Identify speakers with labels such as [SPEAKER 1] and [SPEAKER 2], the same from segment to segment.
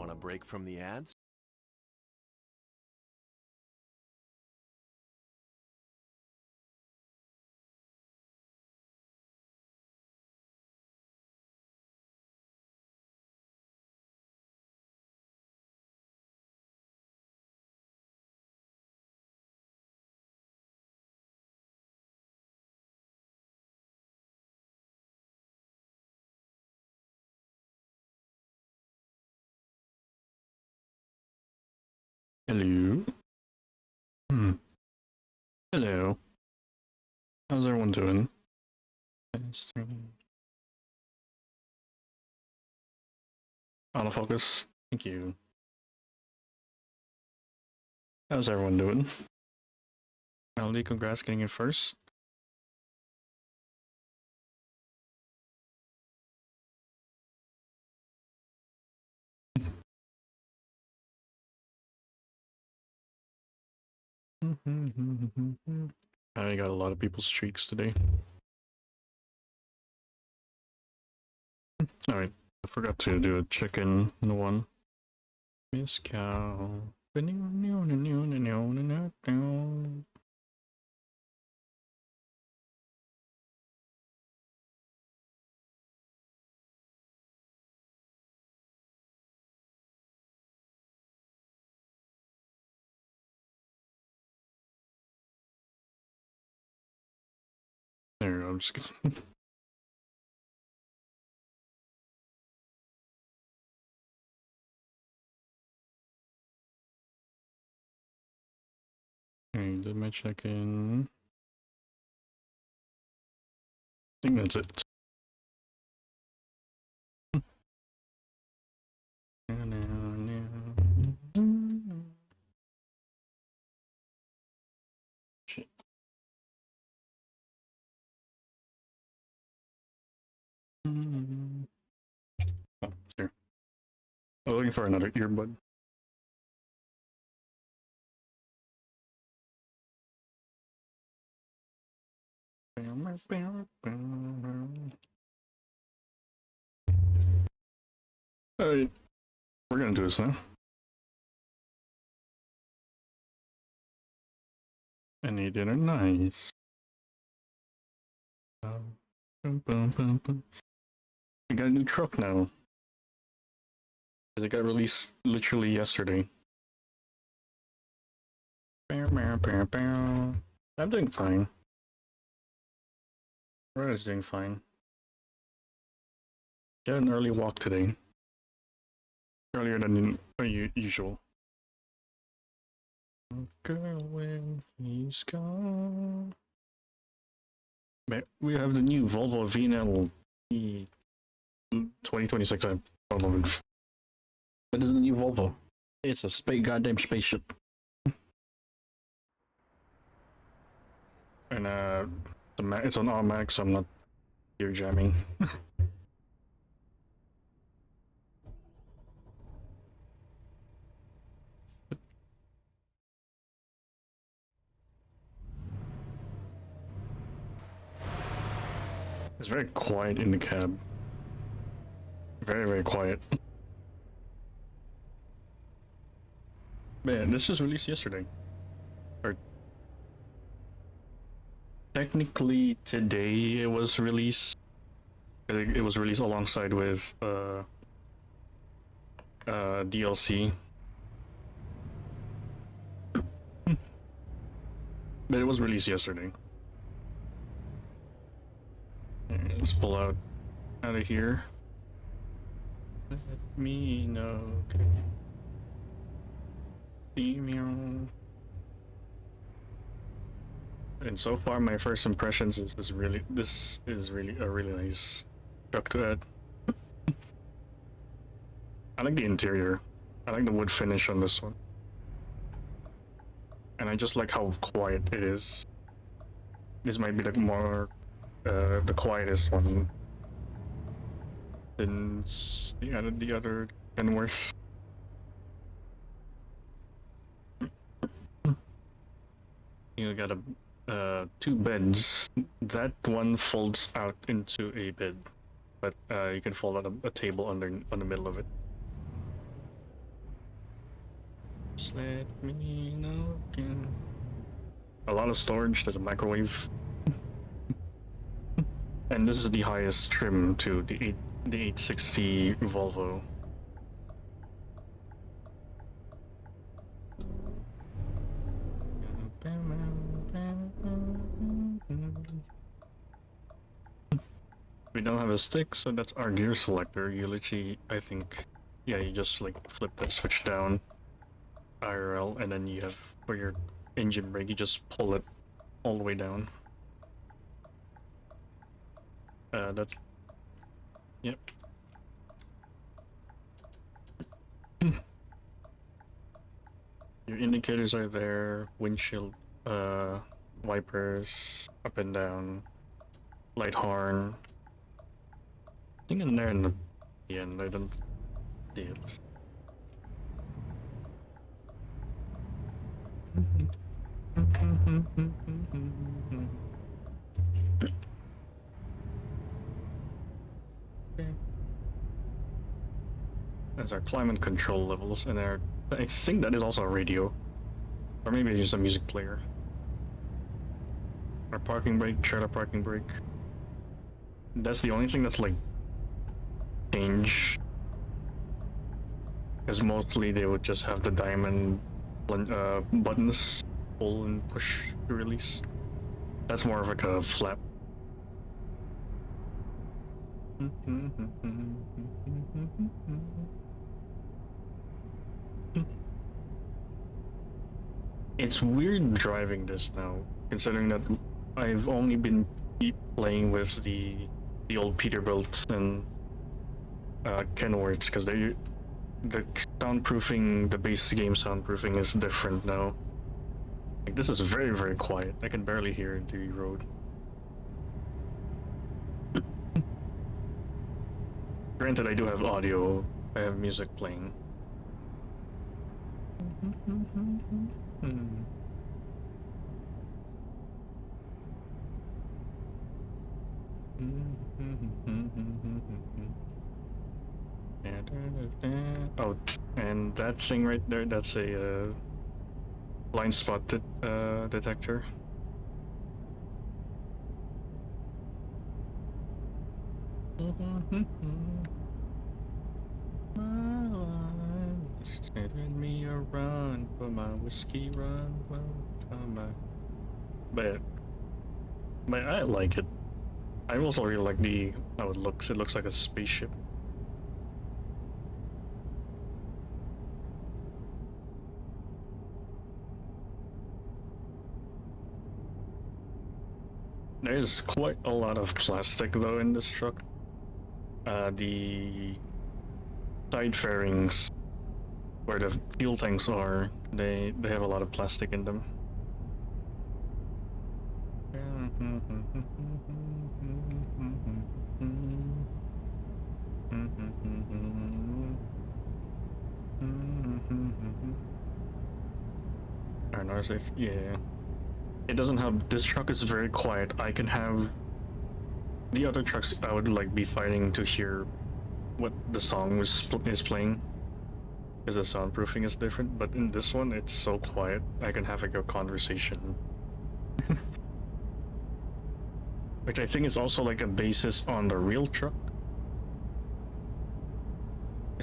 [SPEAKER 1] Want a break from the ads?
[SPEAKER 2] Hello. Hello. How's everyone doing? Autofocus. Thank you. How's everyone doing? Melody, congrats getting it first. I got a lot of people's streaks today. Alright, I forgot to do a chicken one. Miss Cow. There you go, I'm just kidding. Alright, did my check-in. I think that's it. Shit. Oh, there. I was looking for another earbud. Alright, we're gonna do this now. Any dinner? Nice. We got a new truck now. It got released literally yesterday. I'm doing fine. Rose doing fine. Got an early walk today. Earlier than usual. Girl, when he's gone. We have the new Volvo VNL 2026. I don't know. That is the new Volvo. It's a goddamn spaceship. And it's on automatic, so I'm not ear jamming. It's very quiet in the cab. Very, very quiet. Man, this was released yesterday. Or technically today it was released. It was released alongside with DLC. But it was released yesterday. Let's pull out of here. Let me know. Okay. Email. And so far, my first impressions is this is really a really nice truck to add. I like the interior. I like the wood finish on this one. And I just like how quiet it is. This might be like more the quietest one since the other Kenworth. You got two beds. That one folds out into a bed, but you can fold out a table on the middle of it. Just let me know again. A lot of storage, there's a microwave. And this is the highest trim to the 860 Volvo. We don't have a stick, so that's our gear selector. You literally, I think, yeah, you just like flip that switch down, IRL, and then you have, for your engine brake, you just pull it all the way down. That's, yep. Your indicators are there, windshield, wipers, up and down, light horn. I think in there in the end, I don't see it. That's our climate control levels, and I think that is also a radio, or maybe it's just a music player. Our parking brake, trailer parking brake. That's the only thing that's like changed, because mostly they would just have the diamond buttons, pull and push to release. That's more of like a flap. It's weird driving this now, considering that I've only been playing with the old Peterbilt and Kenworths, because the soundproofing, the base game soundproofing is different now. Like, this is very, very quiet. I can barely hear the road. Granted, I do have audio. I have music playing. Oh, and that thing right there, that's a blind spot detector. Giving me a run for my whiskey run, but I like it. I also really like how it looks. It looks like a spaceship. There's quite a lot of plastic though in this truck. The side fairings where the fuel tanks are, they have a lot of plastic in them. Yeah. It doesn't have. This truck is very quiet. I can have the other trucks. I would like be fighting to hear what the song is playing, because the soundproofing is different. But in this one, it's so quiet. I can have like a conversation, which I think is also like a basis on the real truck.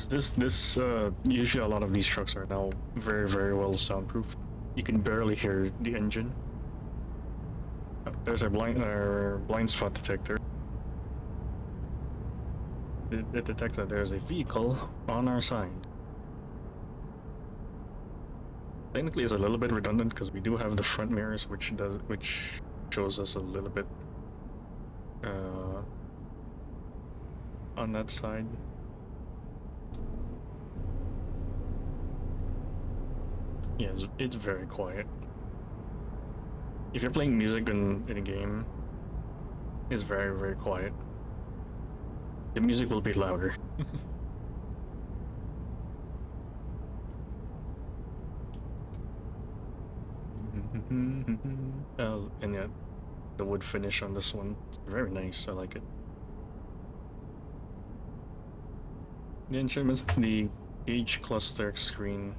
[SPEAKER 2] This usually a lot of these trucks are now very, very well soundproofed. You can barely hear the engine. Oh, there's our blind spot detector. It detects that there's a vehicle on our side. Technically, it's a little bit redundant because we do have the front mirrors, which shows us a little bit on that side. Yeah, it's very quiet. If you're playing music in a game, it's very, very quiet. The music will be louder. Oh, and yeah, the wood finish on this one, it's very nice. I like it. The instruments, the gauge cluster screen,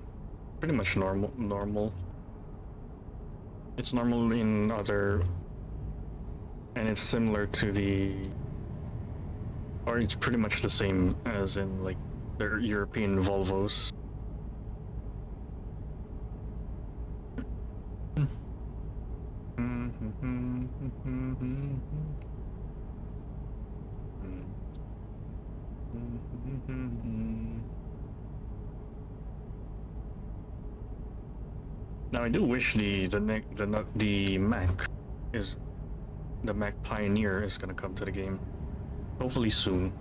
[SPEAKER 2] pretty much normal. It's normal in other, and it's similar to the, or it's pretty much the same as in like the European Volvos. Now I do wish the Mac is the Mac Pioneer is gonna come to the game, hopefully soon.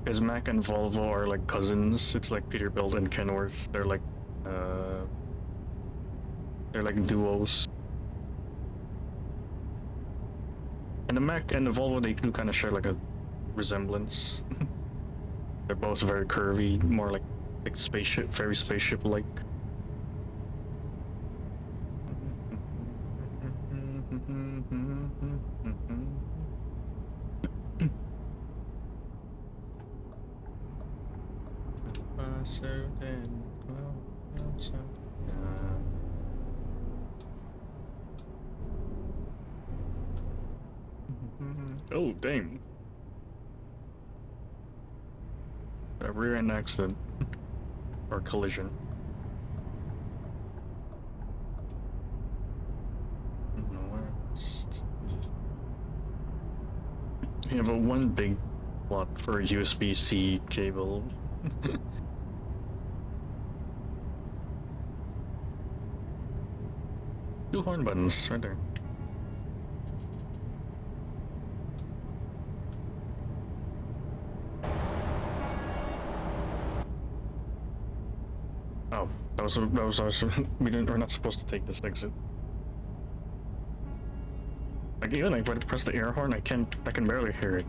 [SPEAKER 2] Because Mac and Volvo are like cousins. It's like Peterbilt and Kenworth. They're like duos. And the Mac and the Volvo, they do kind of share like a resemblance. They're both very curvy, more like spaceship, very spaceship-like. Oh, dang. A rear-end accident. Or collision. You have a one big plot for a USB-C cable. Two horn buttons right there. Oh, that was we're not supposed to take this exit. Like even like when I press the air horn, I can barely hear it.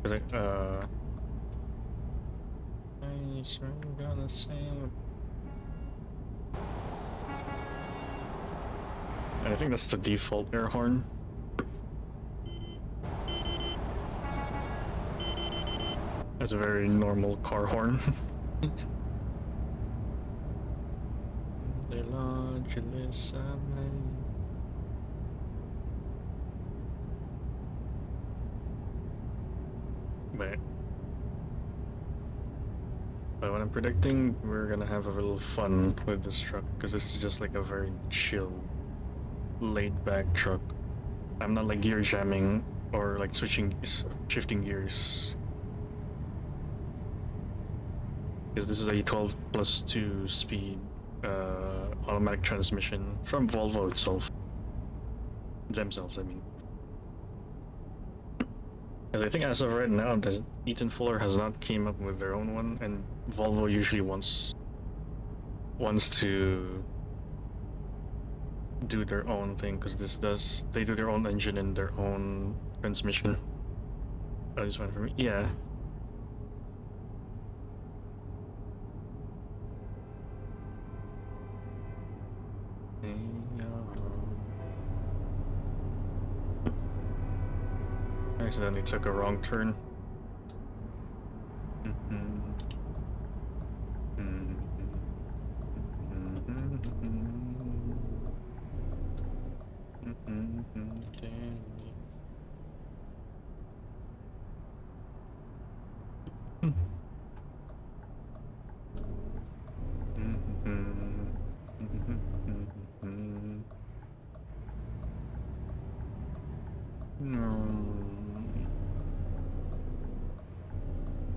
[SPEAKER 2] Cause I'm gonna say. I think that's the default air horn. That's a very normal car horn. But what I'm predicting, we're gonna have a little fun with this truck, because this is just like a very chill, laid-back truck. I'm not like gear jamming or like shifting gears. Because this is a 12+2 speed automatic transmission from Volvo itself. Themselves, I mean. Because I think as of right now, that Eaton Fuller has not came up with their own one, and Volvo usually wants to do their own thing, because they do their own engine and their own transmission. Oh, this one for me? Yeah. I accidentally took a wrong turn.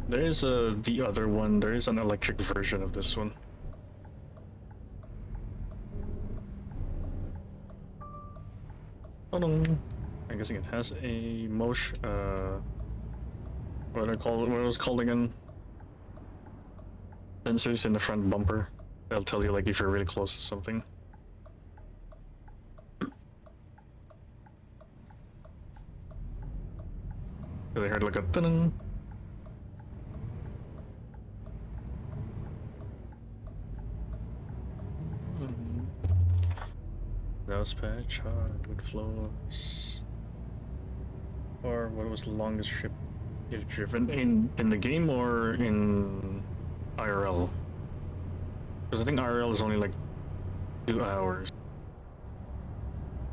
[SPEAKER 2] There is the other one. There is an electric version of this one. Hold on. I'm guessing it has a motion. What it was called again? Sensors in the front bumper. They'll tell you like if you're really close to something. They heard like a ding. Those patch hardwood floors. Or what was the longest trip you've driven in the game or in IRL. Because I think IRL is only like 2 hours.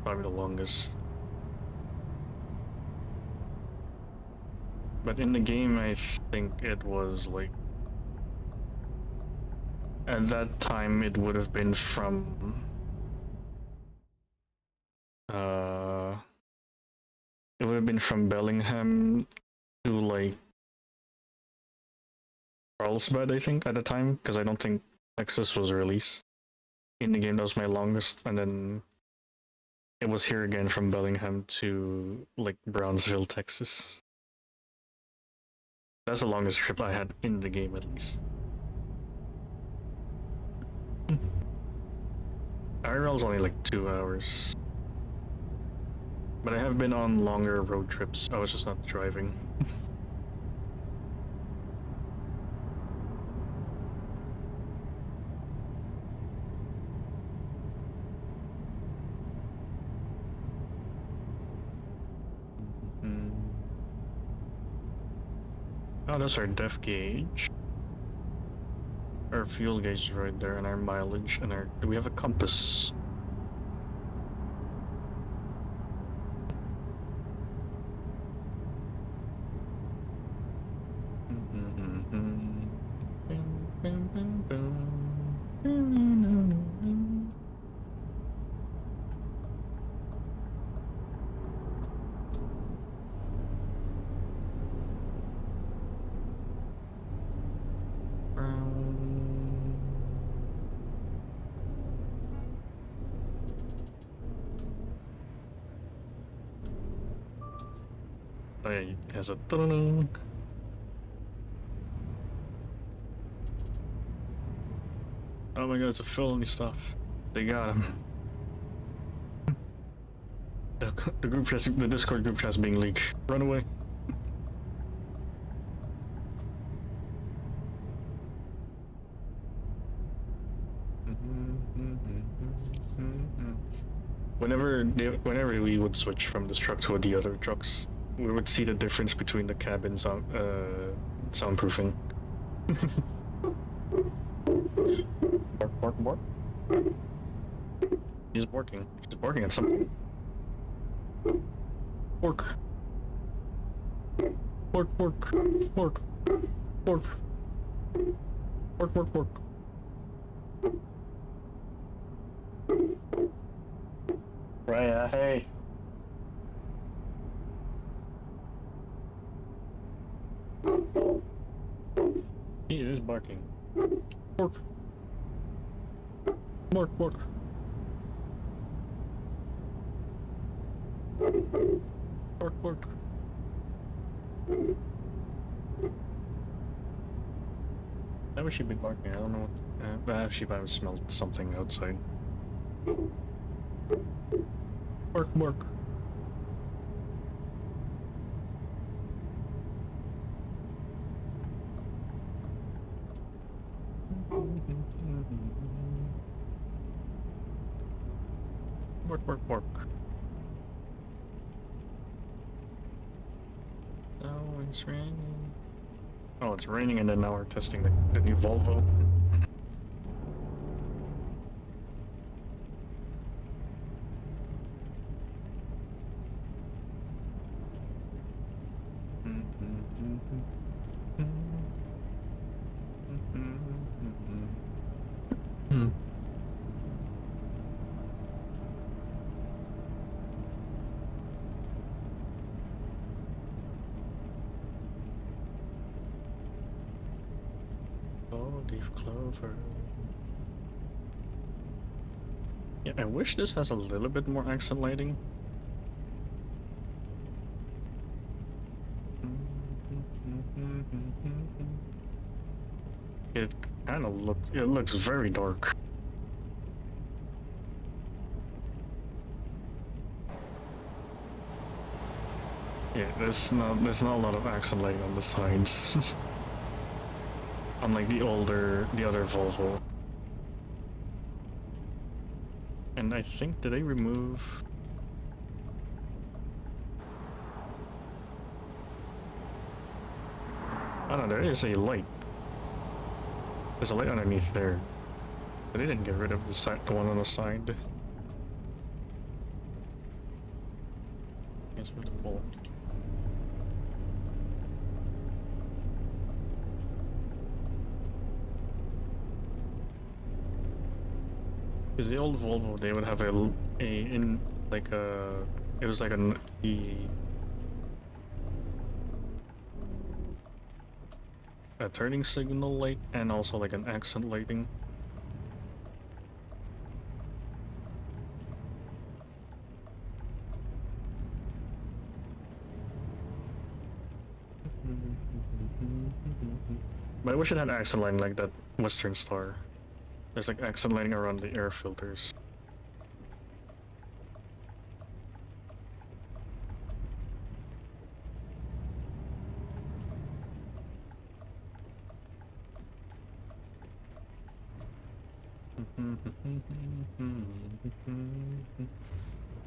[SPEAKER 2] Probably the longest. But in the game, I think it was like... At that time, it would have been from... It would have been from Bellingham to like Carlsbad, I think, at the time, because I don't think Texas was released. In the game, that was my longest, and then it was here again from Bellingham to like Brownsville, Texas. That's the longest trip I had in the game, at least. IRL's only like 2 hours. But I have been on longer road trips. I was just not driving. Oh, that's our def gauge. Our fuel gauge is right there, and our mileage, and our... Do we have a compass? Oh yeah, it has a... Oh my god, it's a felony stuff. They got him. The group chat, the Discord group chat's being leaked. Run away. Whenever we would switch from this truck to the other trucks, we would see the difference between the cabin soundproofing. Bark, bark, bark. He's barking. He's barking at something. Pork. Pork, pork, pork, pork. Pork, pork, pork. Raya, hey. He is barking. Pork. Pork, pork. Pork, pork. That was she be barking. I don't know what. She might have smelled something outside. Bark, bark. Bark, bark, bark. Oh, it's raining. Oh, it's raining, and then now we're testing the new Volvo. Oh, leaf clover. Yeah, I wish this has a little bit more accent lighting. It kind of looks very dark. Yeah, there's not a lot of accent lighting on the sides. Unlike the other Volvo. And I think, did they remove... Oh no, there is a light. There's a light underneath there. But they didn't get rid of the one on the side. It's really cool. Because the old Volvo, they would have it was like a turning signal light and also like an accent lighting. But I wish it had accent lighting like that Western Star. There's like accent lighting around the air filters.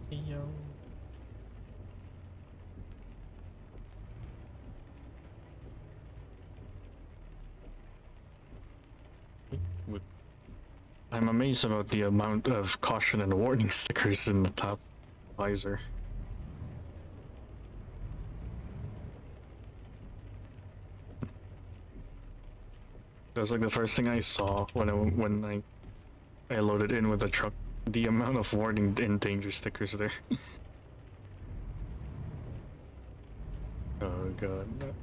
[SPEAKER 2] Yo. I'm amazed about the amount of caution and warning stickers in the top visor. That was like the first thing I saw when I loaded in with the truck. The amount of warning and danger stickers there. Oh god.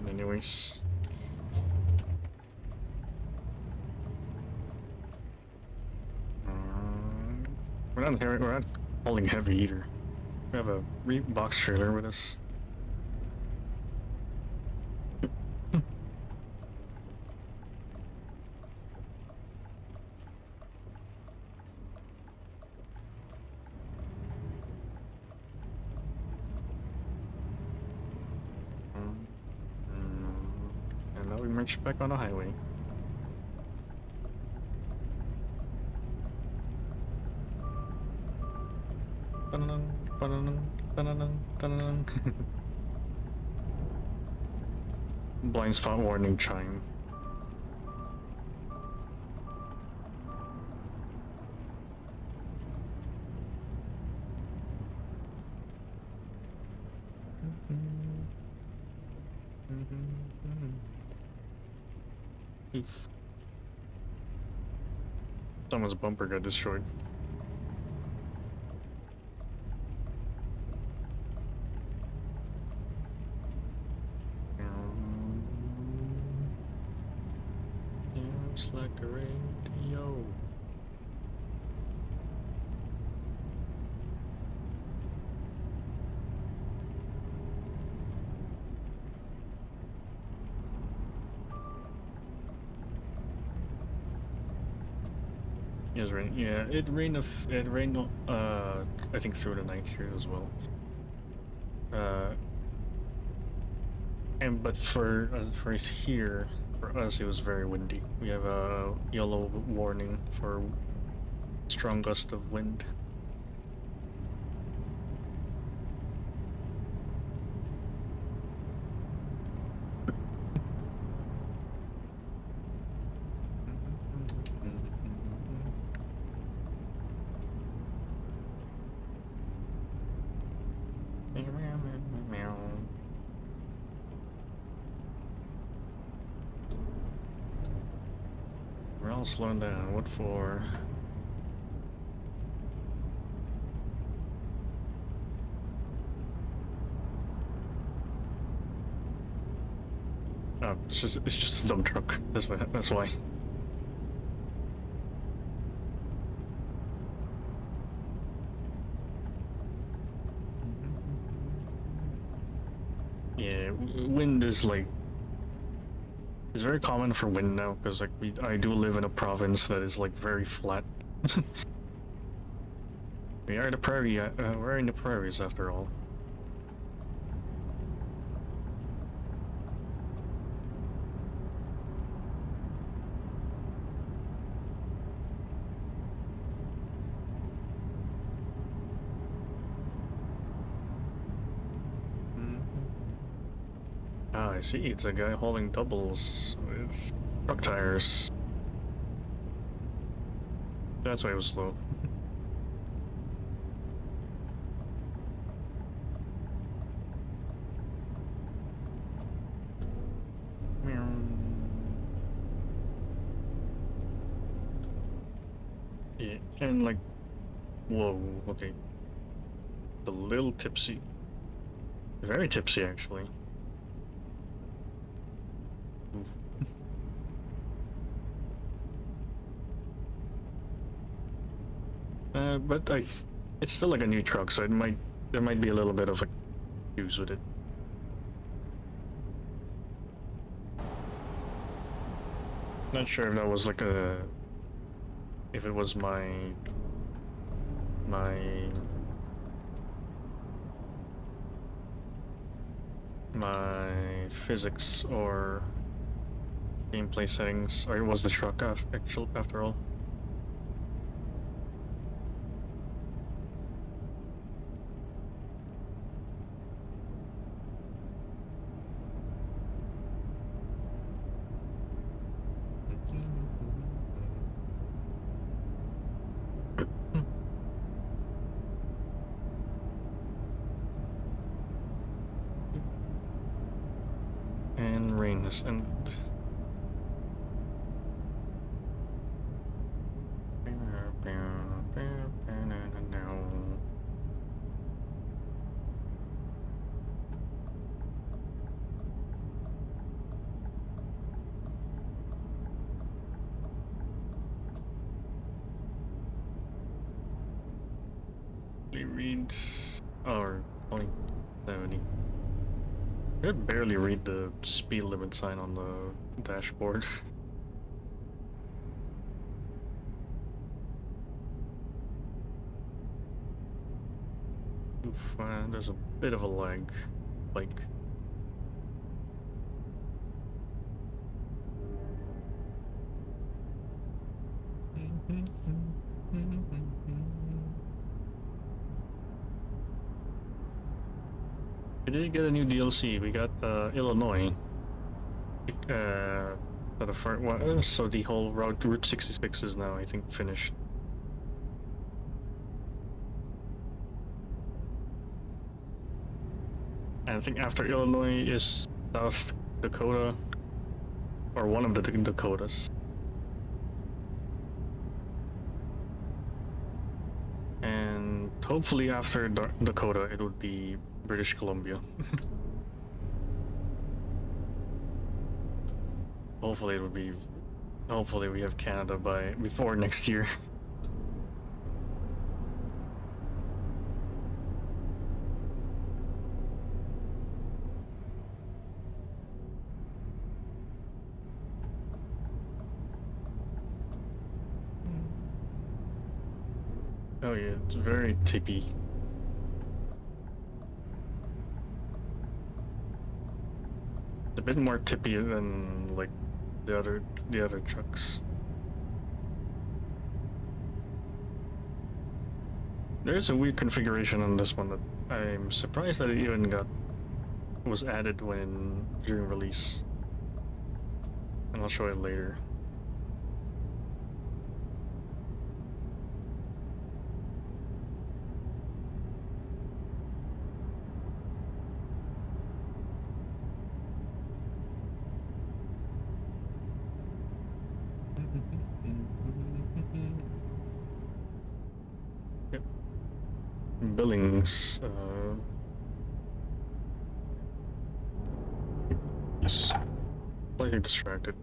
[SPEAKER 2] Anyways. We're not hauling heavy either. We have a box trailer with us. And now we merge back on the highway. Blind spot warning chime. Oof. Someone's bumper got destroyed. Like a radio. Yes, rain. Yeah, it rained. It rained. I think through the night here as well. But for here, for us, it was very windy. We have a yellow warning for strong gust of wind. We're all slowing down. What for? Oh, it's just a dump truck. That's why. Yeah, wind is like It's very common for wind now because like I do live in a province that is like very flat. We are the prairie. We're in the prairies after all. Ah, I see. It's a guy hauling doubles with truck tires. That's why it was slow. Yeah, and like, whoa, okay. A little tipsy. Very tipsy, actually. Oof. But it's still like a new truck, so there might be a little bit of like use with it. Not sure if that was like if it was my my physics or gameplay settings, or it was the truck after all. And rain has ended. We read or 0.70. I could barely read the speed limit sign on the dashboard. Oof, there's a bit of a lag. Like, we did get a new DLC. We got Illinois. So the first one, so the whole Route 66 is now, I think, finished. And I think after Illinois is South Dakota, or one of the Dakotas. And hopefully after Dakota, it would be British Columbia. Hopefully it would be. Hopefully we have Canada before next year. Oh yeah, it's very tippy. It's a bit more tippy than like the other trucks. There's a weird configuration on this one that I'm surprised that it even was added during release. And I'll show it later. Yep. Billings. Yes. Slightly distracted.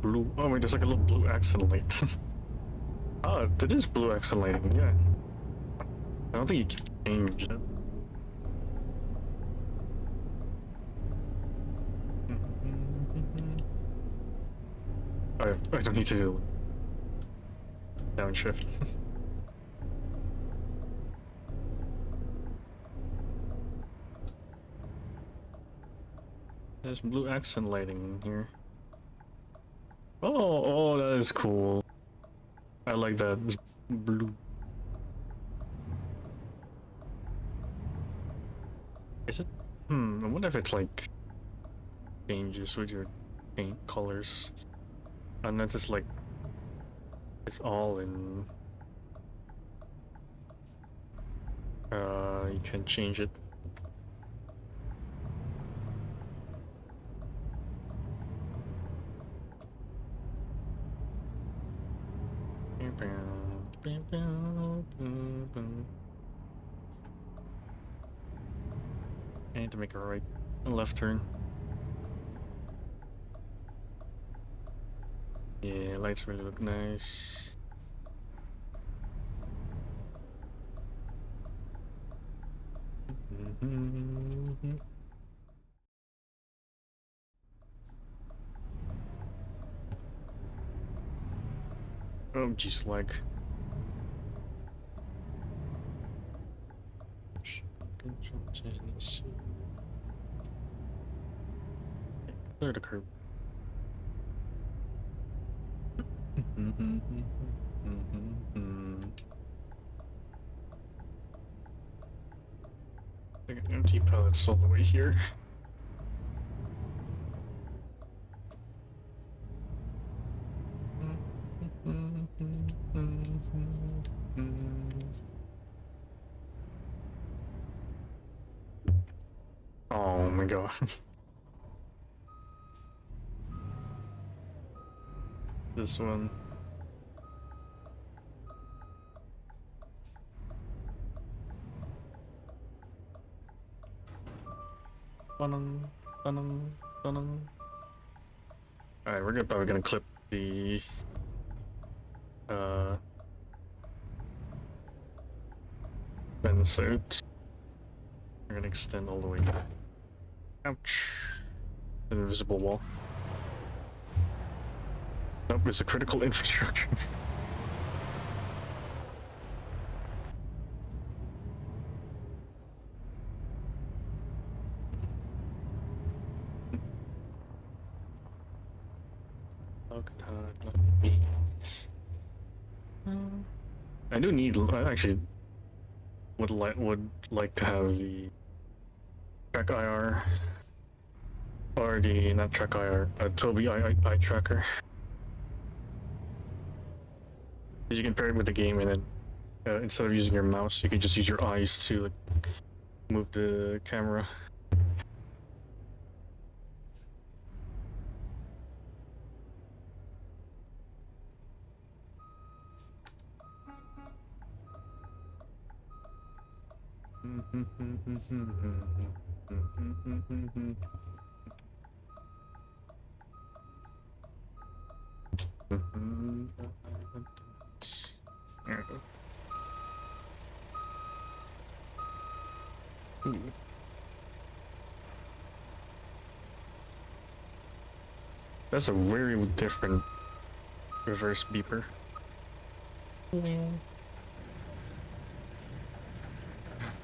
[SPEAKER 2] blue. Oh wait, there's like a little blue accent light. Oh, that is blue accent lighting. Yeah. I don't think you can change it. I don't need to do downshift. There's blue accent lighting in here. Oh, that is cool. I like that. It's blue. Is it? I wonder if it's like changes with your paint colors. And that's just like it's all in. You can change it. I need to make a left turn. Yeah, lights really look nice. Oh, jeez, lag. Clear the curb. I got empty pallets all the way here. Oh my god. This one. Alright, we're probably gonna clip the fence out. We're gonna extend all the way. Ouch. An invisible wall. Nope, it's a critical infrastructure. I do need. I actually would like to have the track IR or the not track IR, Toby eye tracker. You can pair it with the game, and then instead of using your mouse, you can just use your eyes to like, move the camera. Ooh. That's a very different reverse beeper. You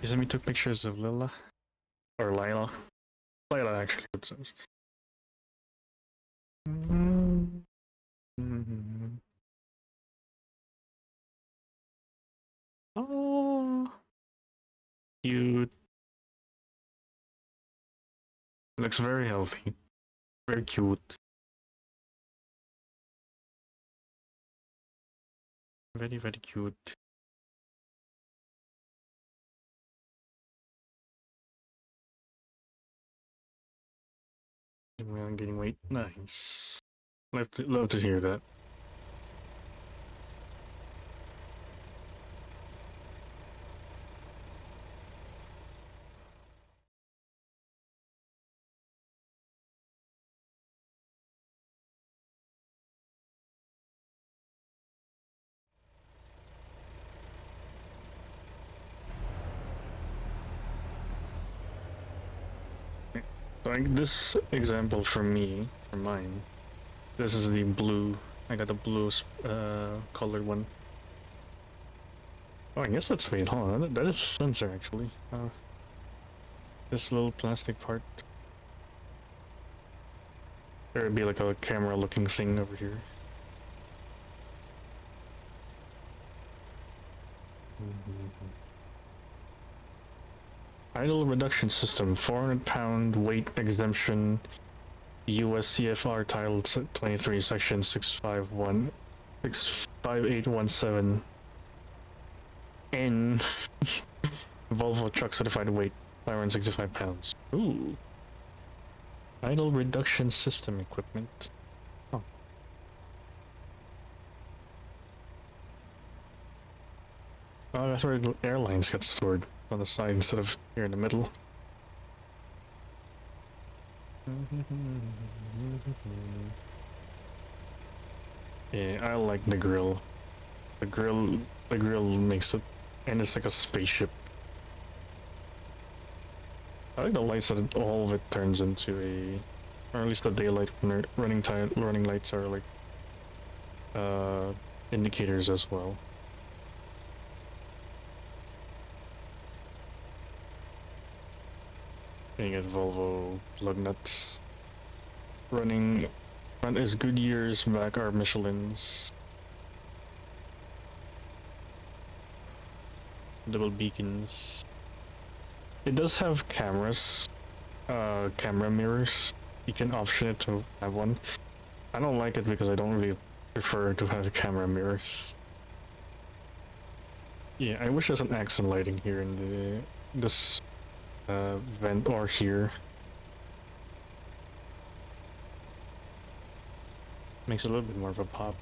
[SPEAKER 2] sent me took pictures of Lila or Lila. Lila actually. It says. Oh, cute. Looks very healthy. Very cute. Very, very cute. I'm getting weight. Nice. Love to hear that. Like this example for me, for mine, this is the blue. I got the blue colored one. Oh, I guess that's wait. Hold on, that is a sensor actually. This little plastic part. There would be like a camera-looking thing over here. Idle reduction system, 400-pound weight exemption, US CFR Title 23, Section 65817. N. Volvo truck certified weight, 565 pounds. Ooh. Idle reduction system equipment. Oh. Oh, that's where the airlines get stored, on the side instead of here in the middle. Yeah, I like the grill. The grill makes it, and it's like a spaceship. I like the lights that all of it turns into or at least the daylight running lights are like indicators as well. You get Volvo lug nuts. Running front is Goodyear's, back are Michelin's. Double beacons. It does have cameras, camera mirrors. You can option it to have one. I don't like it because I don't really prefer to have camera mirrors. Yeah, I wish there's an accent lighting here in this vent or here. Makes it a little bit more of a pop.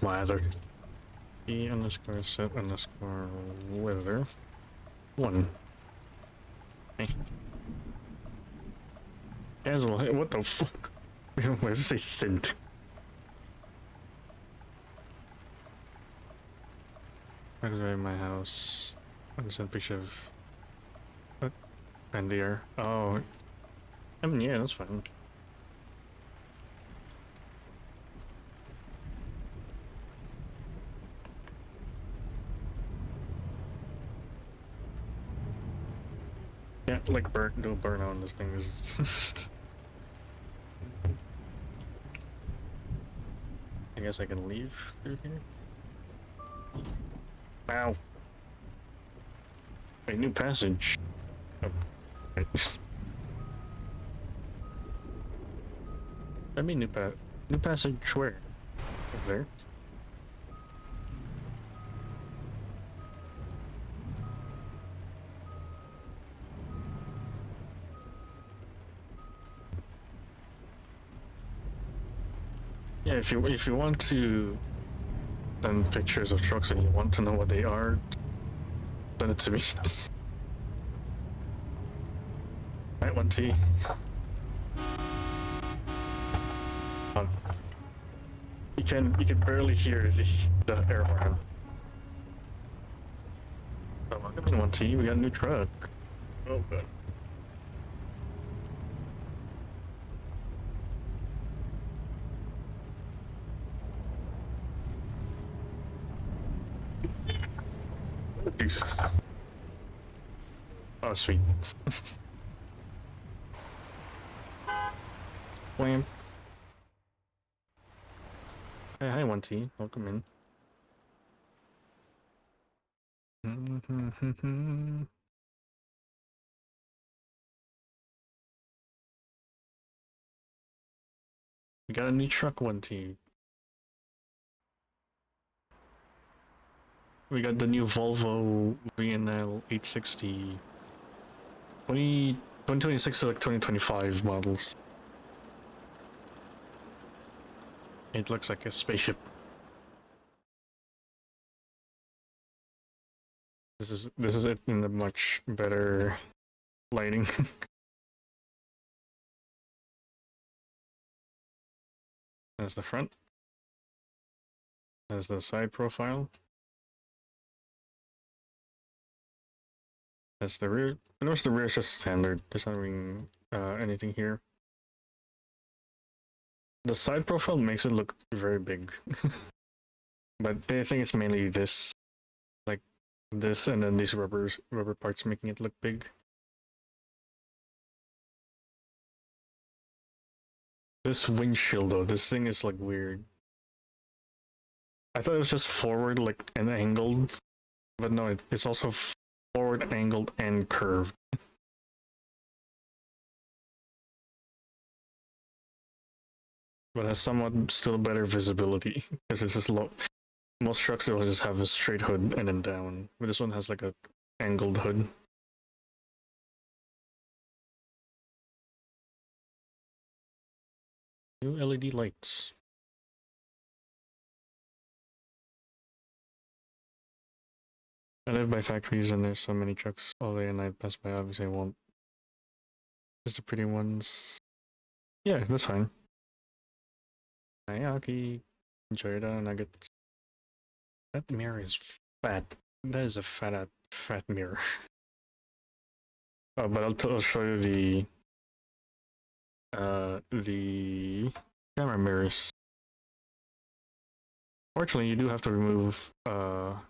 [SPEAKER 2] Weather. E underscore set underscore weather. 1. Hey. Cancel. Hey, what the fuck? Why does it say synth? Activate my house. I'm sent picture of. What? And the air. Oh. I mean, yeah, that's fine. Yeah, like do a burn on this thing is. I guess I can leave through here. Wow. A new passage. Oh, right. I mean new passage where? Over there. Yeah, if you want to send pictures of trucks and you want to know what they are, send it to me. Right, 1T. You can barely hear the air horn. Oh, welcome in 1T. We got a new truck. Oh god. Jesus. Oh sweet. Wham. Hey, hi 1T. Welcome in. We got a new truck 1T. We got the new Volvo VNL 860. 20 2026 to like 2025 models. It looks like a spaceship. This is it in a much better lighting. That's the front. That's the side profile. That's the rear. Notice the rear is just standard. There's not even anything here. The side profile makes it look very big. But I think it's mainly this. Like this and then these rubber parts making it look big. This windshield though, this thing is like weird. I thought it was just forward like and angled, but no, it's also forward angled and curved. But has somewhat still better visibility because this is low. Most trucks will just have a straight hood and then down, but this one has like a angled hood. New LED lights. I live by factories and there's so many trucks all day and night pass by. Obviously, I won't. Just the pretty ones. Yeah, that's fine. Ayaki, enjoy the nuggets. That mirror is fat. That is a fat mirror. Oh, but I'll show you the camera mirrors. Fortunately, you do have to remove. Oh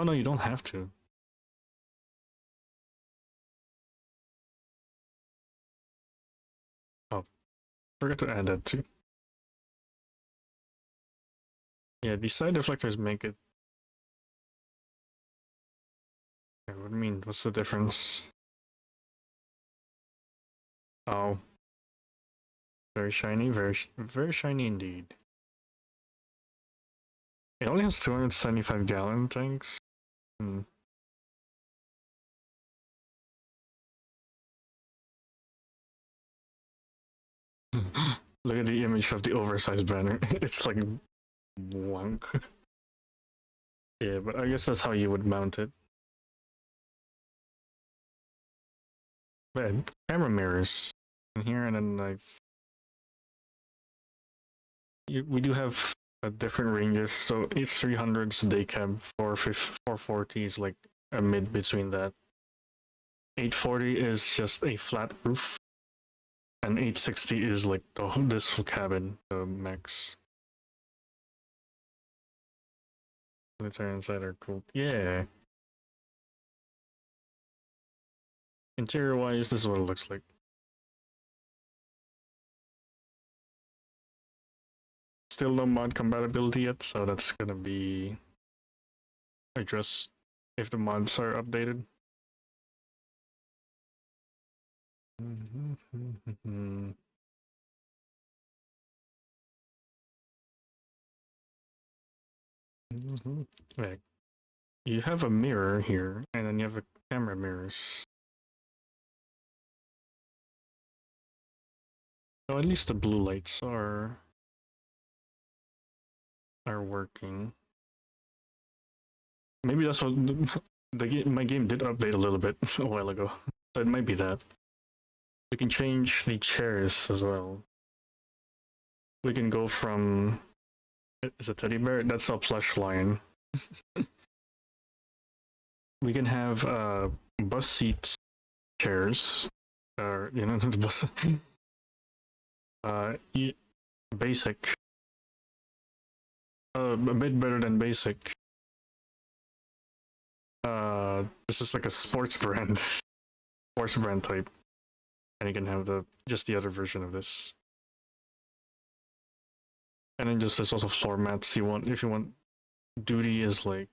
[SPEAKER 2] no, you don't have to. Oh, forgot to add that too. Yeah, these side deflectors make it. What do you mean? What's the difference? Oh, very shiny, very shiny indeed. It only has 275-gallon tanks. Hmm. Look at the image of the oversized banner. It's like wonk. Yeah, but I guess that's how you would mount it. But camera mirrors in here, and then like we do have different ranges. So 300s day cab, 440 is like a mid between that. 840 is just a flat roof, and 860 is like this cabin, the max. The turn inside are cool. Yeah. Interior wise, this is what it looks like. Still no mod compatibility yet, so that's gonna be addressed if the mods are updated. Right. You have a mirror here, and then you have a camera mirrors. So at least the blue lights are working. Maybe that's what my game did update a little bit a while ago, so it might be that. We can change the chairs as well. We can go from is a teddy bear. That's a plush lion. We can have bus seats, chairs, or you know the bus. Basic. A bit better than basic. This is like a sports brand type, and you can have just the other version of this. And then just there's also floor mats. If you want duty is like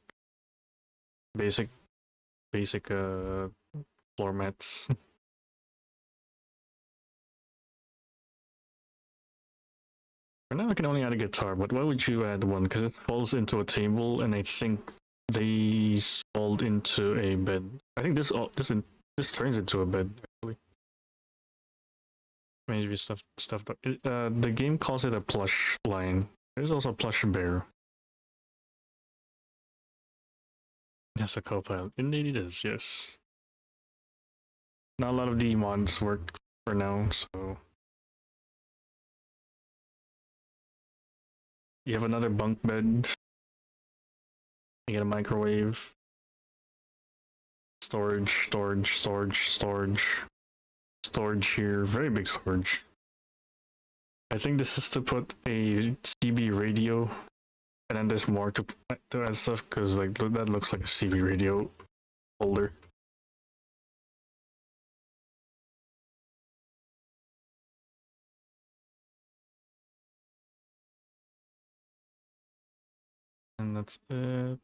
[SPEAKER 2] basic floor mats. For now I can only add a guitar, but why would you add one? Because it falls into a table, and I think these fold into a bed. I think this This turns into a bed, actually. Maybe stuffed up. The game calls it a plush lion. There's also a plush bear. Yes, a co-pilot. Indeed it is, yes. Not a lot of the mods work for now, so... You have another bunk bed. You get a microwave. Storage here. Very big storage. I think this is to put a CB radio, and then there's more to add stuff, because like that looks like a CB radio holder. And that's it.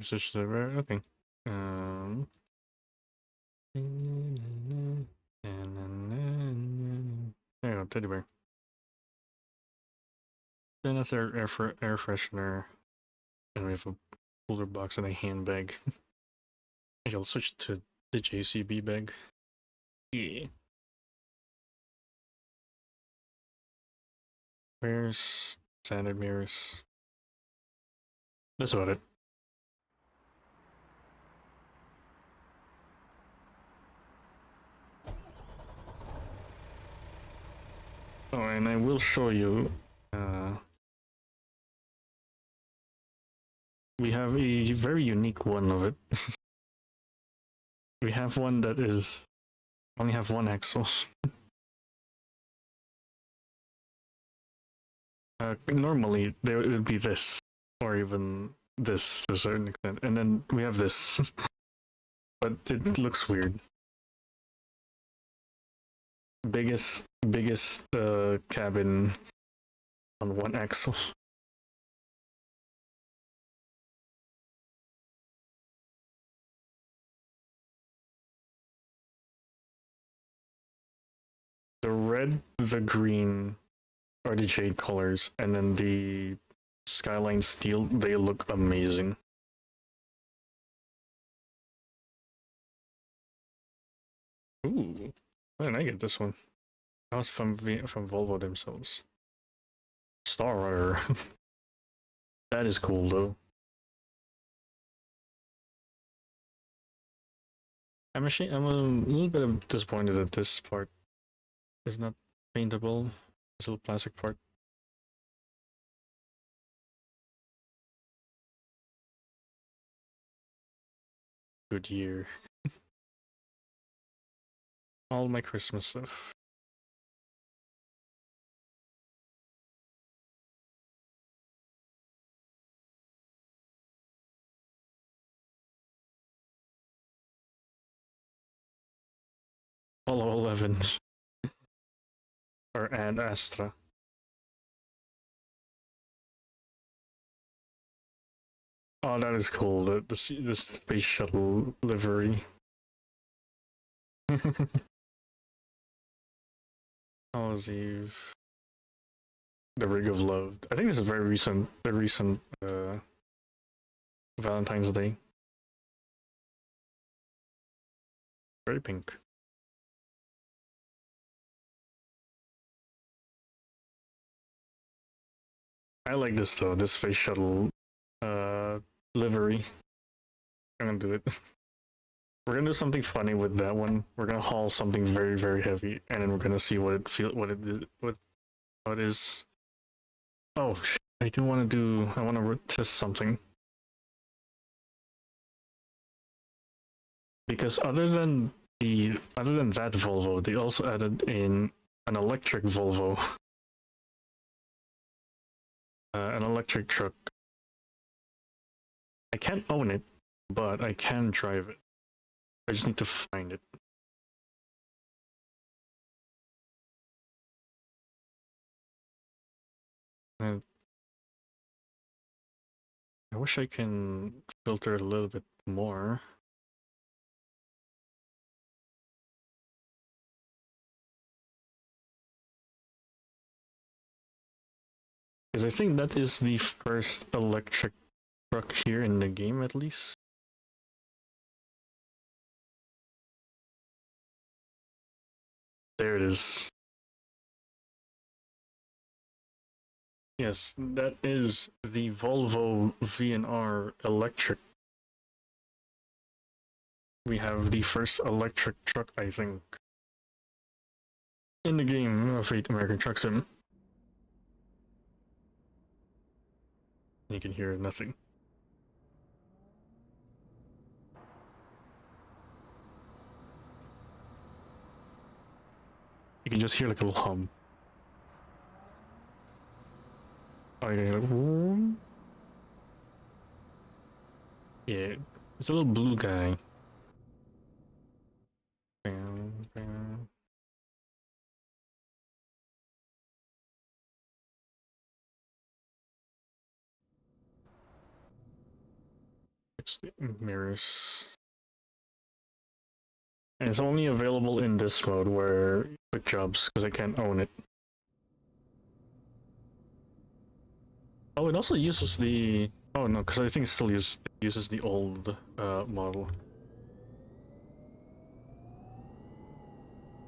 [SPEAKER 2] Switch to the okay. There you go, teddy bear. Then that's our air freshener. And we have a cooler box and a handbag. Okay, I'll switch to the JCB bag. Yeah. Mirrors, standard mirrors. That's about it. Oh, and I will show you. We have a very unique one of it. We have one that is only have one axle. Normally, there it would be this, or even this to a certain extent, and then we have this, but it looks weird. Biggest cabin on one axle. The red, the green are the jade colors, and then the skyline steel, they look amazing. Ooh, why didn't I get this one? That was from Volvo themselves. Star Runner. That is cool though. I'm a little bit disappointed that this part is not paintable. This little plastic part. Good year. All my Christmas stuff. Apollo 11. Or Ad Astra. Oh, that is cool. The space shuttle livery. Hallows Eve. The Rig of Love. I think this is very recent. The recent Valentine's Day. Very pink. I like this though. This space shuttle livery. I'm gonna do it. We're gonna do something funny with that one. We're gonna haul something very heavy, and then we're gonna see what how it is. Oh, I do want to do. I want to test something because other than that Volvo, they also added in an electric Volvo, an electric truck. I can't own it, but I can drive it. I just need to find it. And I wish I can filter it a little bit more. Because I think that is the first electric truck here in the game, at least. There it is. Yes, that is the Volvo VNR electric. We have the first electric truck, I think, in the game of 8 American Truck Sim. You can hear nothing. You can just hear like a little hum. Oh, yeah, like, yeah, it's a little blue guy. Bam, bam. It's the mirrors. And it's only available in this mode where quick jobs, because I can't own it. Oh, it also uses the... Oh no, because I think it still uses the old model.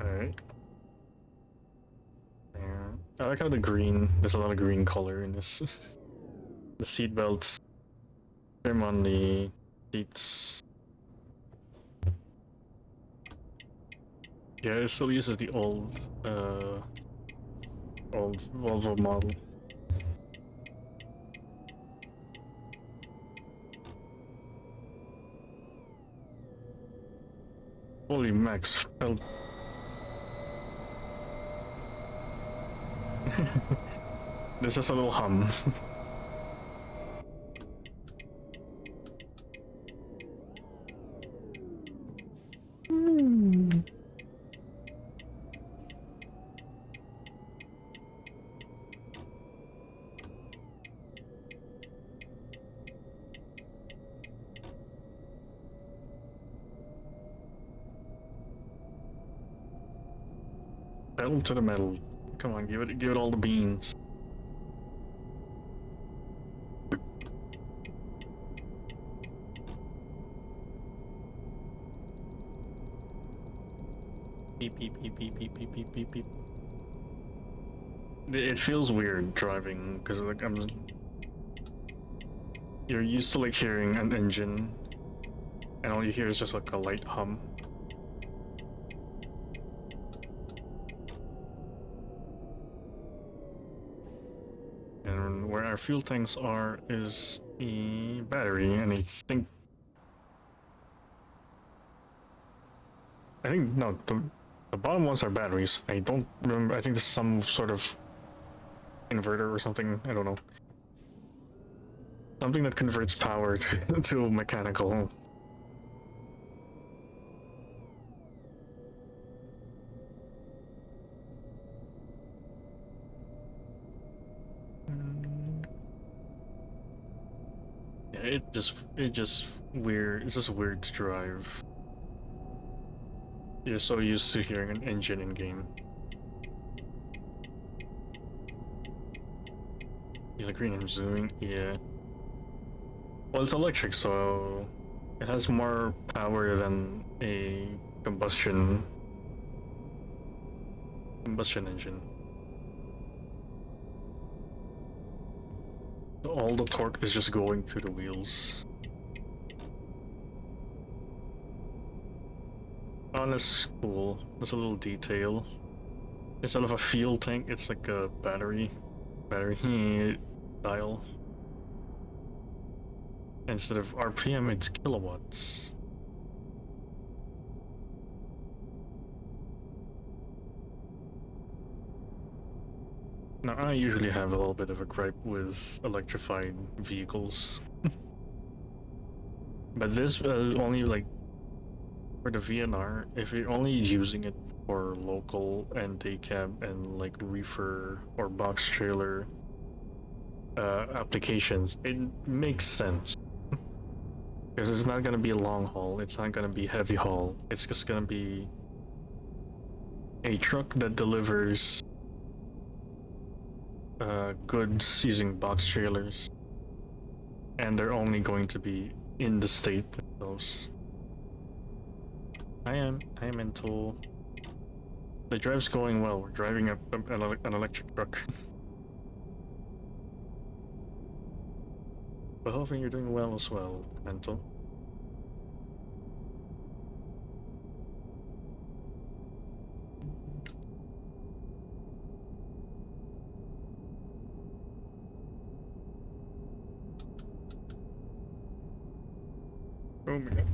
[SPEAKER 2] Alright. Yeah. I like how the green, there's a lot of green color in this. The seat belts, trim on the seats. Yeah, it still uses the old Volvo model. Holy max. There's just a little hum. Pedal to the metal. Come on, give it all the beans. Beep beep beep beep beep beep beep beep beep. It feels weird driving because like you're used to like hearing an engine, and all you hear is just like a light hum. And where our fuel tanks are is a battery, and I think no, the bottom ones are batteries. I don't remember. I think this is some sort of inverter or something. I don't know. Something that converts power to mechanical. Yeah, it just weird. It's just weird to drive. You're so used to hearing an engine in game. You like green and zooming? Yeah. Well, it's electric, so it has more power than a combustion engine. All the torque is just going through the wheels. Oh, that's cool. That's a little detail. Instead of a fuel tank, it's like a battery dial. Instead of RPM, it's kilowatts. Now, I usually have a little bit of a gripe with electrified vehicles. But this only like for the VNR, if you're only using it for local and day cab and like reefer or box trailer applications, it makes sense. Because it's not gonna be a long haul, it's not gonna be heavy haul, it's just gonna be a truck that delivers goods using box trailers, and they're only going to be in the state themselves. I am into The drive's going well. We're driving an electric truck. But hoping you're doing well as well, Mental. Oh my god.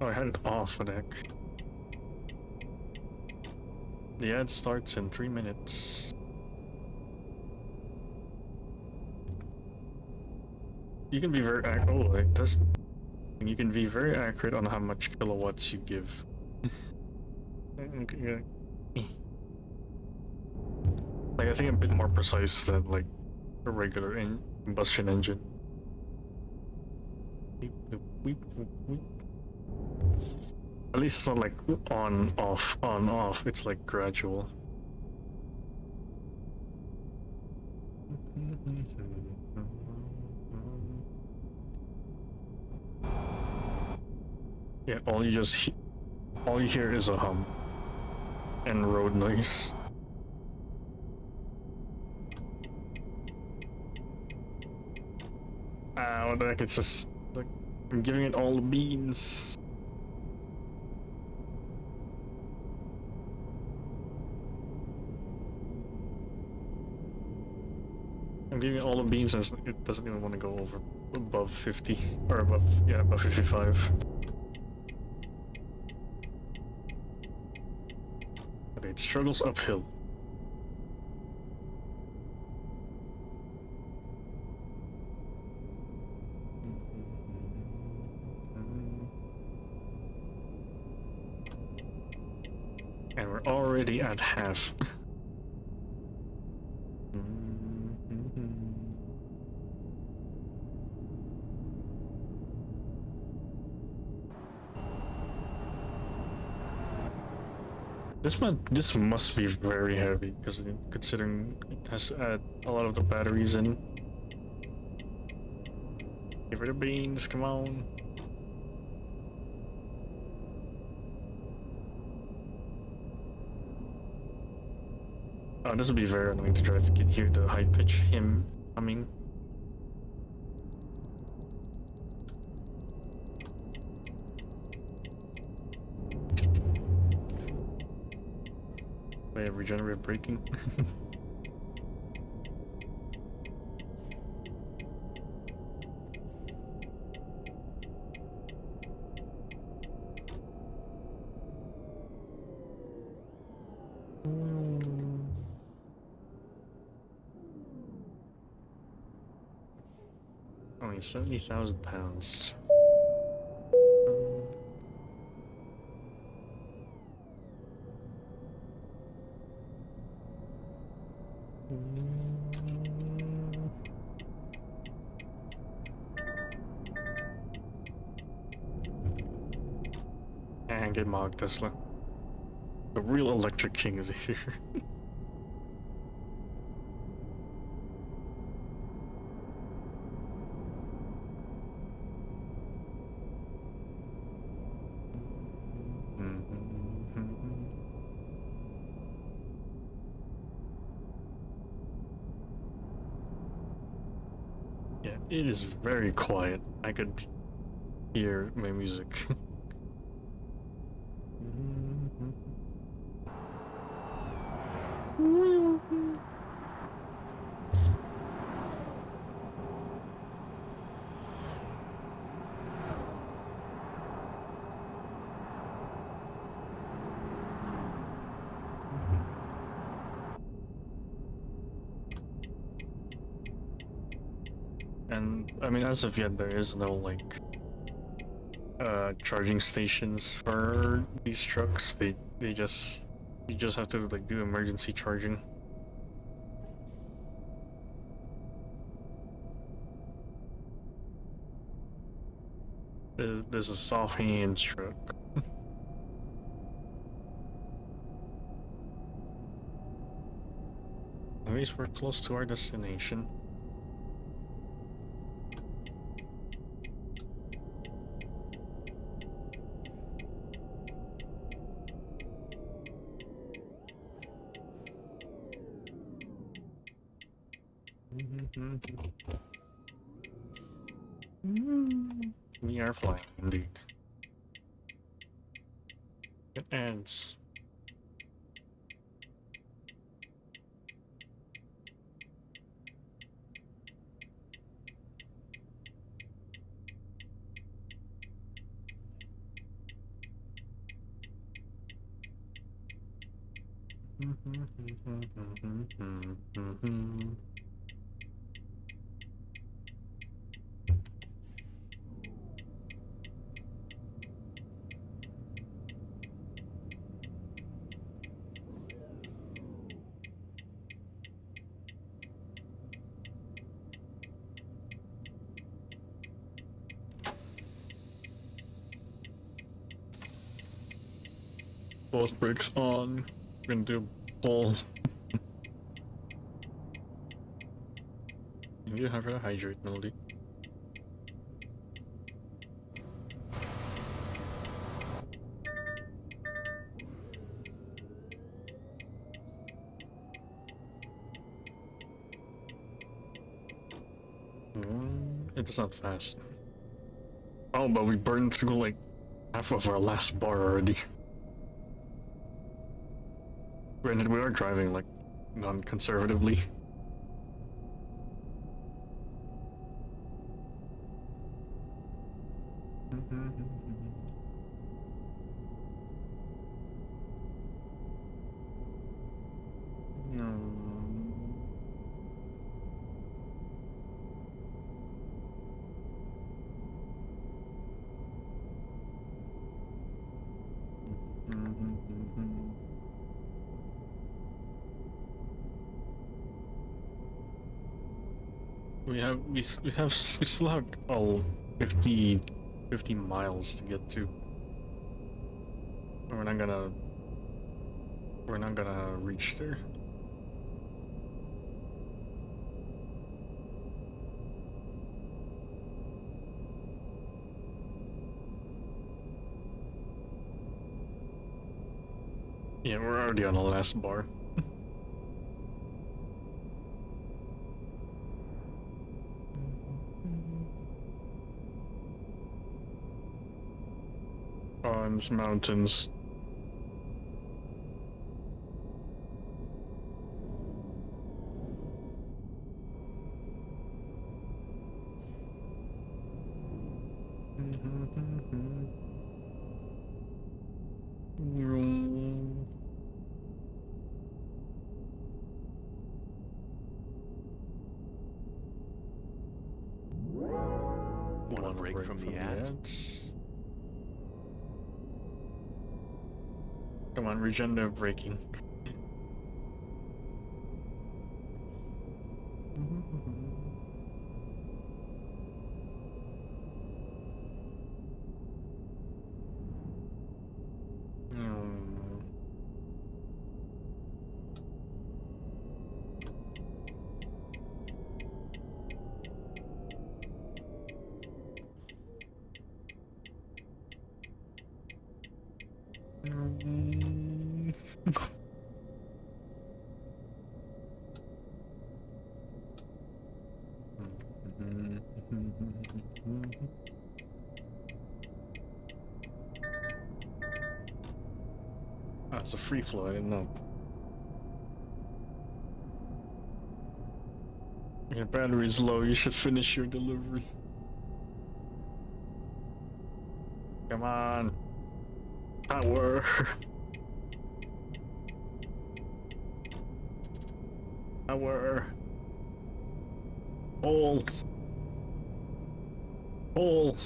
[SPEAKER 2] Oh, I had it off, what the heck. The ad starts in 3 minutes. You can be very oh, it does. You can be very accurate on how much kilowatts you give. Okay, like I think a bit more precise than like a regular combustion engine. At least it's not like on off. It's like gradual. Yeah, all you hear is a hum and road noise. Ah, what the heck? It's just like I'm giving it all the beans. I'm giving it all the beans as it doesn't even want to go over above 50 or above, yeah, above 55. Okay, it struggles uphill. And we're already at half. This must be very heavy, because considering it has to add a lot of the batteries in. Give her the beans, come on. Oh, this would be very annoying to drive. You can hear the high pitch him humming. Way of regenerative braking. Only 70,000 pounds. And get Mog Tesla. The real electric king is here. Yeah, it is very quiet. I could hear my music. And I mean, as of yet, there is no like charging stations for these trucks. You just have to like do emergency charging. There's a soft hands truck. At least we're close to our destination. We are flying, indeed. It ends. Both brakes on. We're gonna do pull. You have a hydrate, Melody. It's not fast. Oh, but we burned through like half of our last bar already. Granted, we are driving like non-conservatively. We still have all 50 miles to get to. We're not gonna reach there. Yeah, we're already on the last bar. On these mountains.
[SPEAKER 1] One break from the ads.
[SPEAKER 2] Come on, regenerative braking. Ah, it's a free flow, I didn't know. Your battery's low, you should finish your delivery. Come on. Power. Power. Hold. Hold.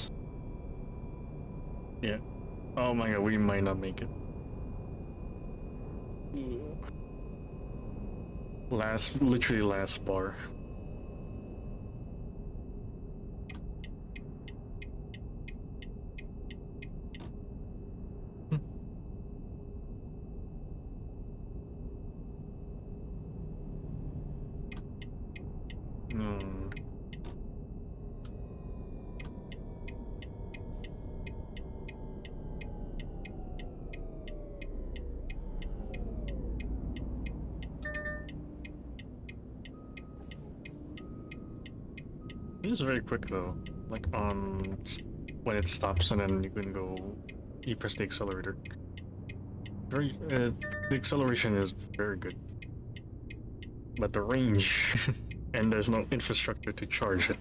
[SPEAKER 2] Yeah. Oh my god, we might not make it. Literally last bar. It is very quick though. Like when it stops and then you can go, you press the accelerator. Very, the acceleration is very good, but the range, and there's no infrastructure to charge it.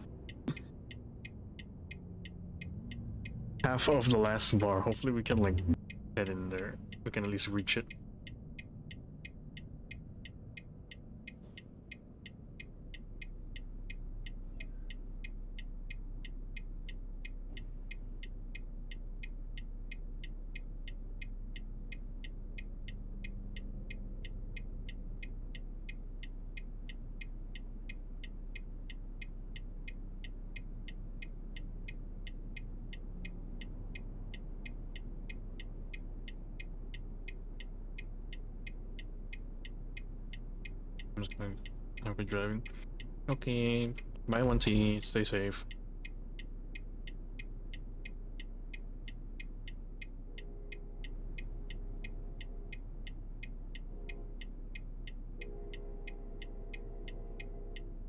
[SPEAKER 2] Half of the last bar. Hopefully we can like get in there. We can at least reach it. I'm just gonna have it driving. Okay, bye one T, stay safe.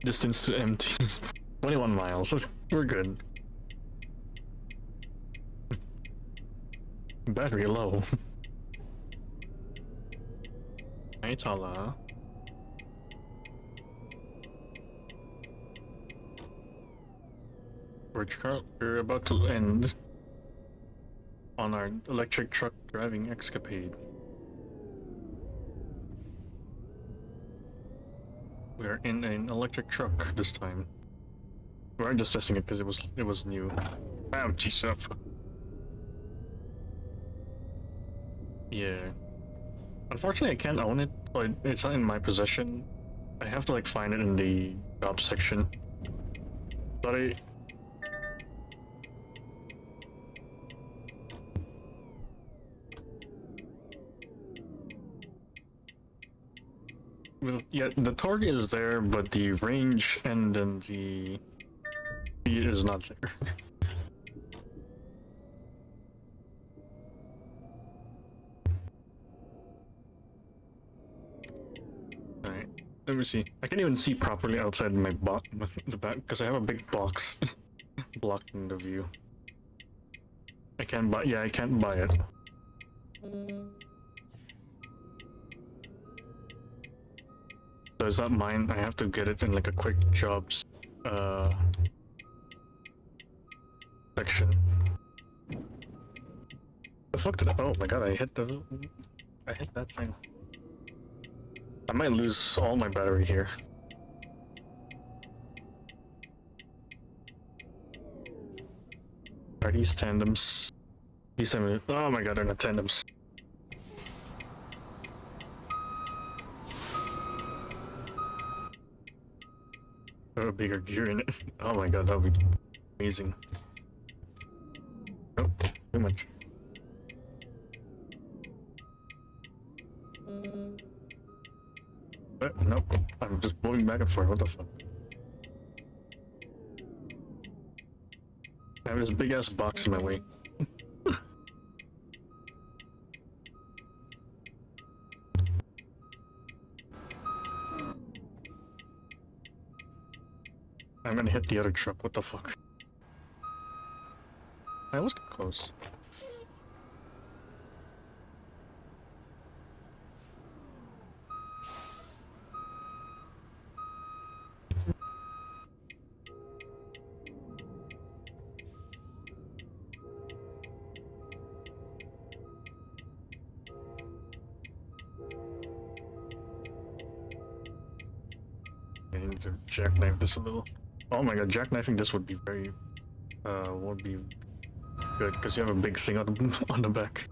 [SPEAKER 2] Distance to empty. 21 miles, we're good. Battery low. Hey Tala. We're about to end on our electric truck driving escapade. We're in an electric truck this time. We're just testing it because it was new. Oh jeez. Yeah. Unfortunately, I can't own it. Like, it's not in my possession. I have to like find it in the job section. But well, yeah, the torque is there, but the range and then the speed is not there. Alright, let me see. I can't even see properly outside my the back because I have a big box blocking the view. I can't buy. Yeah, I can't buy it. So is that mine? I have to get it in like a quick jobs section. The fuck did I? Oh my god! I hit that thing. I might lose all my battery here. Are these tandems? Oh my god, they're not tandems. Throw a bigger gear in it. Oh my god, that would be amazing. Oh, too much. Nope, I'm just moving back and forth. What the fuck? I have this big ass box in my way. I'm gonna hit the other truck. What the fuck? I was close. I need to jackknife this a little. Oh my god, jackknifing this would be very, would be good because you have a big thing on the back.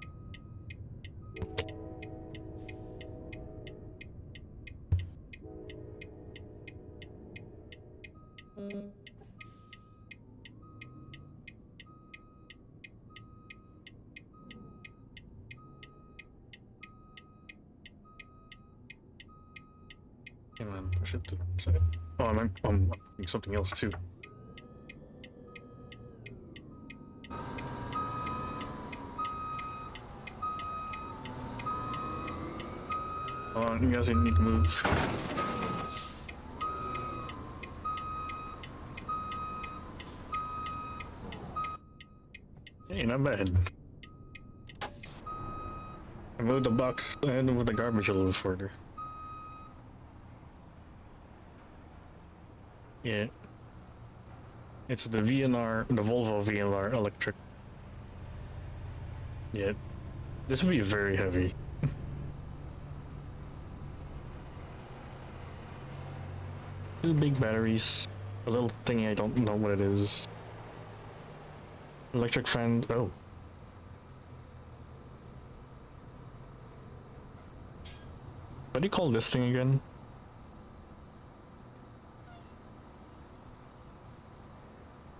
[SPEAKER 2] Come on, push it to the side. Oh, I'm doing something else too. Oh, you guys need to move. Hey, not bad. I moved the box and moved the garbage a little further. Yeah. It's the VNR, the Volvo VNR electric. Yeah. This would be very heavy. Two big batteries. A little thingy, I don't know what it is. Electric fan. Oh. What do you call this thing again?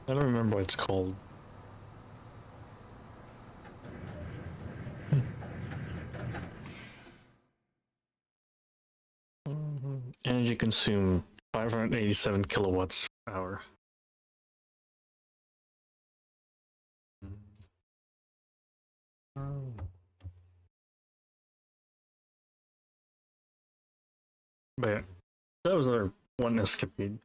[SPEAKER 2] I don't remember what it's called. Energy consumed 587 kilowatts per hour. But yeah, that was our one escapade.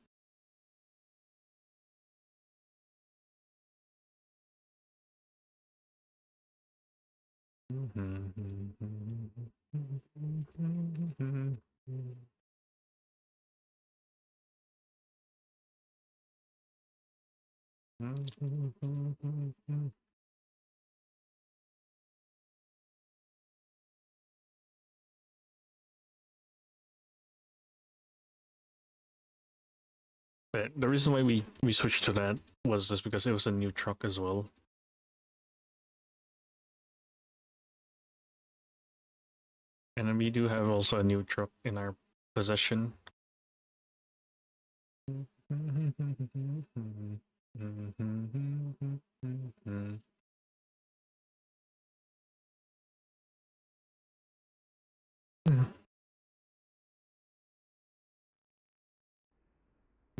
[SPEAKER 2] But the reason why we switched to that was just because it was a new truck as well. And then we do have also a new truck in our possession.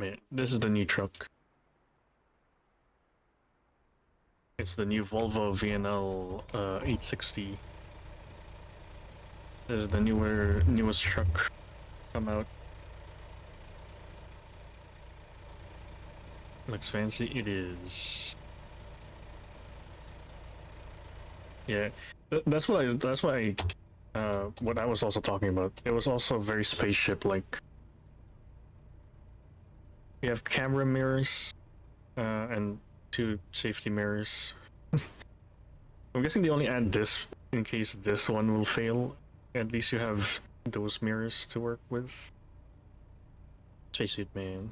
[SPEAKER 2] Wait, this is the new truck. It's the new Volvo VNL 860. This is the newest truck come out. Looks fancy. It is. Yeah, that's what what I was also talking about. It was also very spaceship-like. You have camera mirrors, and two safety mirrors. I'm guessing they only add this in case this one will fail. At least you have those mirrors to work with. Spacesuit man.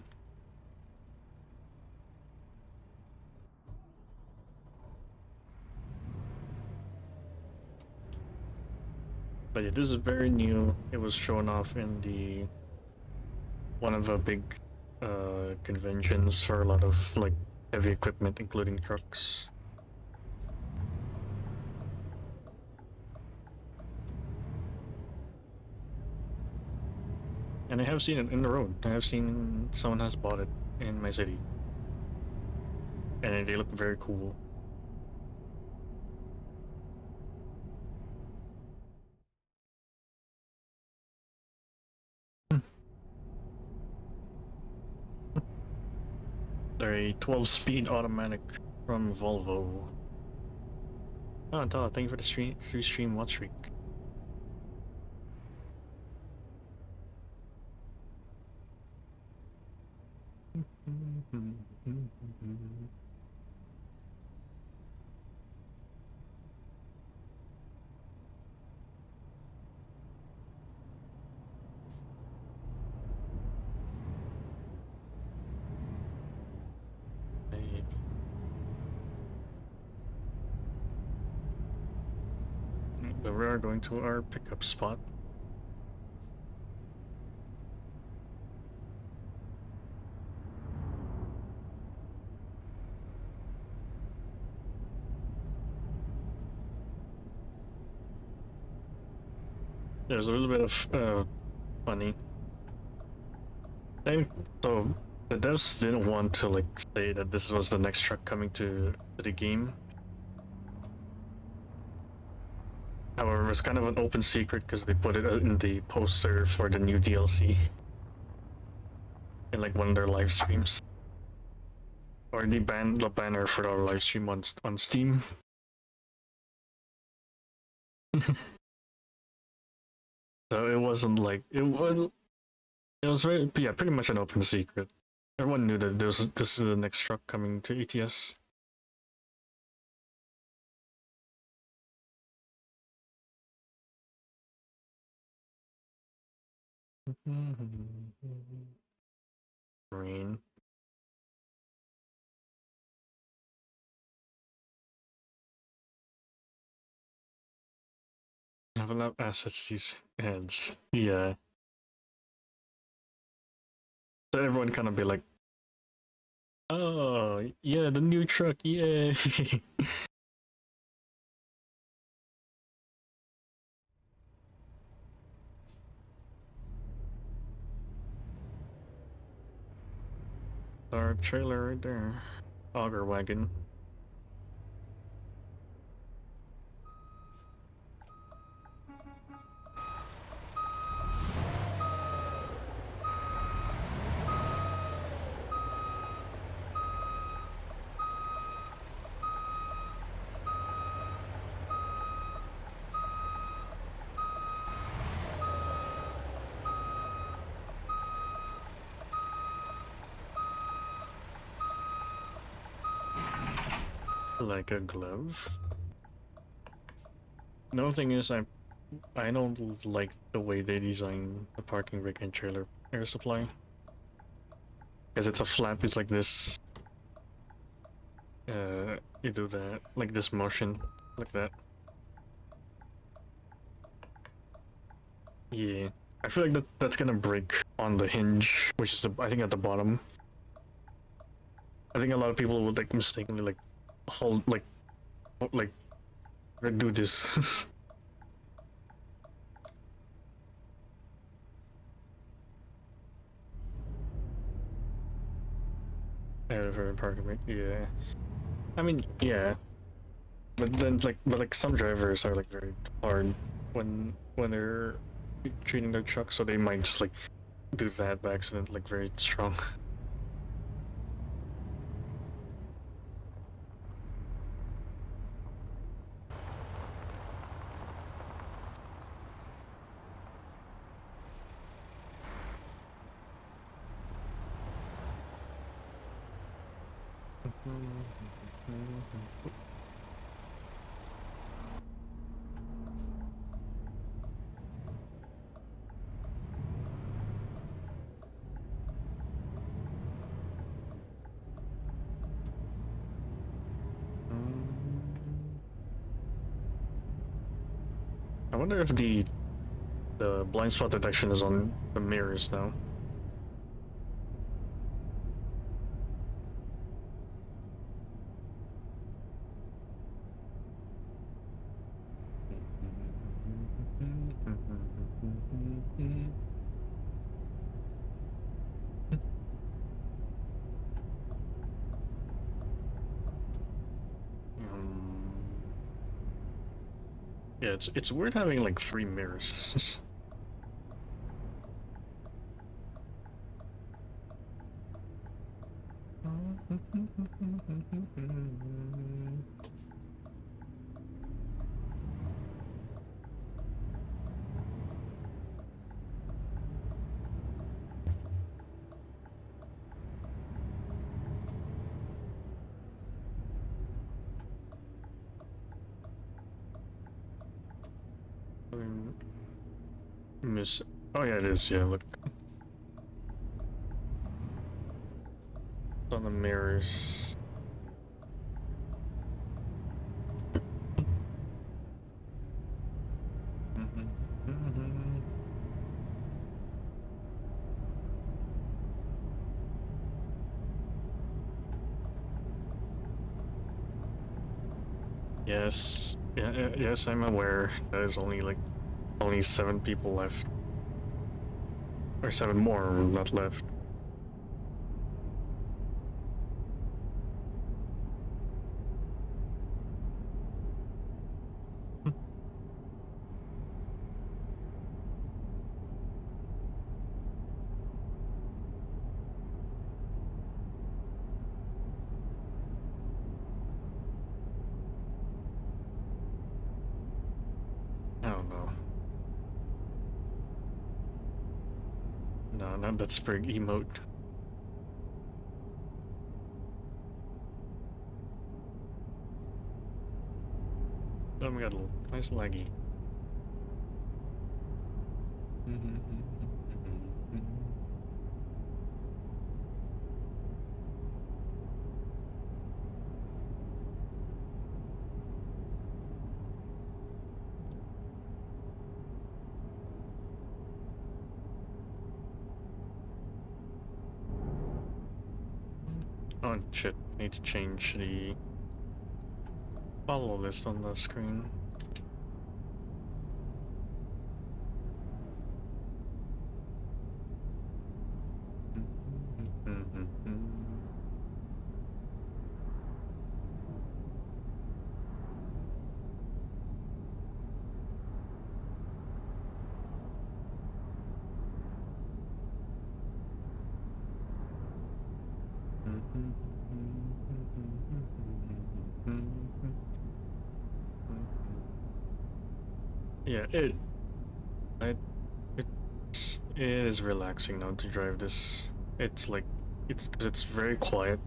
[SPEAKER 2] But yeah, this is very new. It was shown off in the one of the big conventions for a lot of like heavy equipment, including trucks. And I have seen it in the road. I have seen someone has bought it in my city. And they look very cool. They're a 12-speed automatic from Volvo. Oh, Todd, thank you for the stream watch streak. But we are going to our pickup spot. There's a little bit of funny. So the devs didn't want to like say that this was the next truck coming to the game. However, it's kind of an open secret because they put it in the poster for the new DLC in like one of their live streams. Or they banned the banner for our live stream on Steam. So it wasn't like it was very, yeah, pretty much an open secret. Everyone knew that this is the next truck coming to ETS. Green. Have enough assets to use heads. Yeah. So everyone kind of be like, oh, yeah, the new truck, yay! Our trailer right there. Auger wagon. Like a glove. The only thing is, I don't like the way they design the parking brake and trailer air supply. Because it's a flap, it's like this. You do that, like this motion, like that. Yeah. I feel like that's gonna break on the hinge, which is I think at the bottom. I think a lot of people would like mistakenly like hold like do this. For parking brake, yeah. I mean, yeah. But then but some drivers are like very hard when they're treating their truck, so they might just like do that by accident, like very strong. I wonder if the blind spot detection is on the mirrors now. Yeah, it's weird having like 3 mirrors. Miss. Oh yeah, it is. Yeah, look. It's on the mirrors. Yes. Yeah, yes, I'm aware. There's only 7 people left. Or 7 more not left. No, not that sprig emote. Oh, we got a little nice laggy. Oh shit, need to change the follow list on the screen. Yeah, it is relaxing now to drive this. It's like it's very quiet.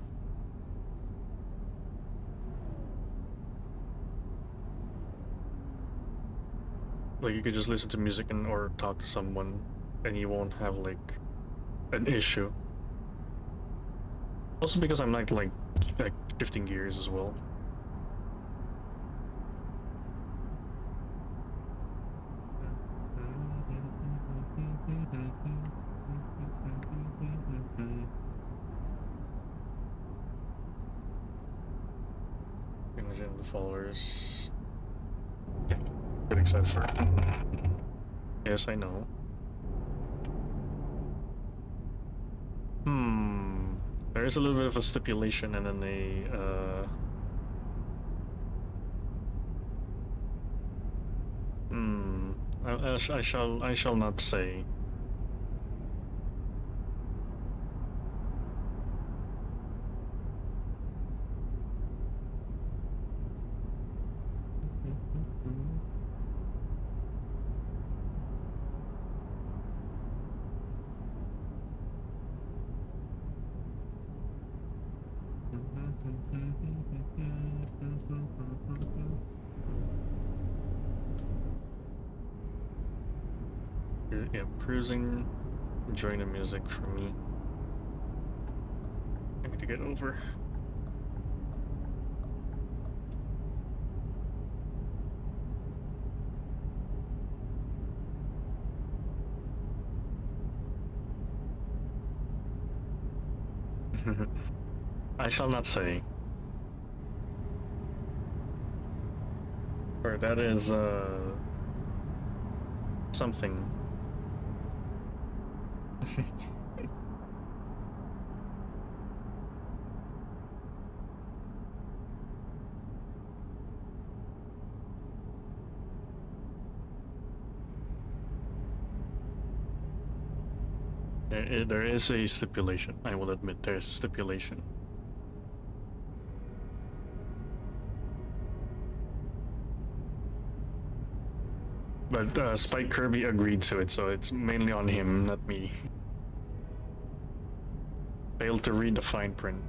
[SPEAKER 2] Like you could just listen to music and or talk to someone, and you won't have like an issue. Also because I'm not like shifting gears as well. Imagine the followers. Pretty excited for it. Yes, I know. There is a little bit of a stipulation and then I shall not say. Yeah, cruising, enjoying the music for me. I need to get over. I shall not say. Or that is something. There is a stipulation. I will admit there's a stipulation. But Spike Kirby agreed to it, so it's mainly on him, not me. Failed to read the fine print.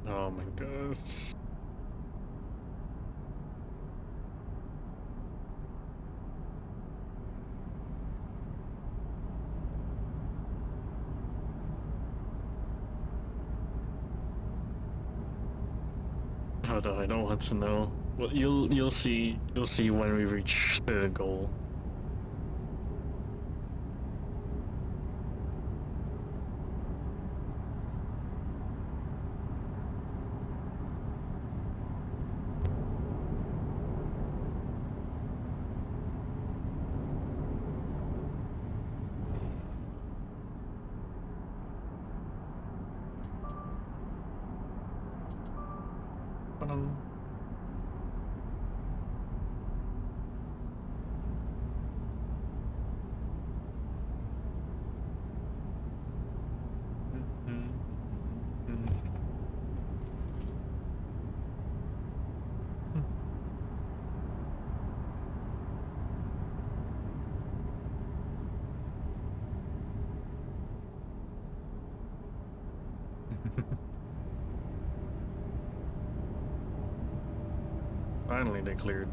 [SPEAKER 2] Oh my god. Oh no, I don't want to know. Well, you'll see when we reach the goal. Finally, they cleared.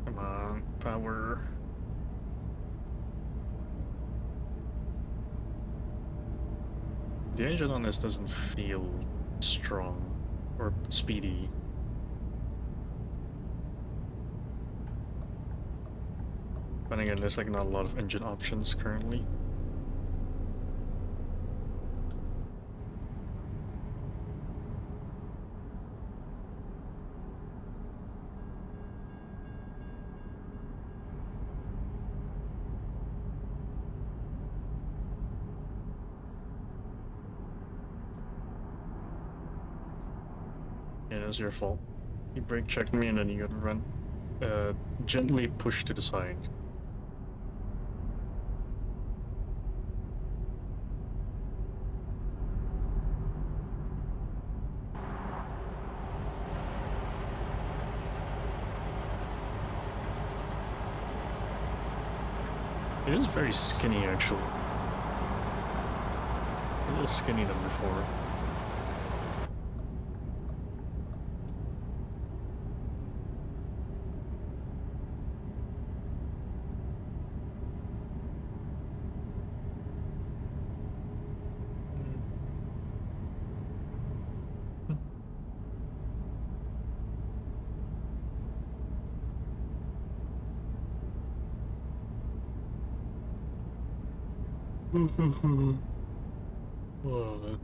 [SPEAKER 2] Come on, power. The engine on this doesn't feel strong or speedy. But again, there's like not a lot of engine options currently. Yeah, that's your fault. You brake checked me and then you got run. Gently push to the side. It is very skinny actually. A little skinny than before. Whoa.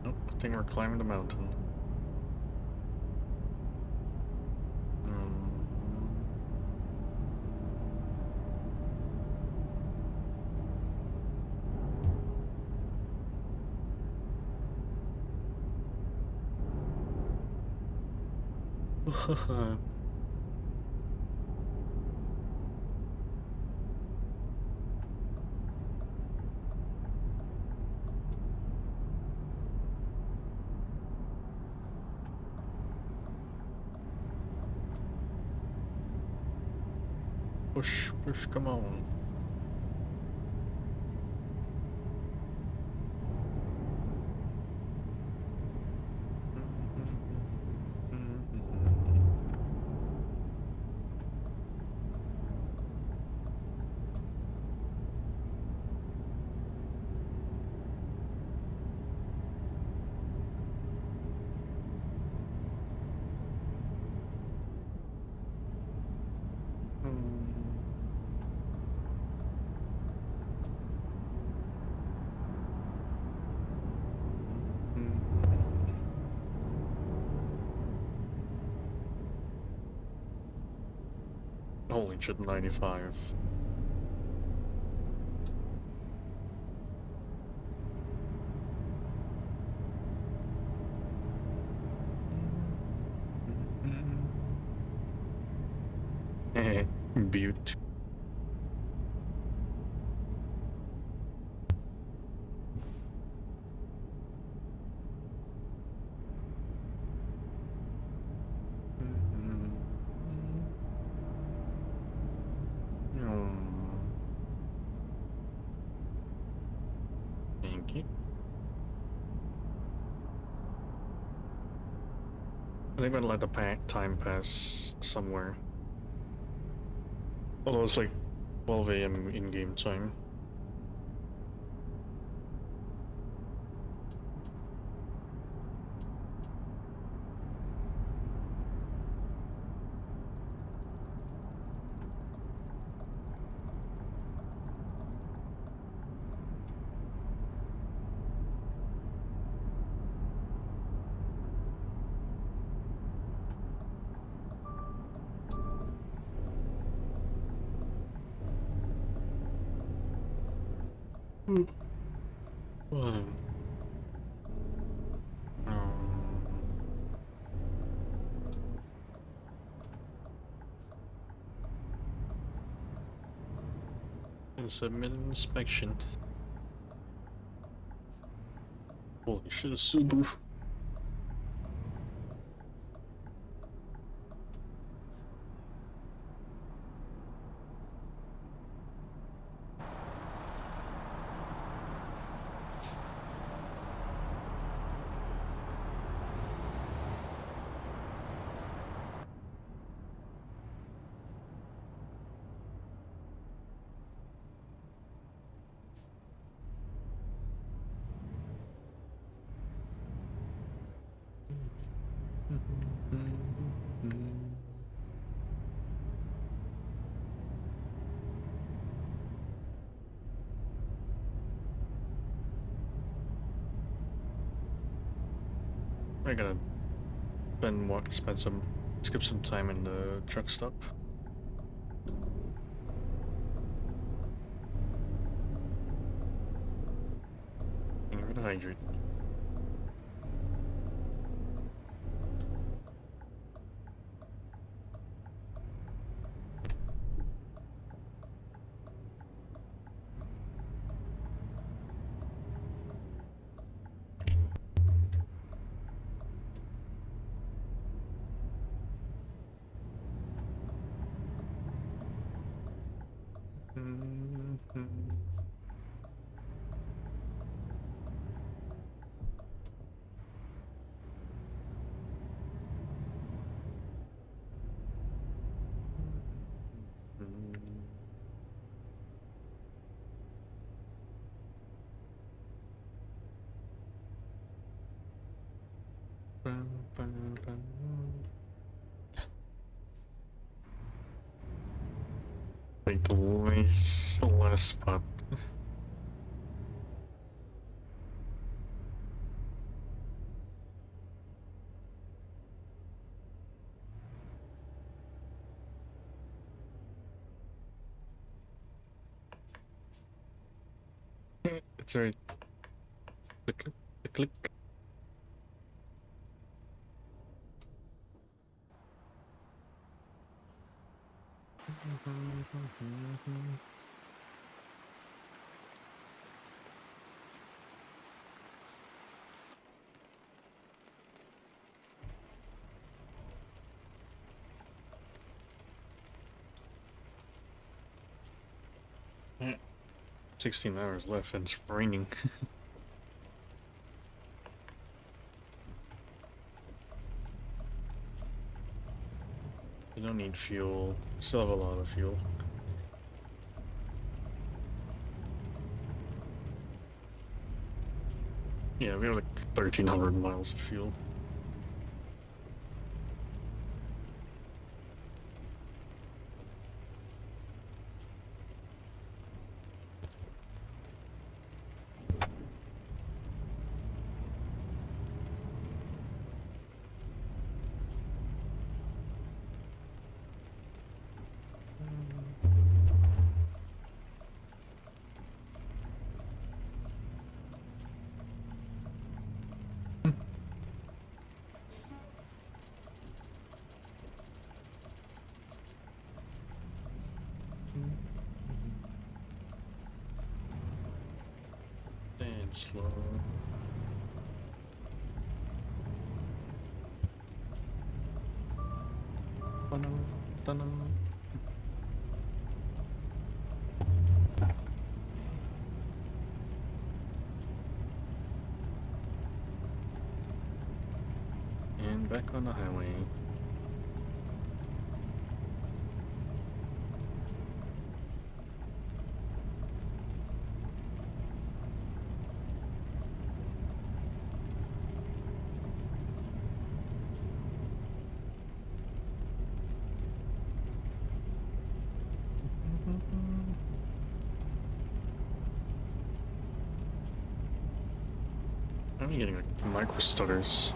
[SPEAKER 2] Nope, I think we're climbing the mountain. Push, push, come on. Holy shit, 95. Butte. Thank you. I think I'm gonna let the time pass somewhere. Although it's like 12 a.m. in-game time. Um, submit an inspection. Holy shit, a Subaru. We're gonna skip some time in the truck stop. And we're gonna hydrate. Like the last spot. It's alright. Click, click, click, click. Yeah. 16 hours left and it's raining. You don't need fuel. Still have a lot of fuel. Yeah, we have like 1,300 miles of fuel. and slow. And back on the highway. I'm getting like micro stutters.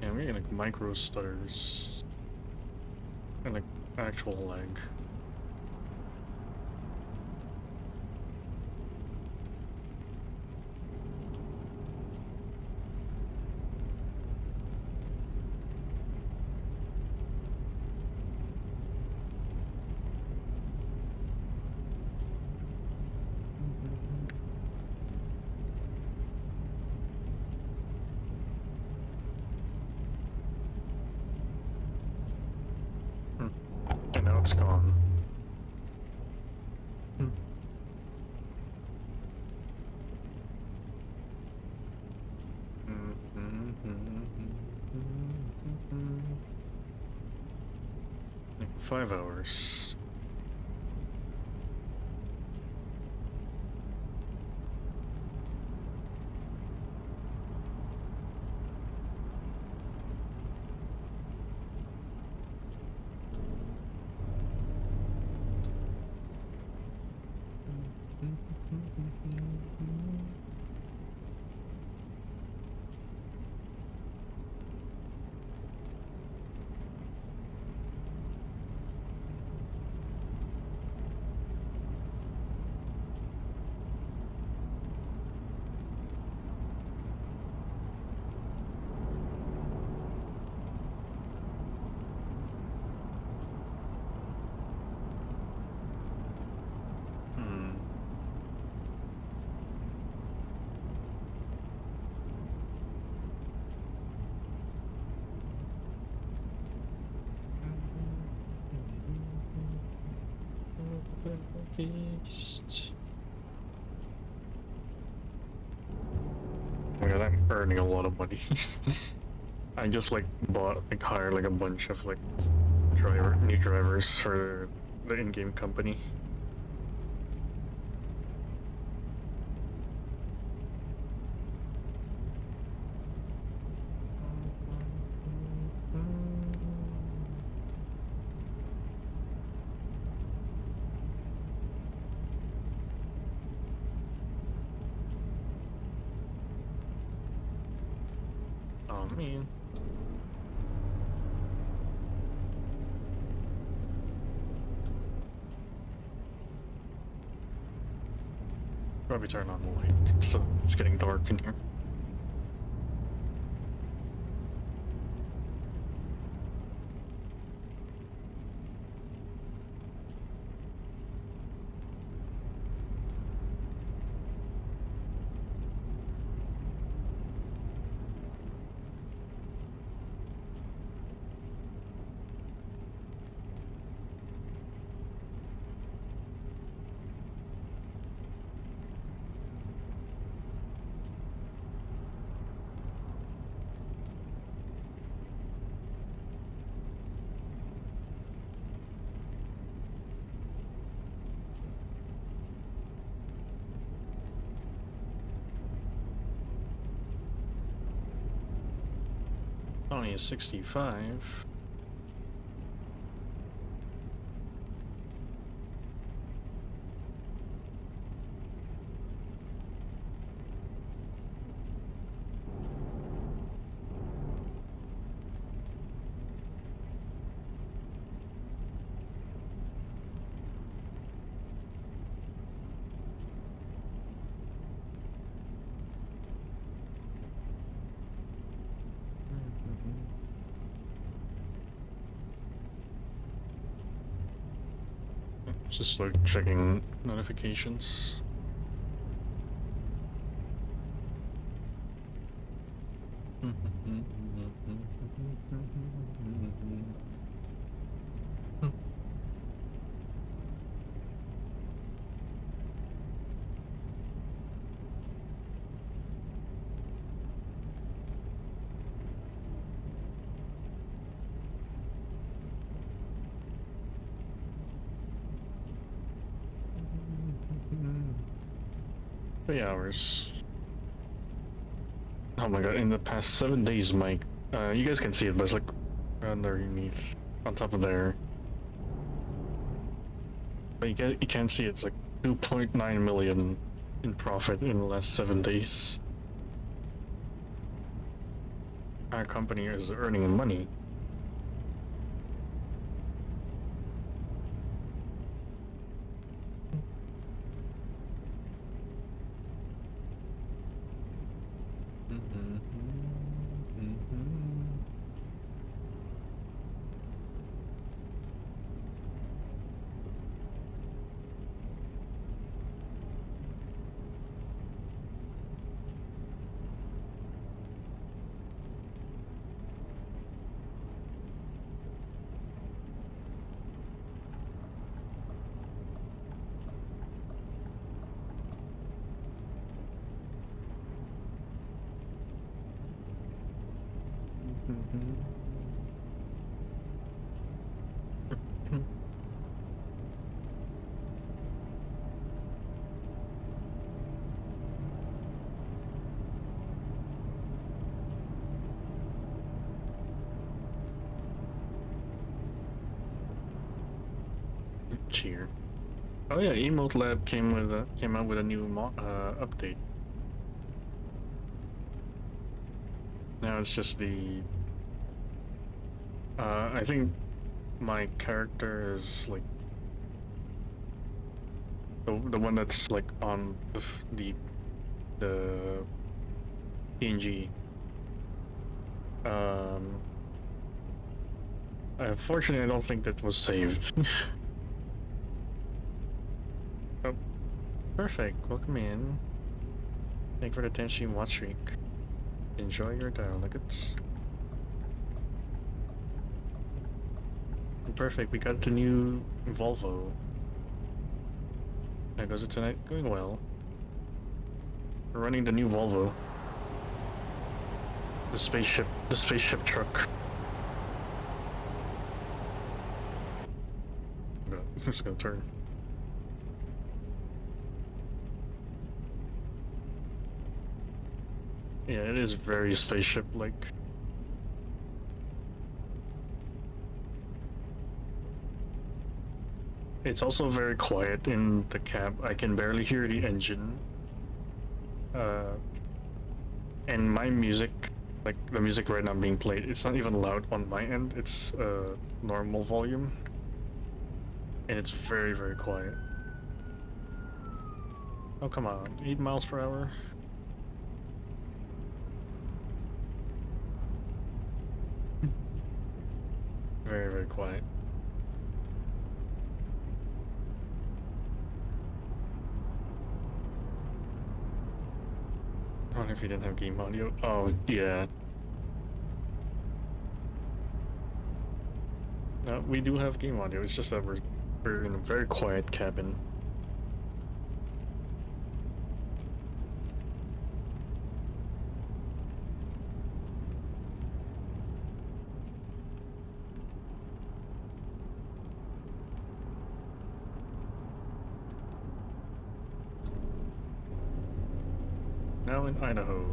[SPEAKER 2] Yeah, we're getting like micro stutters. And like actual lag. And now it's gone. Like 5 hours. Oh yeah, I'm earning a lot of money. I just like hired like a bunch of like new drivers for the in-game company. Oh man. Probably turn on the light, so it's getting dark in here. Only a 65. Just like checking notifications. Three hours. Oh my god, in the past 7 days, Mike. You guys can see it, but it's like underneath, on top of there. But you can't see it. It's like 2.9 million in profit in the last 7 days. Our company is earning money. Cheer. Oh yeah, Emote Lab came out with a new update. Now it's just the I think my character is like the one that's like on the PNG. Unfortunately, I don't think that was saved. Oh, perfect. Welcome in. Thank you for the attention. Watch streak. Enjoy your delegates. Perfect. We got the new Volvo. How goes it tonight? Going well. We're running the new Volvo. The spaceship truck. I'm just gonna turn. Yeah, it is very spaceship-like. It's also very quiet in the cab. I can barely hear the engine. And my music, like the music right now being played, it's not even loud on my end. It's normal volume. And it's very, very quiet. Oh, come on. 8 miles per hour? Very, very quiet. I wonder if you didn't have game audio. Oh, yeah. No, we do have game audio. It's just that we're in a very quiet cabin. Now in Idaho.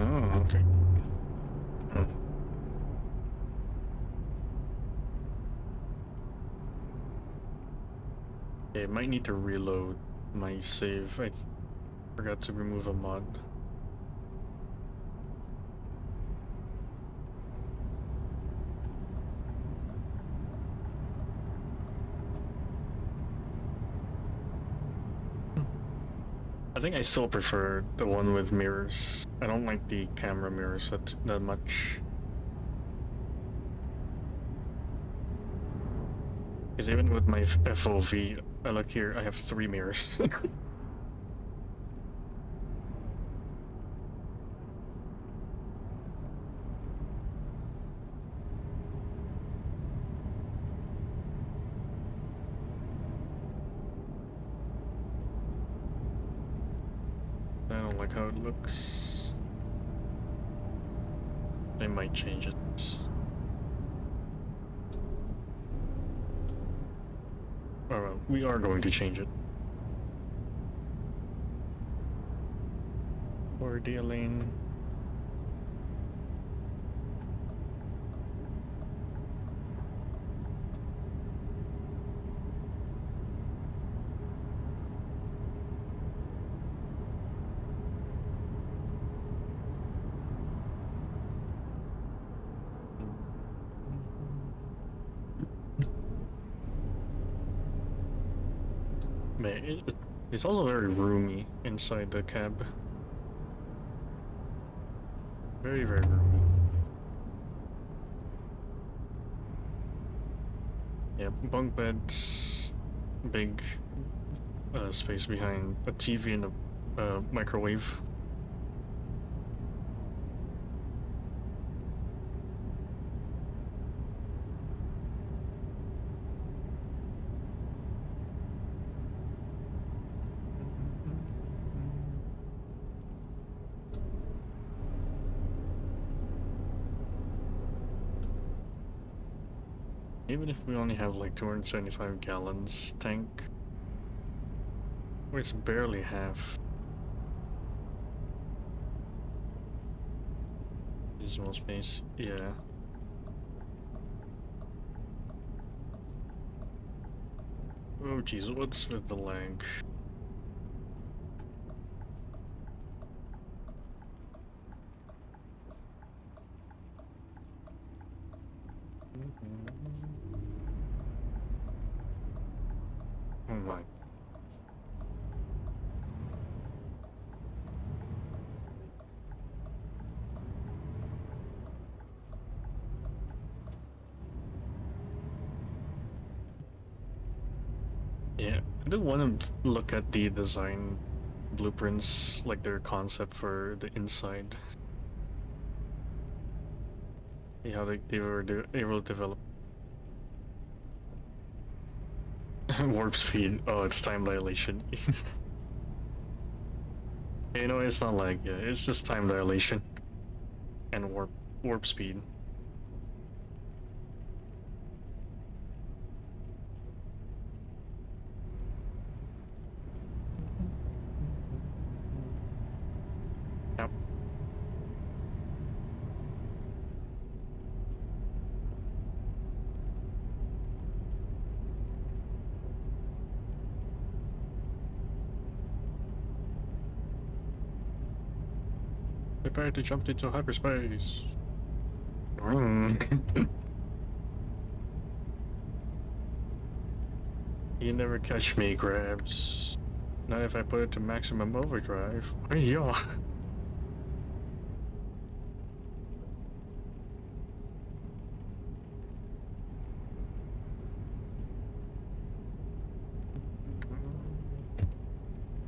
[SPEAKER 2] Oh, okay. I might need to reload my save. Forgot to remove a mod. I think I still prefer the one with mirrors. I don't like the camera mirrors that much. Because even with my FOV, I look here, I have 3 mirrors. I don't like how it looks. They might change it. Oh well, we are going to change it. Or Lane. Man, it's also very roomy inside the cab. Very, very roomy. Yeah, bunk beds, big space behind a TV and a microwave. Even if we only have like 275 gallons tank, it's barely half. Usable space, yeah. Oh jeez, what's with the lag? Oh my. Yeah, I do want to look at the design blueprints, like their concept for the inside. See how they were able to develop warp speed. Oh, it's time dilation. You know, it's not like, yeah, it's just time dilation and warp speed. Yep. Prepare to jump into hyperspace. You never catch me, Grabs. Not if I put it to maximum overdrive. Yeah.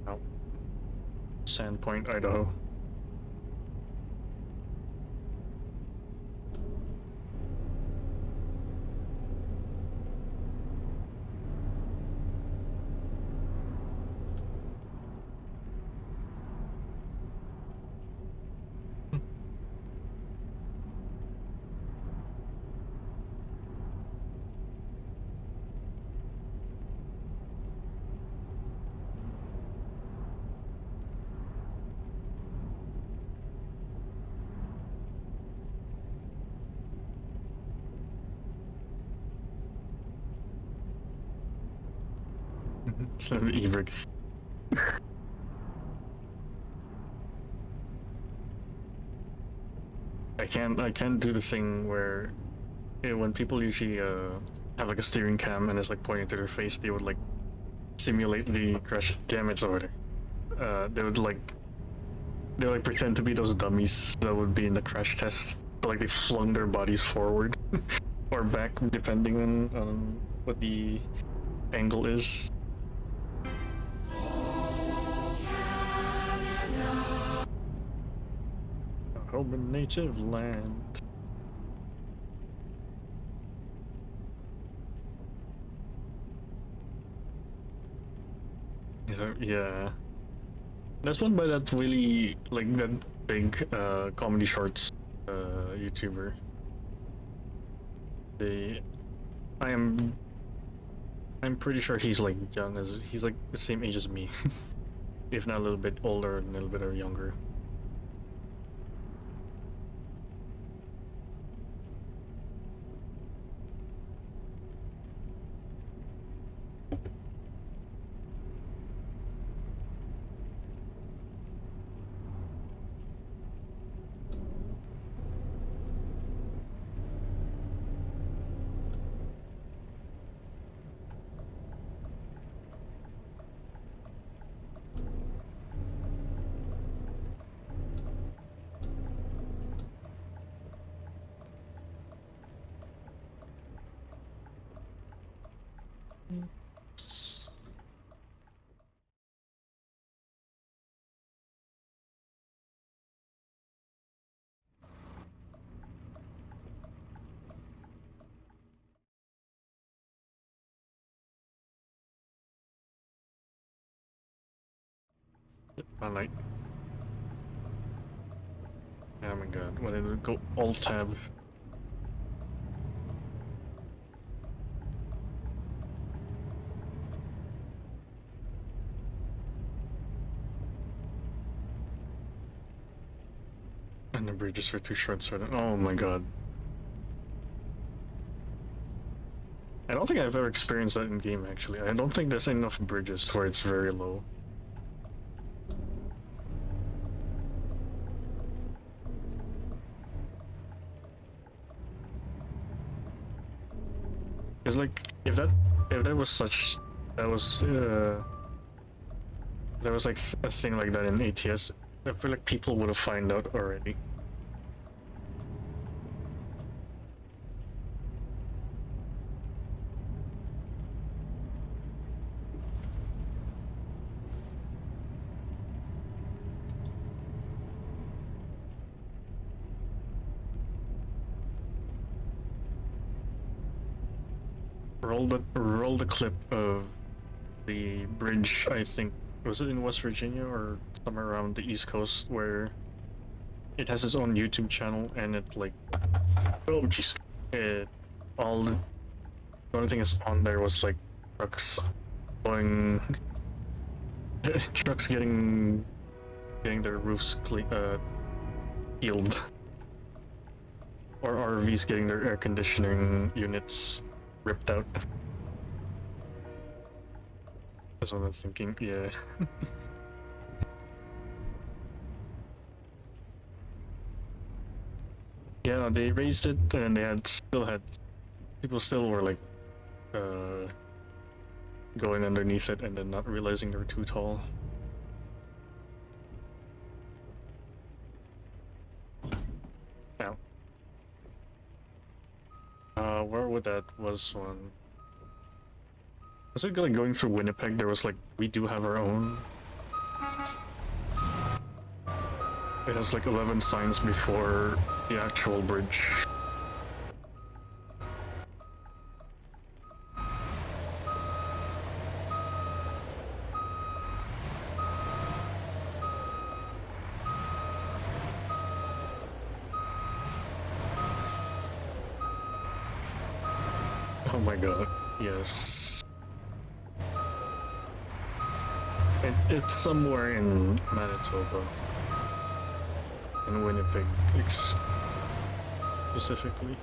[SPEAKER 2] Oh. Sandpoint, Idaho. It's an Everick. I can't do the thing where when people usually have like a steering cam and it's like pointing to their face, they would like simulate the crash. Damn, it's over there. They would pretend to be those dummies that would be in the crash test. So, like they flung their bodies forward or back depending on what the angle is. Our home and native land. Yeah. There's one by that really like that big comedy shorts YouTuber. They I am I'm pretty sure he's like young as he's like the same age as me. If not a little bit older and a little bit younger. I like. Oh my god! When did it go Alt Tab? And the bridges are too short, so oh my god. I don't think I've ever experienced that in game actually. I don't think there's enough bridges where it's very low. Cause like if that was such that was there was like a thing like that in ATS, I feel like people would have found out already. Roll the clip of the bridge. I think was it in West Virginia or somewhere around the East Coast where it has its own YouTube channel and it like oh jeez it all the only thing that's on there was like trucks going trucks getting their roofs peeled or RVs getting their air conditioning units ripped out. That's what I'm thinking, yeah. Yeah, they raised it and they still had people still were like going underneath it and then not realizing they were too tall. Now. Where would that was one? Was it like going through Winnipeg? There was like, we do have our own. It has like 11 signs before the actual bridge. Oh my god, yes. It's somewhere in Manitoba. In Winnipeg, specifically.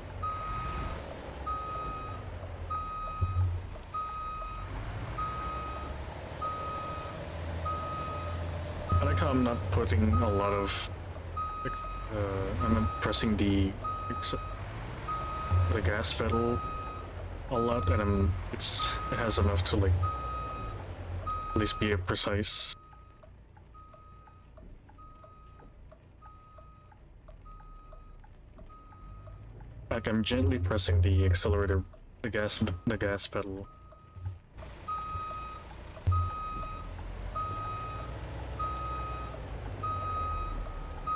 [SPEAKER 2] I like how I'm not putting a lot of I'm pressing the gas pedal a lot, and it has enough to like at least be precise. Like I'm gently pressing the accelerator, the gas pedal.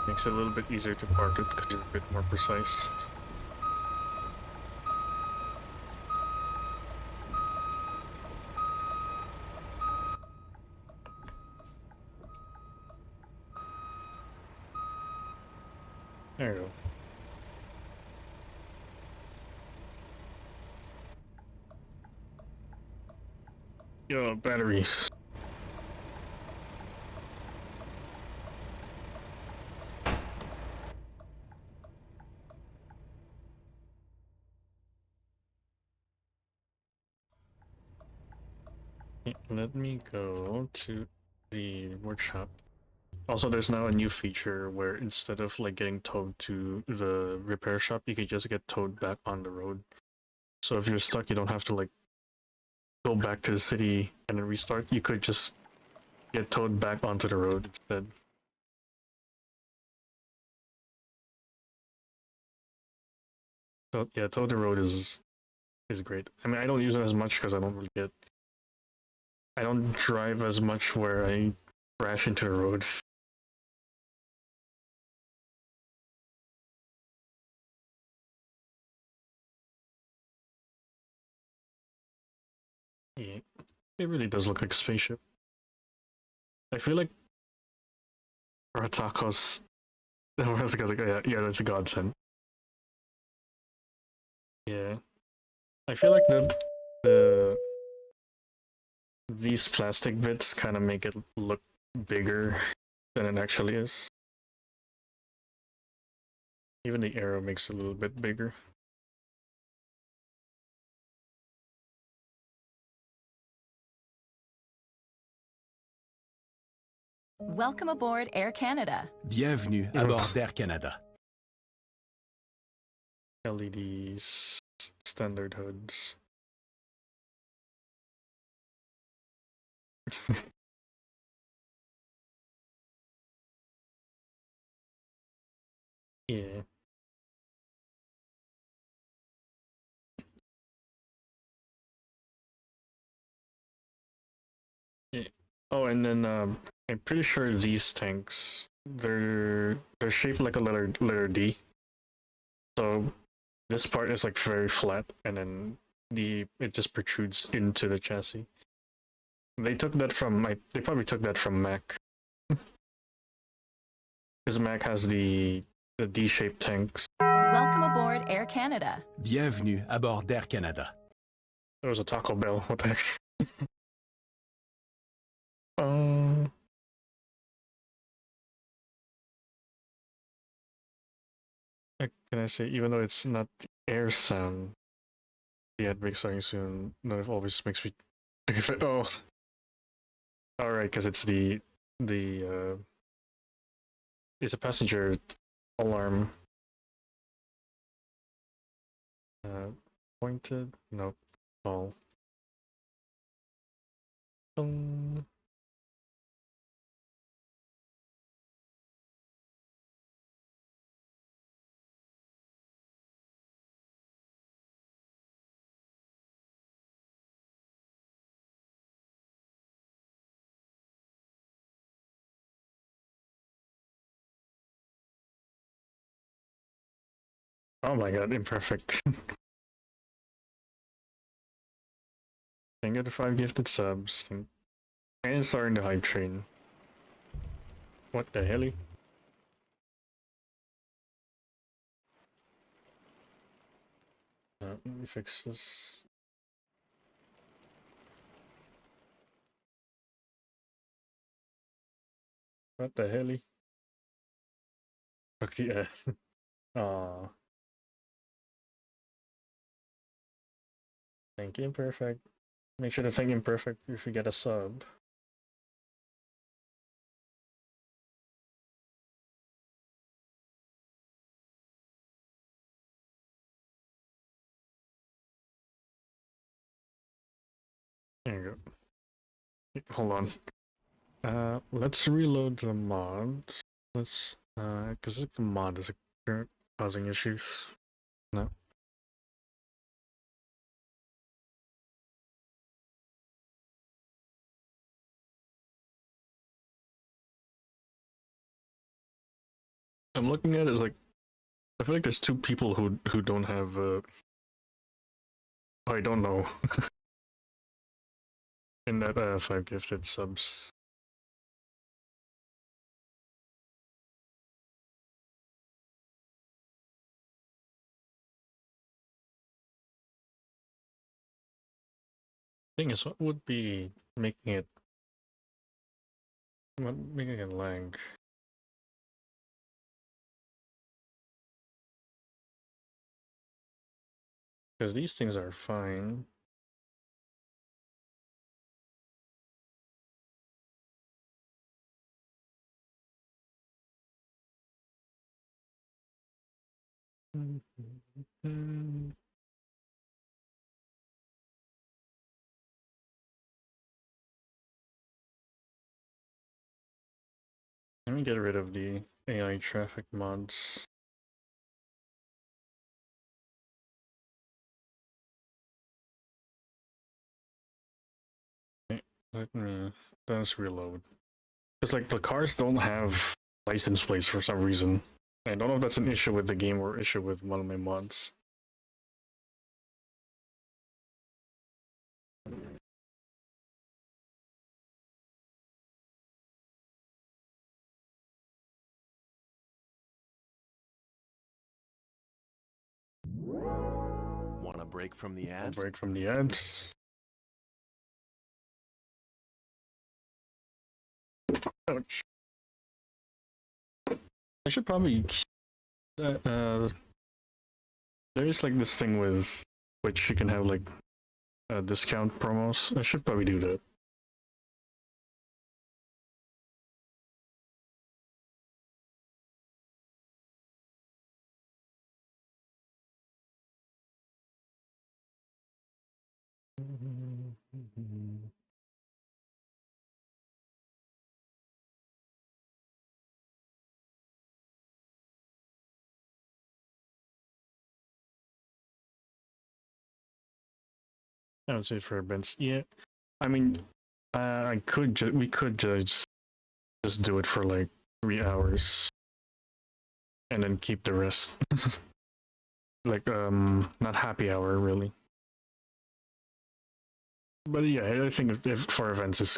[SPEAKER 2] Makes it a little bit easier to park it because you're a bit more precise. There you go. Yo, batteries. Let me go to the workshop. Also, there's now a new feature where instead of like getting towed to the repair shop, you can just get towed back on the road. So if you're stuck, you don't have to like go back to the city and then restart. You could just get towed back onto the road instead. So yeah, tow the road is great. I mean, I don't use it as much because I don't drive as much where I crash into the road. Yeah, it really does look like a spaceship. I feel like for tacos, yeah, that's a godsend. Yeah, I feel like the these plastic bits kind of make it look bigger than it actually is. Even the arrow makes it a little bit bigger.
[SPEAKER 3] Welcome aboard Air Canada.
[SPEAKER 4] Bienvenue à bord d'Air Canada.
[SPEAKER 2] LEDs, standard hoods. Yeah. Yeah. Oh, and then I'm pretty sure these tanks they're shaped like a letter D. So this part is like very flat, and then it just protrudes into the chassis. They took that from they probably took that from Mac, because Mac has the D-shaped tanks.
[SPEAKER 3] Welcome aboard Air Canada.
[SPEAKER 4] Bienvenue à bord d'Air Canada.
[SPEAKER 2] There was a Taco Bell. What the heck? Can I say, even though it's not the air sound, the ad starting soon, no, it always makes me. Oh, all right, because it's the it's a passenger alarm. Pointed, nope, all. Um, oh my god, imperfect. Thank you to 5 gifted subs. And starting the hype train. What the hell? Let me fix this. What the hell? Fuck the air. Aw. Thank you, imperfect. Make sure to thank imperfect if you get a sub. There you go. Hold on. Let's reload the mods. Let's because the mod is causing issues. No. I'm looking at it as like I feel like there's two people who don't have I don't know in that 5 gifted subs. Thing is, what would be making it lag? Because these things are fine. Let me get rid of the AI traffic mods. Okay, let me let's reload. It's like the cars don't have license plates for some reason. I don't know if that's an issue with the game or issue with one of my mods.
[SPEAKER 1] Want a break from the
[SPEAKER 2] I'll
[SPEAKER 1] ads?
[SPEAKER 2] break from the ads. Ouch. I should probably there is like this thing with which you can have like discount promos. I should probably do that. I would say for events, yeah. I mean, we could just do it for like 3 hours, and then keep the rest. Like not happy hour really. But yeah, I think if for events is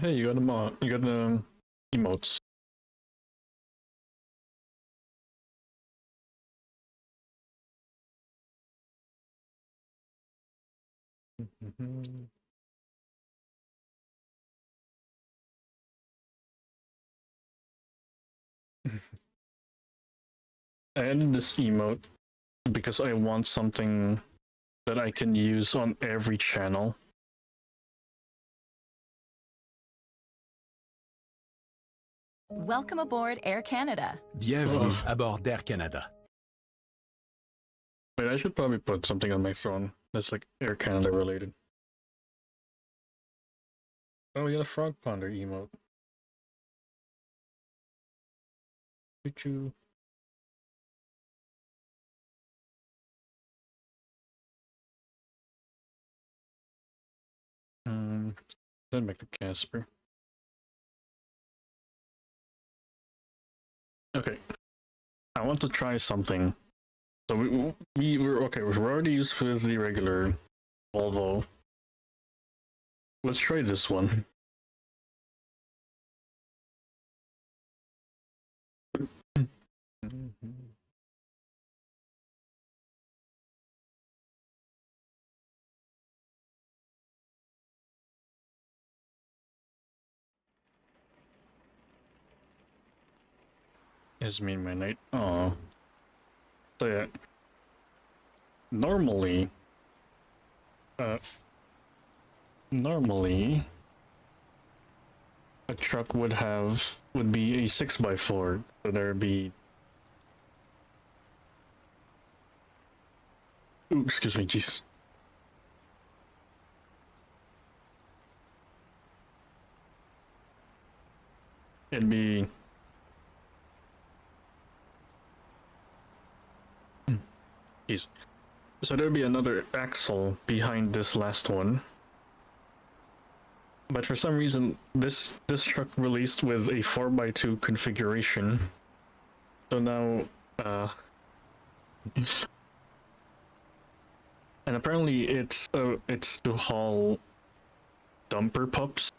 [SPEAKER 2] hey, you got the you got the emotes. I added this emote because I want something that I can use on every channel.
[SPEAKER 3] Welcome aboard Air Canada.
[SPEAKER 4] Bienvenue à bord d'Air Canada.
[SPEAKER 2] Wait, I should probably put something on my throne that's like Air Canada related. Oh, we got a Frog Ponder emote. Choo-choo. Then make the Casper. Okay, I want to try something. So we're okay. We're already used with the regular Volvo. Let's try this one. Is me my night. Oh. So yeah. Normally, normally, a truck would be a 6x4. So there'd be. Ooh, excuse me, jeez. It'd be. Jeez. So there'd be another axle behind this last one. But for some reason, this truck released with a 4x2 configuration. So now, and apparently it's to haul dumper pups,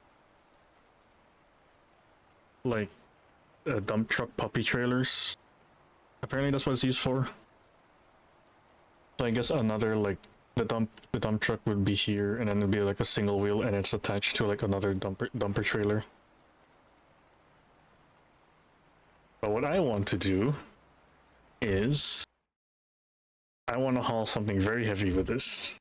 [SPEAKER 2] like dump truck puppy trailers. Apparently that's what it's used for. So I guess another like the dump truck would be here, and then it'd be like a single wheel, and it's attached to like another dumper trailer. But what I want to do is I want to haul something very heavy with this.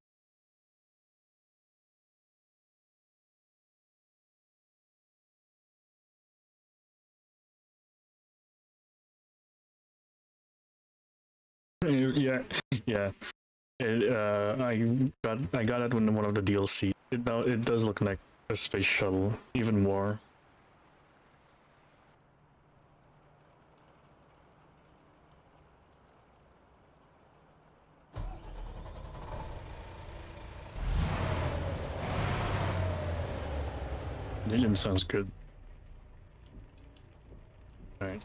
[SPEAKER 2] Yeah, yeah. I got it in one of the DLC. It does look like a space shuttle, even more. The engine sounds good. Alright.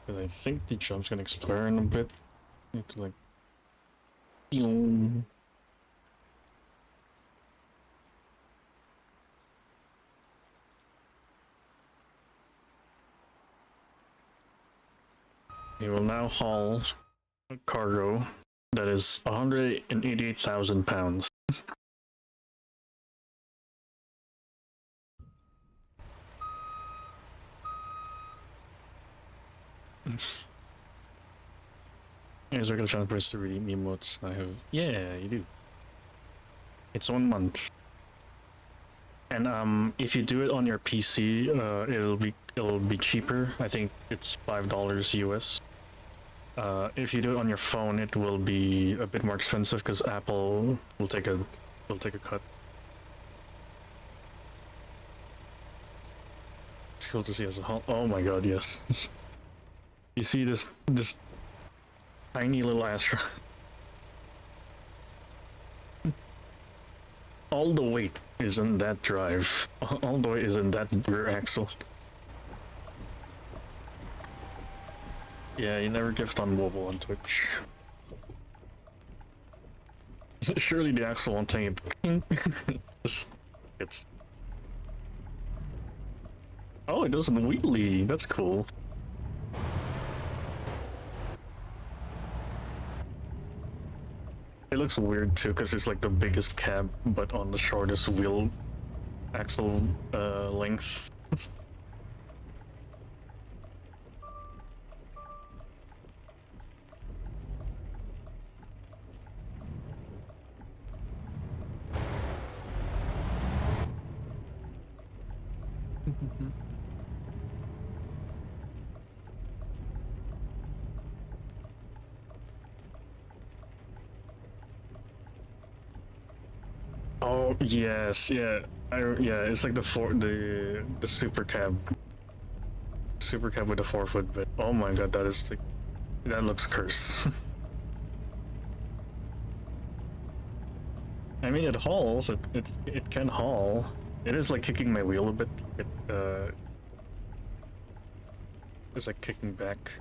[SPEAKER 2] I think the jump's gonna expire in a bit. Need to like. We will now haul a cargo that is 188,000 pounds. Is regular chance press to redeem emotes? I have. Yeah, you do. It's 1 month. And if you do it on your PC, it'll be cheaper. I think it's $5 US. If you do it on your phone, it will be a bit more expensive because Apple will take a cut. It's cool to see as a whole. Oh my god, yes. You see this tiny little Astra. All the weight is in that drive. All the weight is in that rear axle. Yeah, you never gift on mobile on Twitch. Surely the axle won't take it. It's. Oh, it doesn't wheelie. That's cool. It looks weird too, because it's like the biggest cab, but on the shortest wheel axle length. Oh yes, yeah, yeah. It's like the super cab with the 4-foot bed. Oh my god, that looks cursed. I mean, it hauls. It can haul. It is like kicking my wheel a bit. It's like kicking back.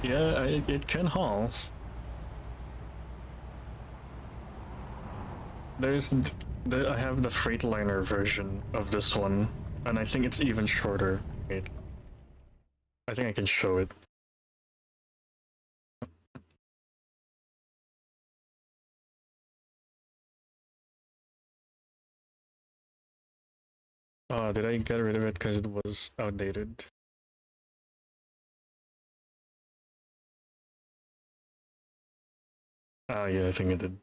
[SPEAKER 2] Yeah, it can haul. I have the Freightliner version of this one, and I think it's even shorter. Wait, I think I can show it. Did I get rid of it because it was outdated? Yeah, I think I did.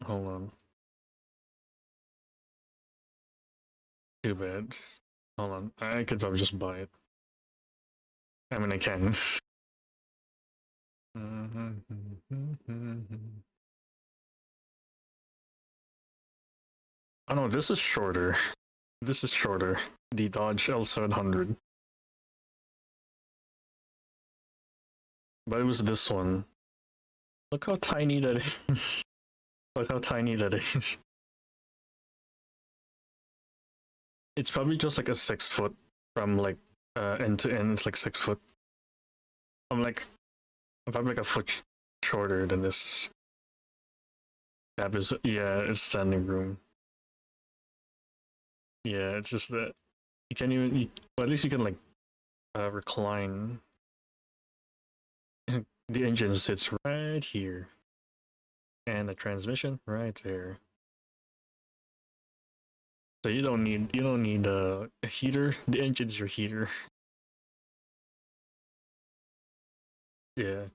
[SPEAKER 2] Hold on. Too bad. Hold on. I could probably just buy it. I mean, I can. Oh no, this is shorter. This is shorter. The Dodge L700. But it was this one. Look how tiny that is. Look how tiny that is. It's probably just like a 6 foot from like end to end. It's like 6 foot. I'm probably like a foot shorter than this. Cab is, yeah, it's standing room. Yeah, it's just that you can't even. Well, at least you can like recline. The engine sits right here, and the transmission right there. So you don't need a heater. The engine's your heater. Yeah,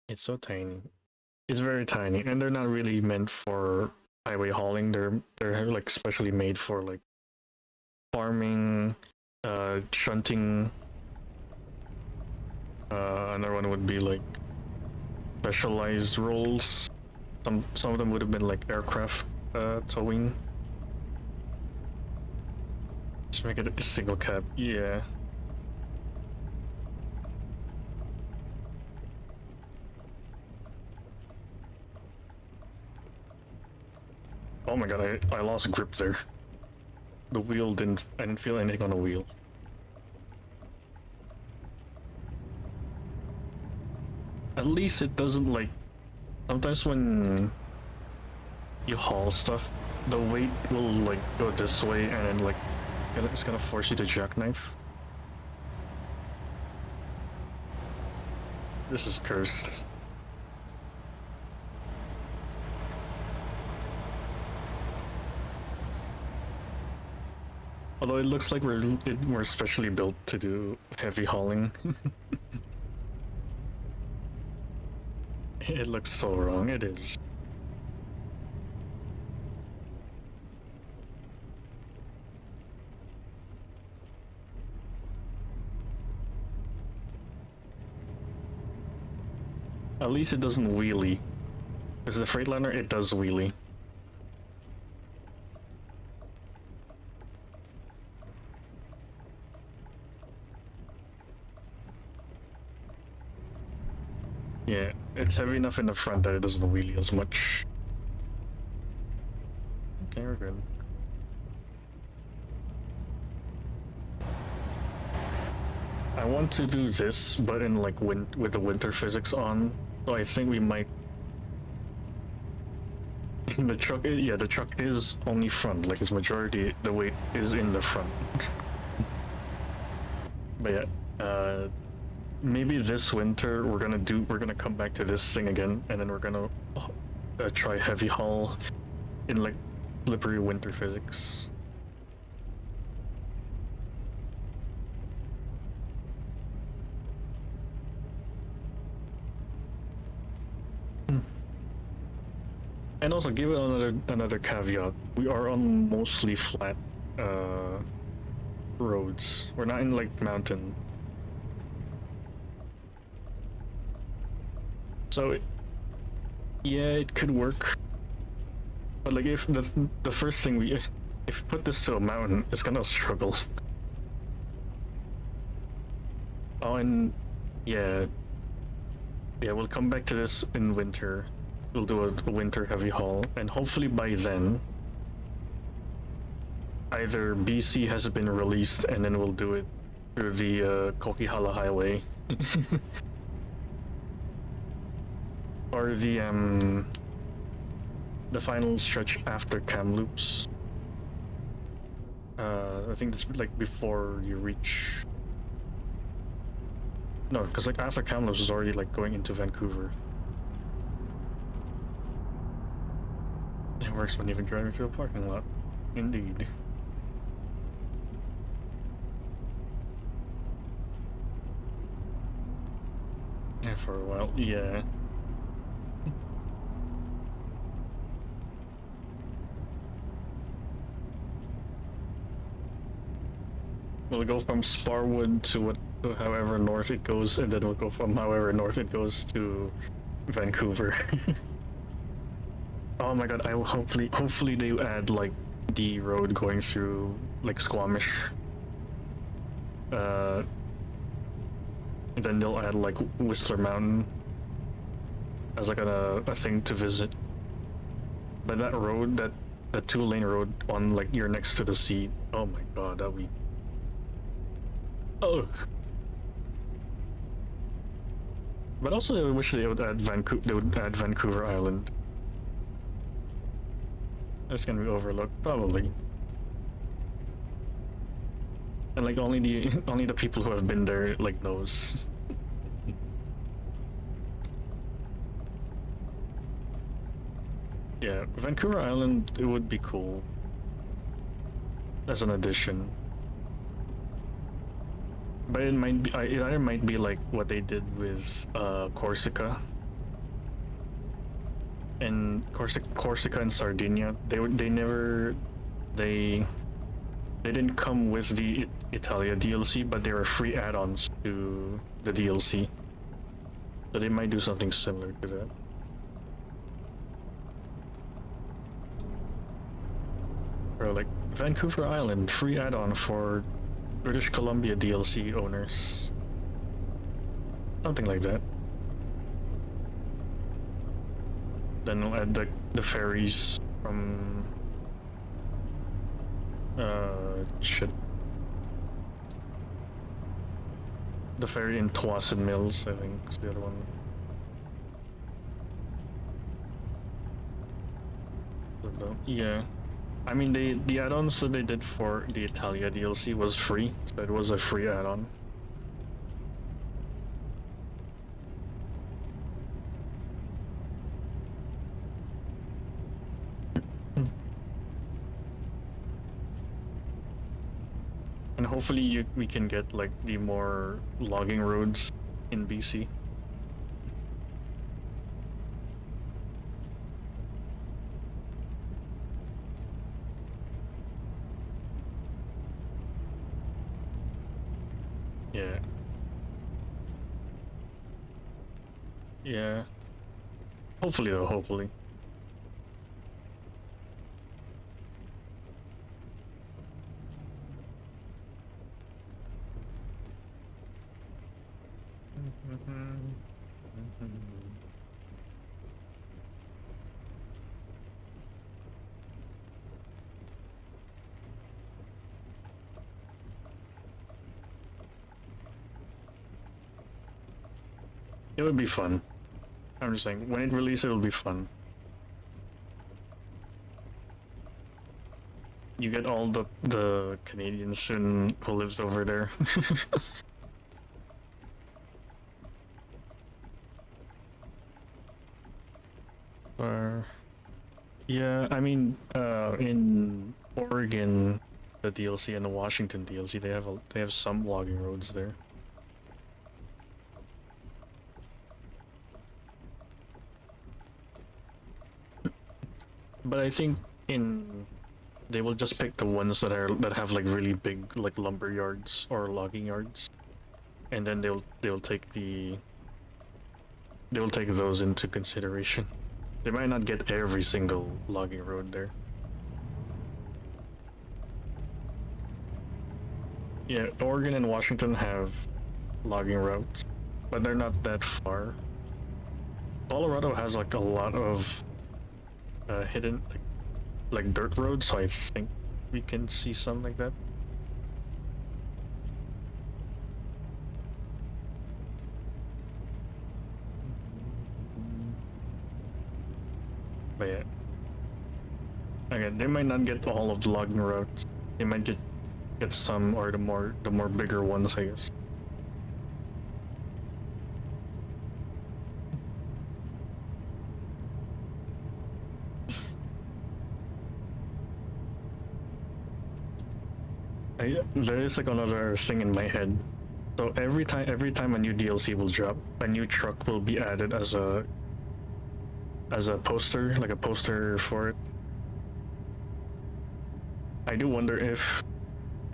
[SPEAKER 2] it's so tiny. It's very tiny, and they're not really meant for highway hauling. They're like specially made for like farming, shunting. Another one would be like specialized roles. Some of them would have been like aircraft towing. Just make it a single cab. Yeah. Oh my god, I lost grip there. The wheel I didn't feel anything on the wheel. At least it doesn't like, sometimes when you haul stuff, the weight will like go this way and then like it's gonna force you to jackknife. This is cursed. Although it looks like we're specially built to do heavy hauling. It looks so wrong, it is. At least it doesn't wheelie. Because the Freightliner, it does wheelie. Yeah, it's heavy enough in the front that it doesn't wheelie as much. Okay, we're good. I want to do this, but in like with the winter physics on. So I think we might. The truck, yeah, the truck is only front. Like its majority, the weight is in the front. But yeah, maybe this winter we're gonna come back to this thing again, and then we're gonna try heavy haul in like slippery winter physics. And also give it another caveat. We are on mostly flat roads. We're not in like mountain. So yeah, it could work. But like if the first thing if we put this to a mountain, it's gonna struggle. Oh, and yeah, we'll come back to this in winter. We'll do a winter heavy haul, and hopefully by then, either BC has been released, and then we'll do it through the Kokihala Highway. Or the final stretch after Kamloops. I think that's like before you reach. No, because like after Kamloops is already like going into Vancouver. It works when even driving through a parking lot. Indeed. Yeah, for a while, yeah. We'll go from Sparwood to however north it goes, and then we'll go from however north it goes to Vancouver. Oh my god! I will hopefully they add like the road going through like Squamish. And then they'll add like Whistler Mountain as like a thing to visit. But that road, that 2-lane road on like you're next to the sea. Oh my god, that'd be. Oh. But also, I wish they would add Vancouver. They would add Vancouver Island. That's gonna be overlooked, probably. And like only the people who have been there like knows. Yeah, Vancouver Island, it would be cool as an addition. But it might be, it either might be like what they did with Corsica. And Corsica and Sardinia, they didn't come with the Italia DLC, but they were free add-ons to the DLC. So they might do something similar to that. Or like Vancouver Island, free add-on for British Columbia DLC owners. Something like that. Then we'll add the ferries from shit. The ferry in Tuasin Mills, I think, is the other one. Yeah. I mean, the add-ons that they did for the Italia DLC was free, so it was a free add-on. And hopefully we can get like the more logging roads in BC. Yeah. Yeah. Hopefully though, hopefully. It would be fun. I'm just saying, when it releases, it'll be fun. You get all the Canadians who lives over there. Yeah, I mean, in Oregon, the DLC and the Washington DLC, they have some logging roads there. But I think they will just pick the ones that have like really big like lumber yards or logging yards, and then they'll take those into consideration. They might not get every single logging road there. Yeah, Oregon and Washington have logging routes, but they're not that far. Colorado has like a lot of hidden like dirt roads, so I think we can see something like that. But yeah. Again, they might not get all of the logging routes. They might get some, or the more bigger ones, I guess. There is like another thing in my head. So every time a new DLC will drop, a new truck will be added as a poster, like a poster for it. I do wonder if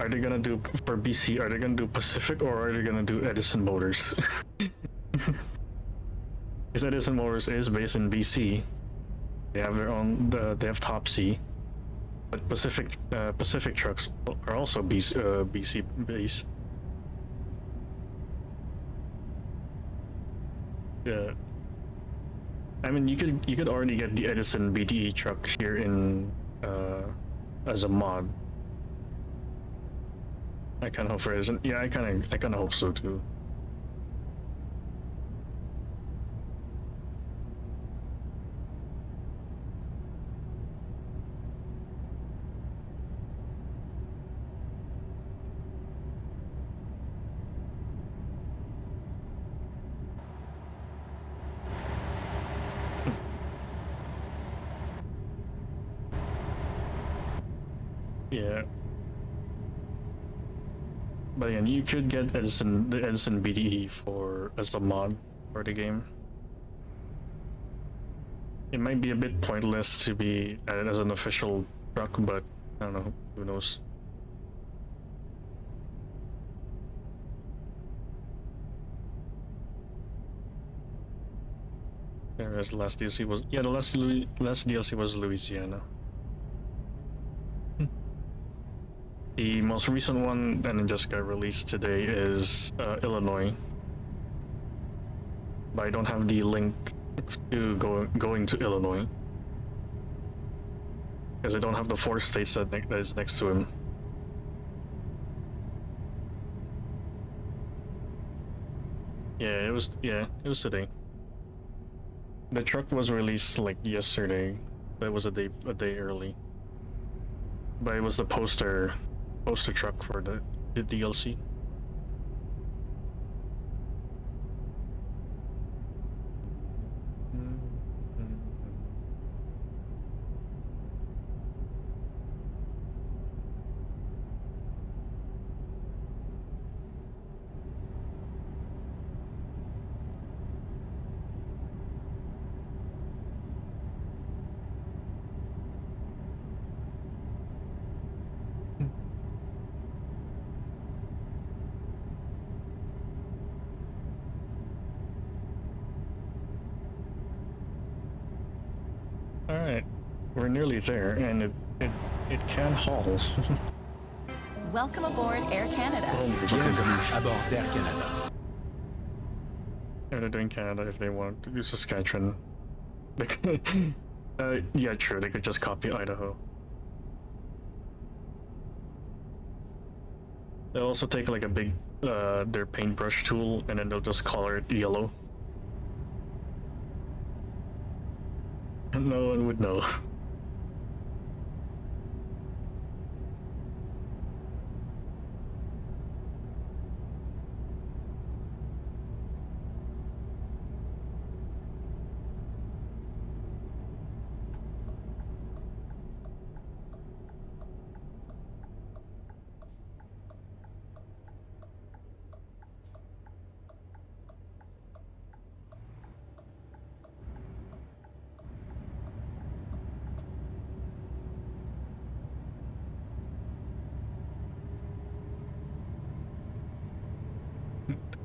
[SPEAKER 2] are they gonna do for BC? Are they gonna do Pacific or are they gonna do Edison Motors? Because Edison Motors is based in BC. They have their own. They have Top C. But Pacific trucks are also BC based. Yeah. I mean, you could already get the Edison BDE truck here in as a mod. I kind of hope for Edison. Yeah, I kind of hope so too. Yeah. But again, you could get the Edison BDE as a mod for the game. It might be a bit pointless to be added as an official truck, but I don't know, who knows. Whereas the last DLC was the last DLC was Louisiana. The most recent one, and it just got released today, is Illinois. But I don't have the link to going to Illinois, because I don't have the 4 states that is next to him. Yeah, it was today. The truck was released like yesterday. That was a day early. But it was the poster truck for the DLC. Alright, we're nearly there, and it can haul.
[SPEAKER 3] Welcome aboard Air Canada.
[SPEAKER 4] Bienvenue à bord d'Air Canada.
[SPEAKER 2] If they're doing Canada, if they want to do Saskatchewan. Yeah, true, they could just copy Idaho. They'll also take like a big, their paintbrush tool, and then they'll just color it yellow. No one would know.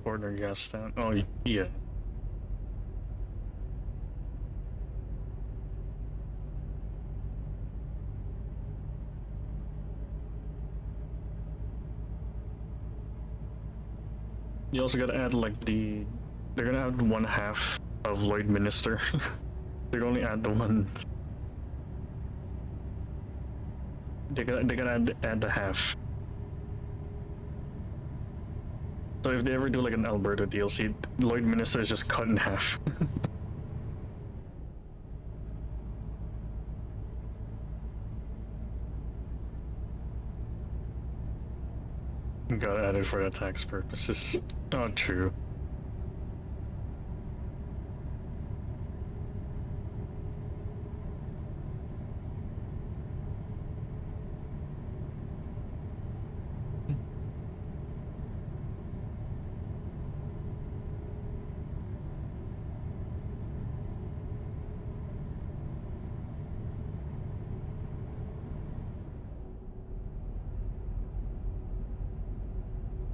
[SPEAKER 2] Corner gas down. Oh, yeah. You also gotta add like they're gonna add 1/2 of Lloydminster. They're gonna add the one. They're gonna add the half. So if they ever do like an Alberta DLC, Lloydminster is just cut in half. got added for attacks purposes. Not true.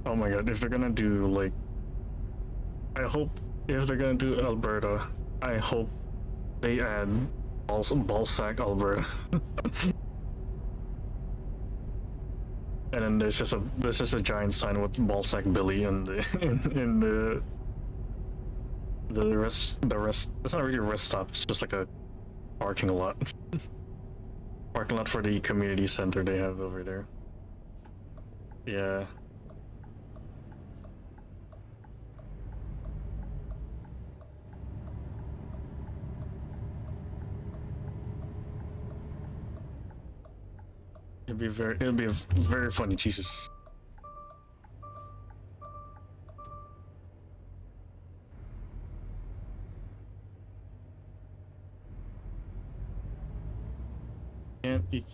[SPEAKER 2] Oh my god, if they're gonna do like, I hope if they're gonna do Alberta, I hope they add Ballsack Alberta. And then there's just a giant sign with Ballsack Billy in the in the rest it's not really a rest stop, it's just like a parking lot. Parking lot for the community center they have over there. Yeah. It'll be a very funny, Jesus.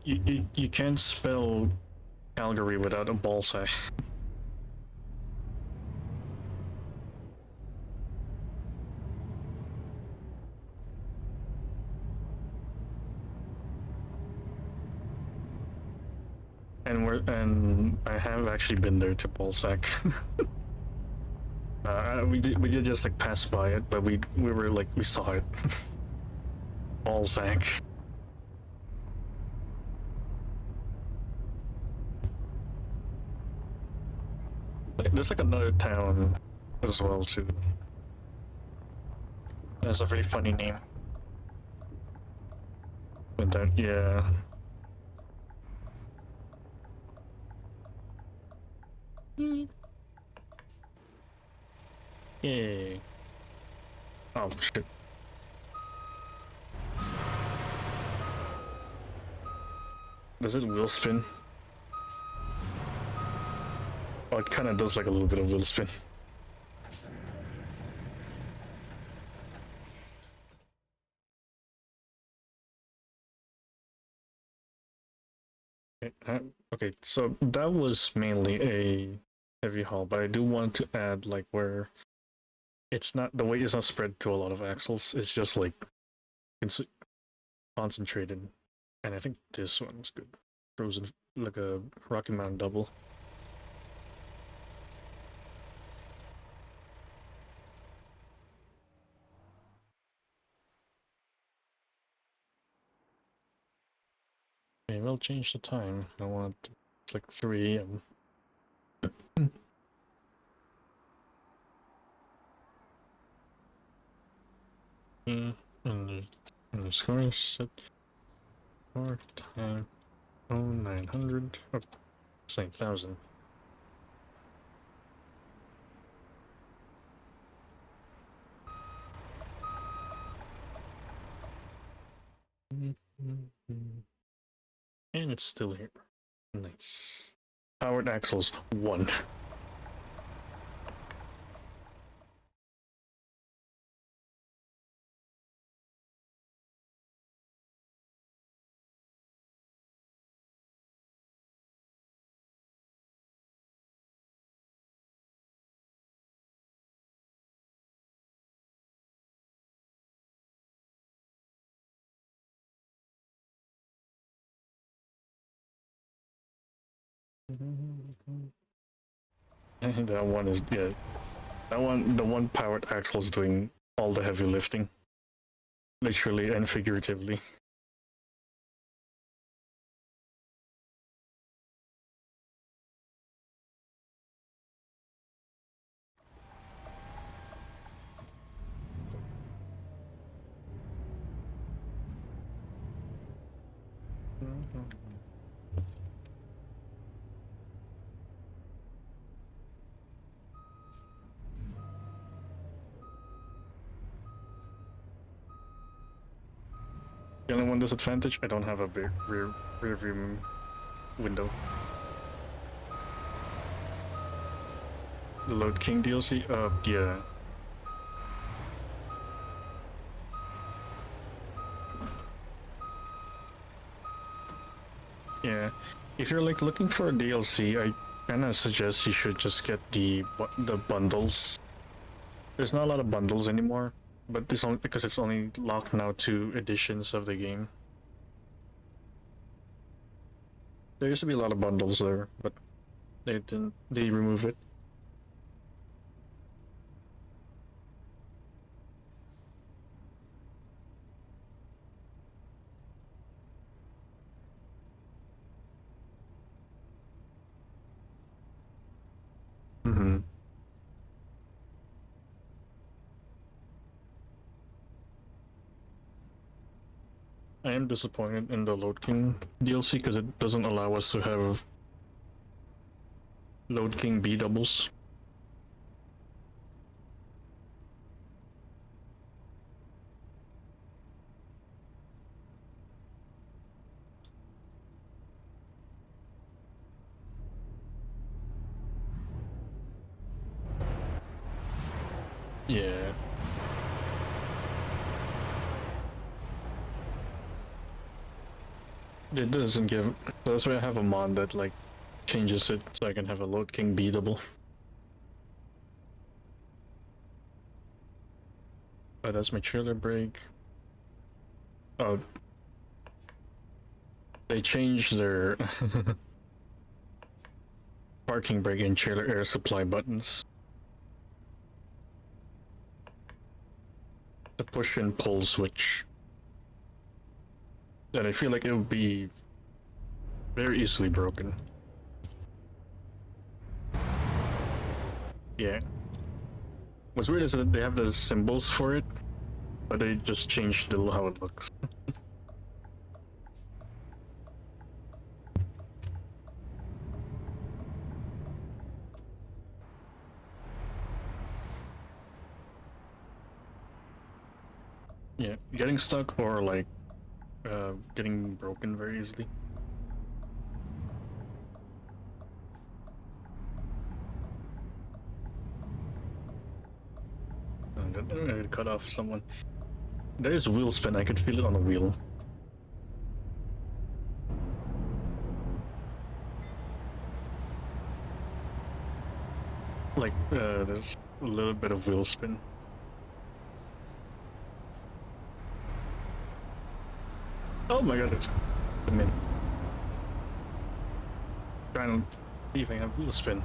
[SPEAKER 2] You can't spell Calgary without a ball sack. And I have actually been there to Ballsack. We did just like pass by it, but we were like we saw it. Ballsack. There's like another town as well too. That's a very funny name. But that, yeah. Yay. Oh shit. Does it wheel spin? Oh, it kind of does like a little bit of wheel spin. Okay, so that was mainly a heavy haul, but I do want to add like where it's not, the weight is not spread to a lot of axles, it's just like concentrated. And I think this one's good. Frozen, like a Rocky Mountain double. Okay, we'll change the time. I want it's like 3 AM. And the score is set for time 0900. Oh, saying 1000. And it's still here. Nice. Powered axles 1. That one is, yeah. That one, the one powered axle is doing all the heavy lifting. Literally and figuratively. The only one disadvantage, I don't have a big rear view window. The Load King DLC? Yeah. Yeah. If you're like looking for a DLC, I kinda suggest you should just get the bundles. There's not a lot of bundles anymore, but it's only because it's only locked now to editions of the game. There used to be a lot of bundles there, but they removed it. Mm-hmm. I am disappointed in the Load King DLC because it doesn't allow us to have Load King B doubles. Yeah. It doesn't give. That's why I have a mod that like changes it so I can have a Load King B double. Oh, that's my trailer brake. Oh, they changed their parking brake and trailer air supply buttons. The push and pull switch. And I feel like it would be very easily broken. Yeah. What's weird is that they have the symbols for it, but they just changed how it looks. Yeah, getting stuck or like getting broken very easily. I'm gonna cut off someone. There's wheel spin, I could feel it on the wheel. Like, there's a little bit of wheel spin. Oh my god, it's a minute. Trying to see if I have wheel spin.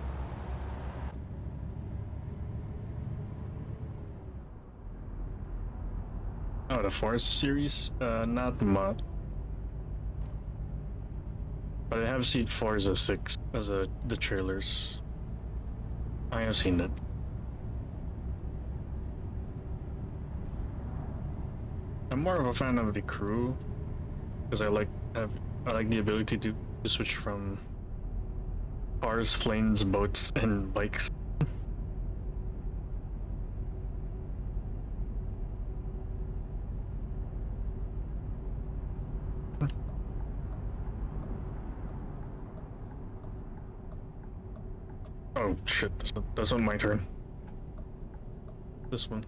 [SPEAKER 2] Oh, the Forest series? Not much. But I have seen Forza 6 as the trailers. I have seen that. I'm more of a fan of the crew because I like the ability to switch from cars, planes, boats, and bikes. Oh shit, that's not my turn. This one.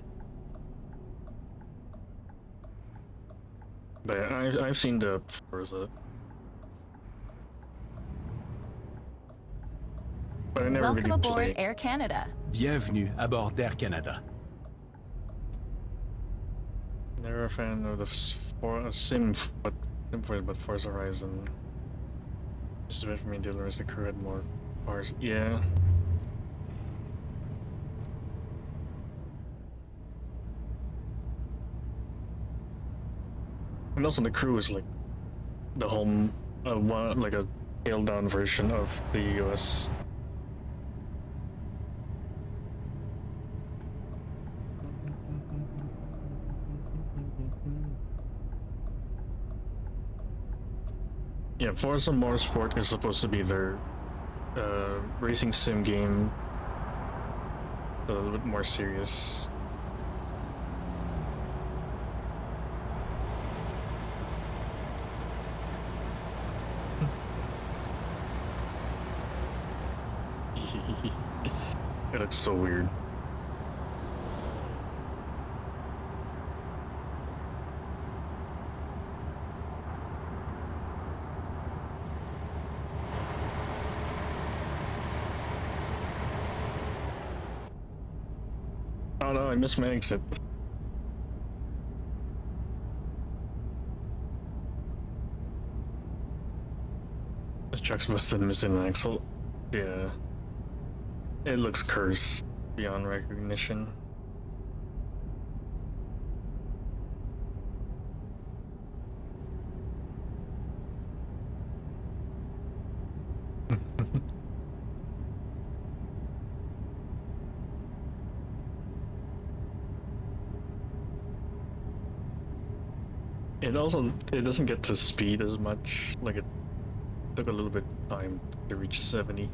[SPEAKER 2] But yeah, I've seen the Forza. But I never
[SPEAKER 3] Welcome
[SPEAKER 2] really
[SPEAKER 3] aboard
[SPEAKER 2] played.
[SPEAKER 3] Air Canada.
[SPEAKER 4] Bienvenue à bord d'Air Canada.
[SPEAKER 2] Never a fan of the Sim Forza, but Forza Horizon. Just wait for me to realize the crew had more cars. Yeah. And also the crew is like the home, like a scaled down version of the US. Yeah, Forza Motorsport is supposed to be their racing sim game, a little bit more serious. Gotta looks so weird. Oh no, I missed my exit. This truck's must have missed an axle. Yeah. It looks cursed beyond recognition. It doesn't get to speed as much. Like it took a little bit of time to reach 70.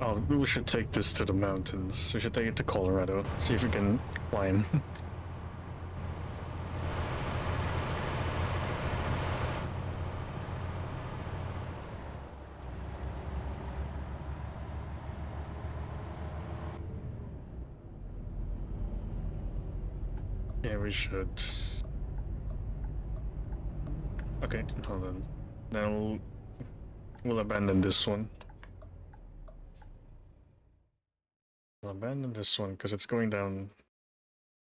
[SPEAKER 2] Oh, we should take this to the mountains. We should take it to Colorado. See if we can climb. Yeah, we should. Okay, hold on. Now we'll abandon this one. I'll abandon this one because it's going down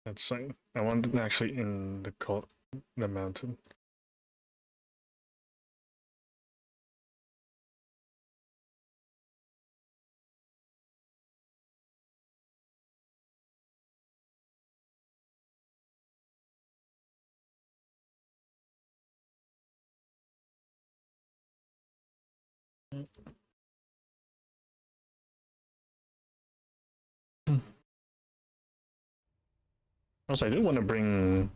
[SPEAKER 2] that side. I want it actually in the mountain. Also, I do want to bring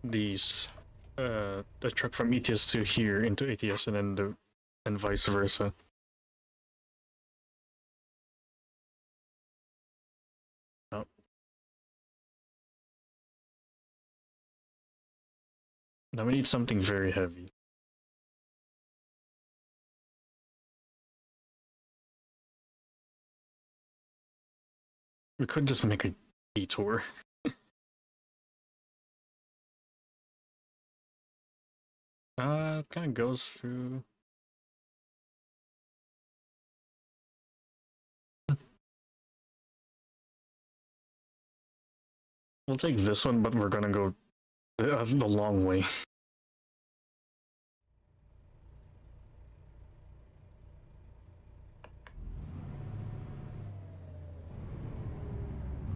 [SPEAKER 2] these the truck from ETS to here into ATS and vice versa. Oh. Now we need something very heavy. We could just make a detour. It kind of goes through. We'll take this one, but we're gonna go the long way.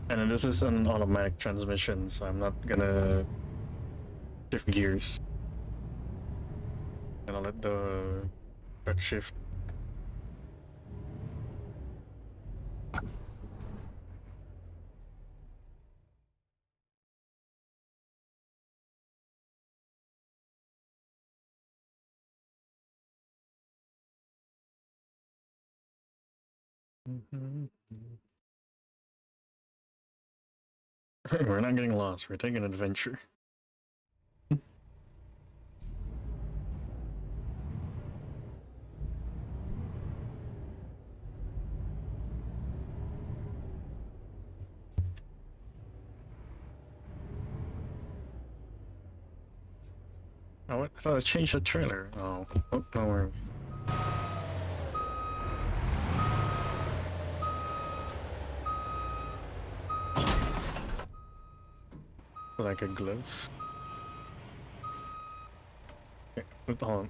[SPEAKER 2] And this is an automatic transmission, so I'm not gonna shift gears. And I'll let the truck shift. We're not getting lost, we're taking an adventure. Oh, what? I thought I changed the trailer. Oh, no worries. Like a glove. Hold on.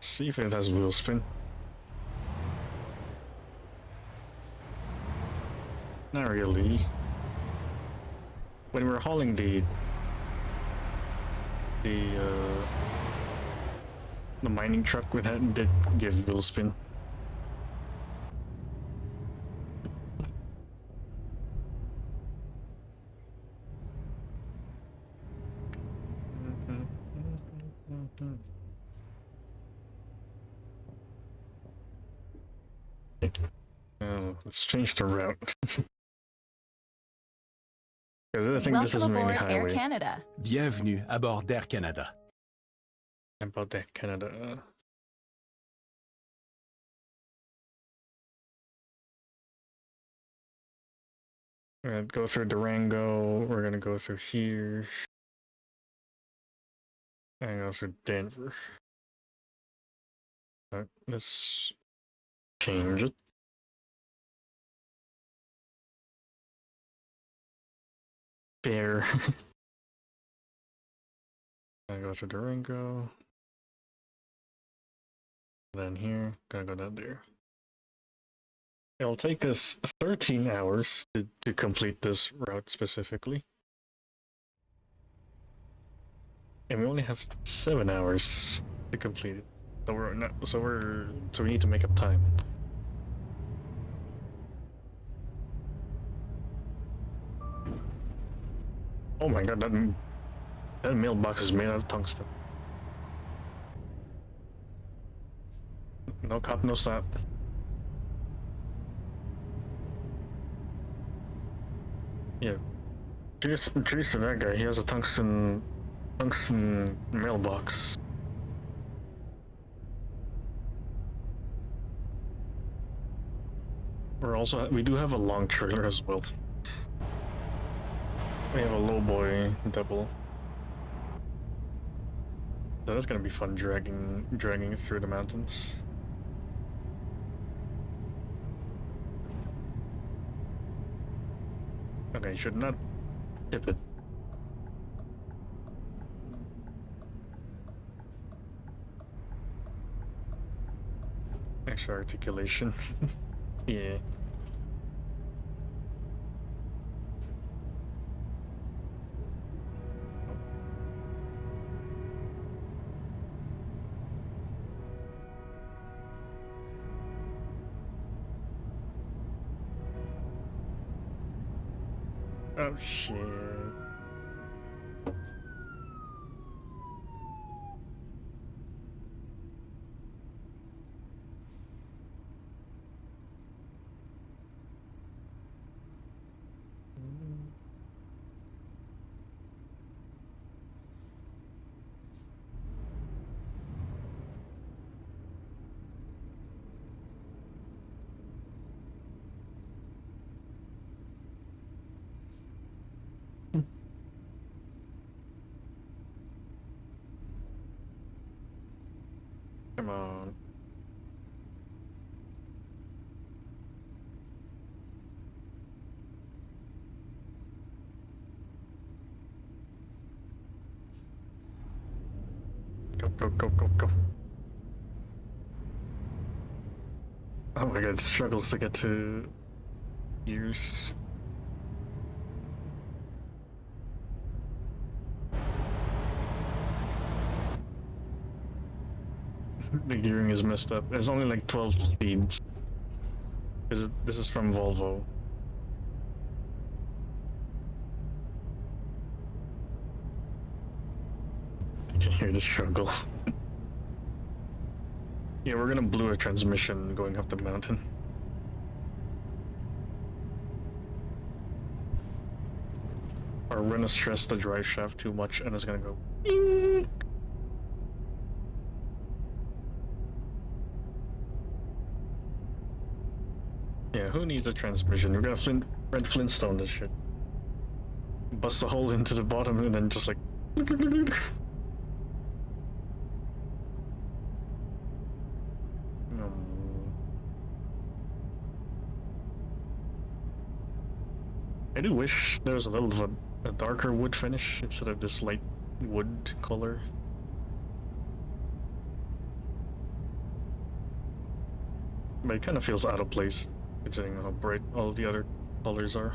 [SPEAKER 2] See if it has wheel spin. Not really. When we were hauling the mining truck with that did give wheel spin. Let's change the route. Because I think this is
[SPEAKER 3] Welcome
[SPEAKER 2] mainly
[SPEAKER 3] aboard Air
[SPEAKER 2] highway.
[SPEAKER 3] Canada.
[SPEAKER 4] Bienvenue à bord d'Air Canada.
[SPEAKER 2] About that Canada. We're gonna go through Durango. We're gonna go through here. And go through Denver. Let's change it. There. Gonna go to Durango. Then here, gonna go down there. It'll take us 13 hours to complete this route specifically. And we only have 7 hours to complete it. So we're not so we need to make up time. Oh my god, that mailbox is made out of tungsten. No cop, no stop. Yeah. Cheers to that guy. He has a tungsten mailbox. We do have a long trailer as well. We have a low boy double. So that's gonna be fun dragging it through the mountains. Okay, you should not tip it. Extra articulation. Yeah. Oh shit. Come on. Go. Oh my god, it struggles to get to gears. The gearing is messed up. It's only like 12 speeds. This is from Volvo. I can hear the struggle. Yeah, we're gonna blow a transmission going up the mountain. Or we're gonna stress the drive shaft too much and it's gonna go ding. Yeah, who needs a transmission? We're gonna Red Flintstone this shit. Bust a hole into the bottom and then just like no. I do wish there was a little of a darker wood finish instead of this light wood color. But it kind of feels out of place, considering how bright all the other colors are.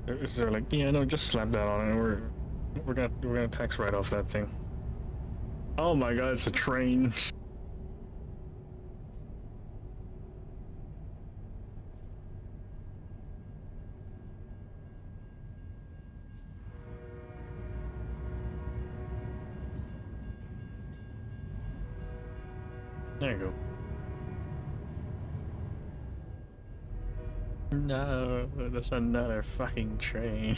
[SPEAKER 2] Is there like, yeah, no, just slap that on, and we're gonna tax right off that thing. Oh my god, it's a train. There you go. No, that's another fucking train.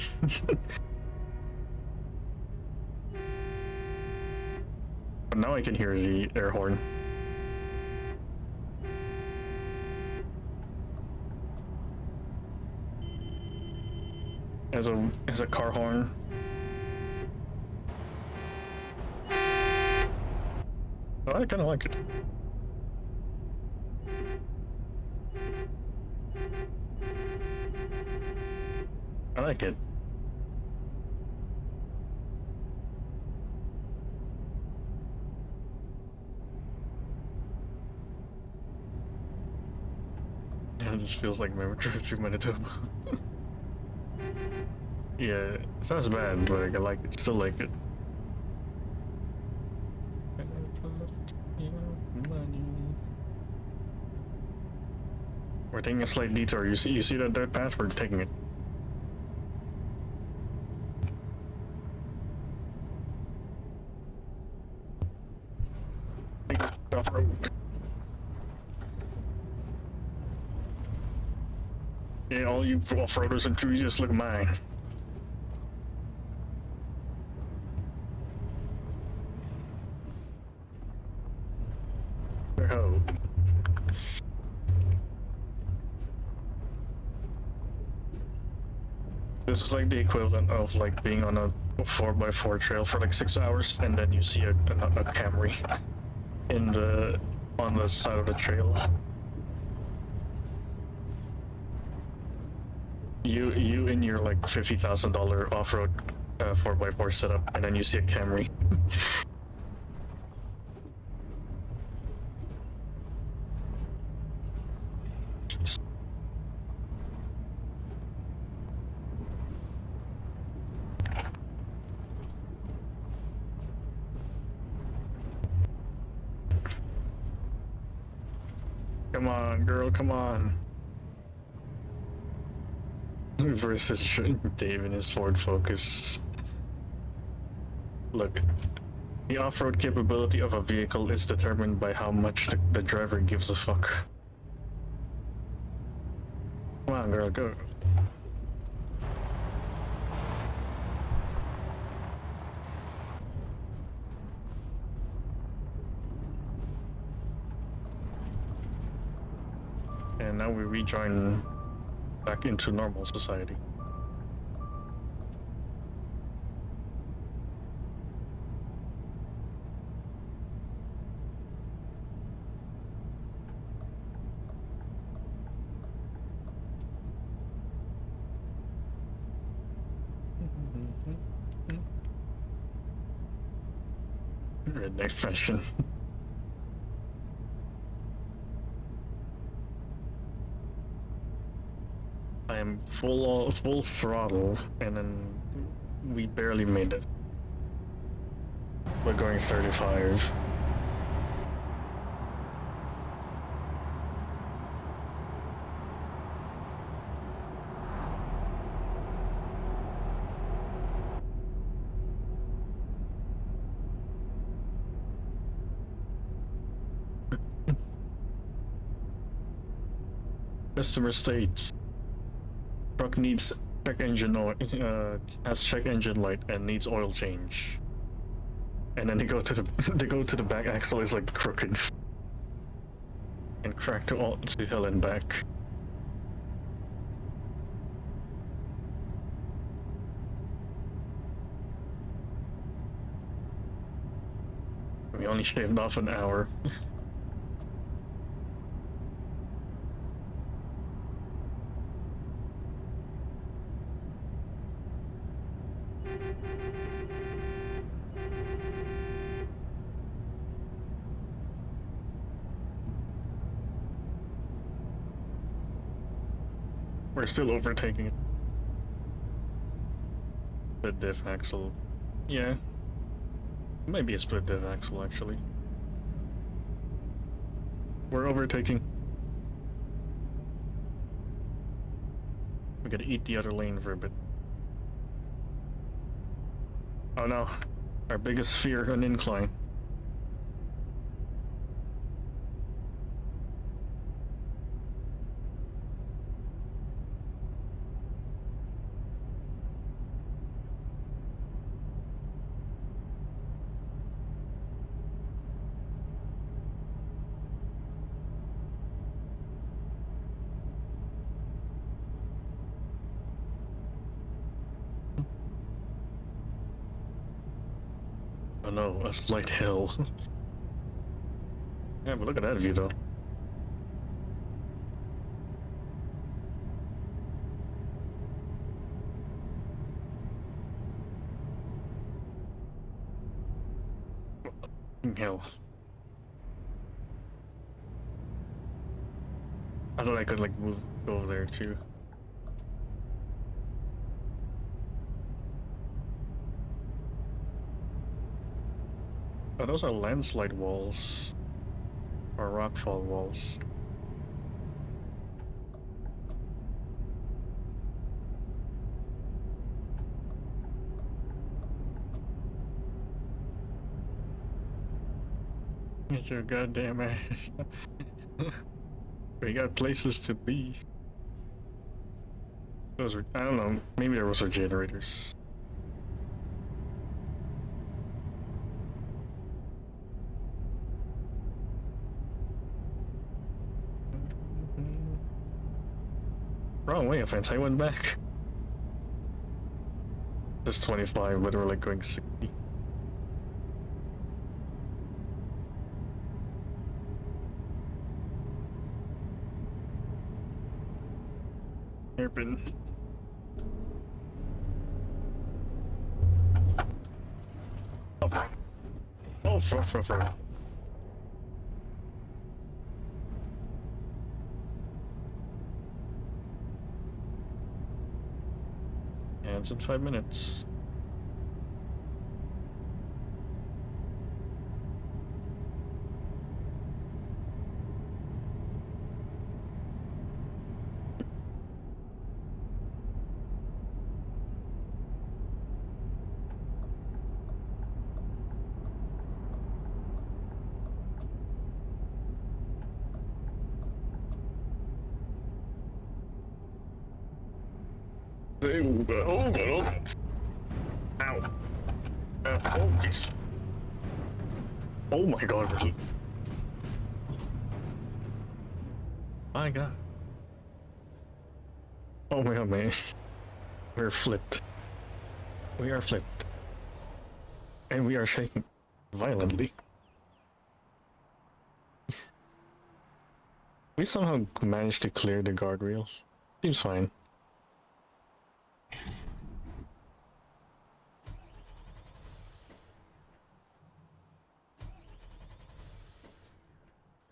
[SPEAKER 2] But now I can hear the air horn. As a car horn. Oh, I kind of like it. I like it. Yeah, this feels like my trip to Manitoba. Yeah, it's not as bad, but I like it. Still like it. We're taking a slight detour. You see that dirt path? We're taking it. Off-road. Yeah, all you off-roaders enthusiasts, look at mine. Oh. This is like the equivalent of like being on a 4x4 trail for like 6 hours, and then you see a Camry on the side of the trail. You in your like $50,000 off-road 4x4 setup, and then you see a Camry. Come on, girl, come on. Versus Dave and his Ford Focus. Look, the off-road capability of a vehicle is determined by how much the driver gives a fuck. Come on, girl, go. And now we rejoin back into normal society. Redneck fashion. I am full throttle, and then we barely made it. We're going 35. Customer states truck needs check engine oil, has check engine light and needs oil change. And then they go to the back axle is like crooked and cracked to hell and back. We only shaved off an hour. We're still overtaking it. The diff axle. Yeah. Maybe a split diff axle actually. We're overtaking. We gotta eat the other lane for a bit. Oh no. Our biggest fear, an incline. Oh no, a slight hill. Yeah, but look at that view though. Hill. I thought I could like go over there too. Oh, those are landslide walls. Or rockfall walls. Get your goddamn ass. We got places to be. Those are, I don't know, maybe there was our generators. Wrong way offense, I went back. This is 25, but we're like going 60. Hairpin. Oh, for. And it's in 5 minutes. Oh, ow. Oh, jeez. Oh my god, really? My god. Oh my god, man. We're flipped. We are flipped. And we are shaking violently. We somehow managed to clear the guardrails. Seems fine.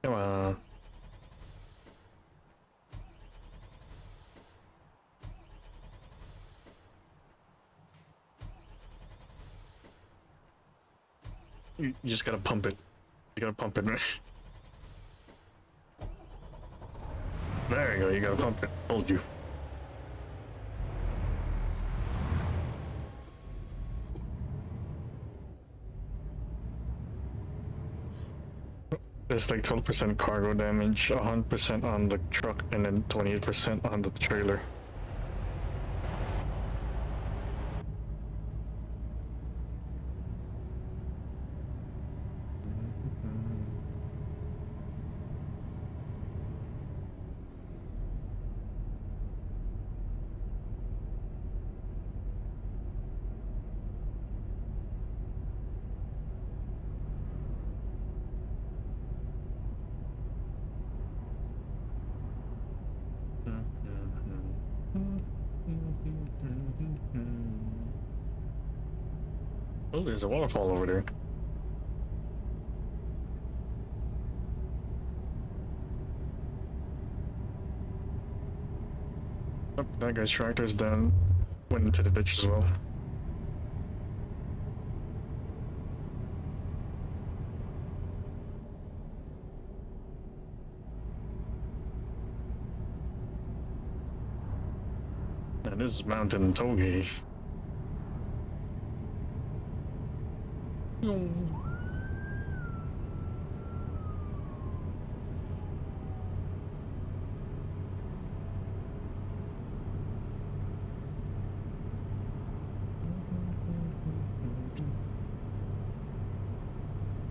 [SPEAKER 2] Come on. You just gotta pump it. You gotta pump it. There you go, you gotta pump it. Told you. There's like 12% cargo damage, 100% on the truck, and then 28% on the trailer. Oh, there's a waterfall over there. Oh, that guy's tractor's down. Went into the ditch as well. And this is Mountain Toge.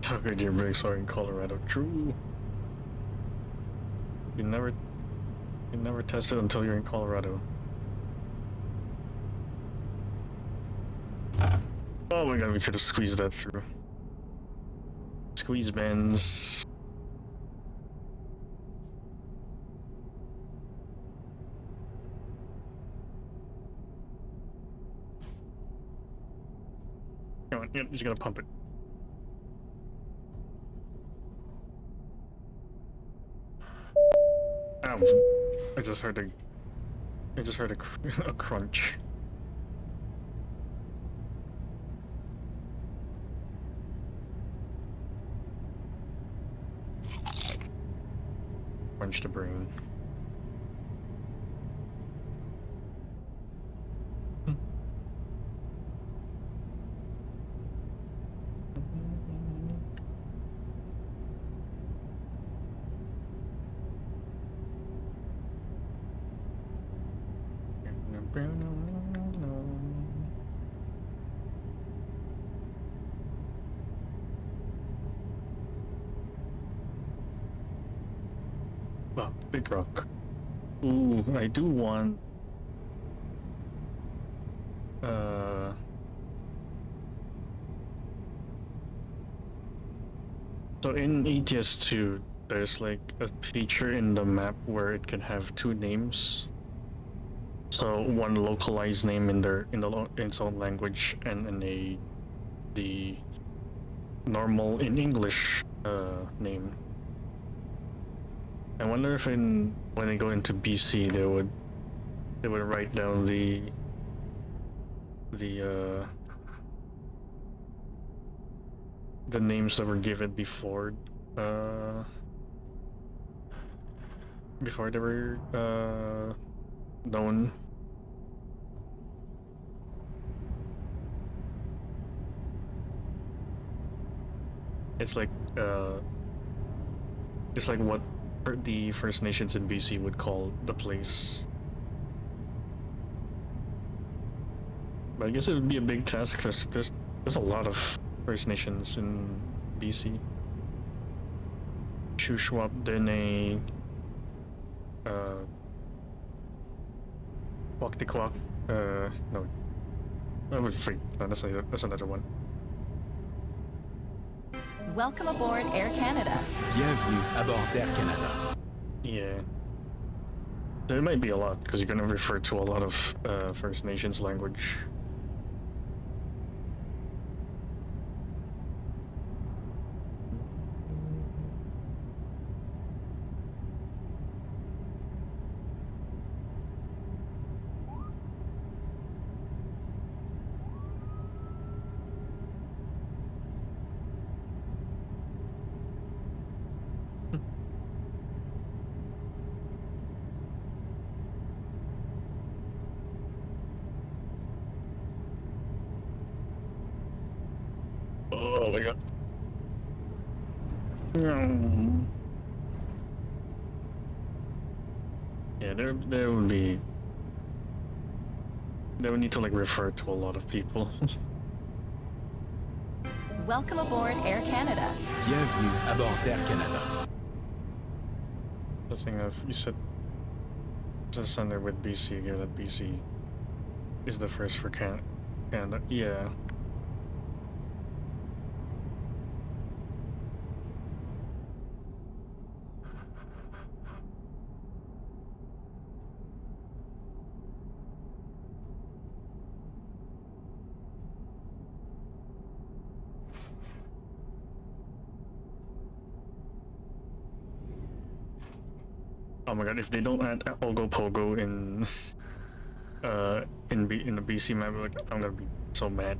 [SPEAKER 2] How good your brakes are in Colorado? True. You never test it until you're in Colorado. Oh my god, we could have squeezed that through. Squeeze bends. Come on, you just gotta pump it. Ow. I just heard a crunch. Crunch the brain. Oh, big rock. Ooh, I do want so in ETS2 there's like a feature in the map where it can have two names. So one localized name in its own language and in the normal in English name. I wonder if when they go into BC they would write down the names that were given before they were known. It's like what the First Nations in BC would call the place. But I guess it would be a big task because there's a lot of First Nations in BC. Shuswap, Dene, Waktikwak, no, I would freak. No, that's another one.
[SPEAKER 3] Welcome aboard Air Canada.
[SPEAKER 4] Bienvenue à bord d'Air Canada.
[SPEAKER 2] Yeah. There might be a lot, because you're going to refer to a lot of First Nations language. Oh my god. Yeah, there would be... They would need to like refer to a lot of people.
[SPEAKER 3] Welcome aboard Air Canada.
[SPEAKER 4] Bienvenue à bord d'Air Canada.
[SPEAKER 2] The thing of you said the sender with BC, given that BC is the first for Canada. Yeah. Oh my god, if they don't add Ogo Pogo in in the BC map, like, I'm gonna be so mad.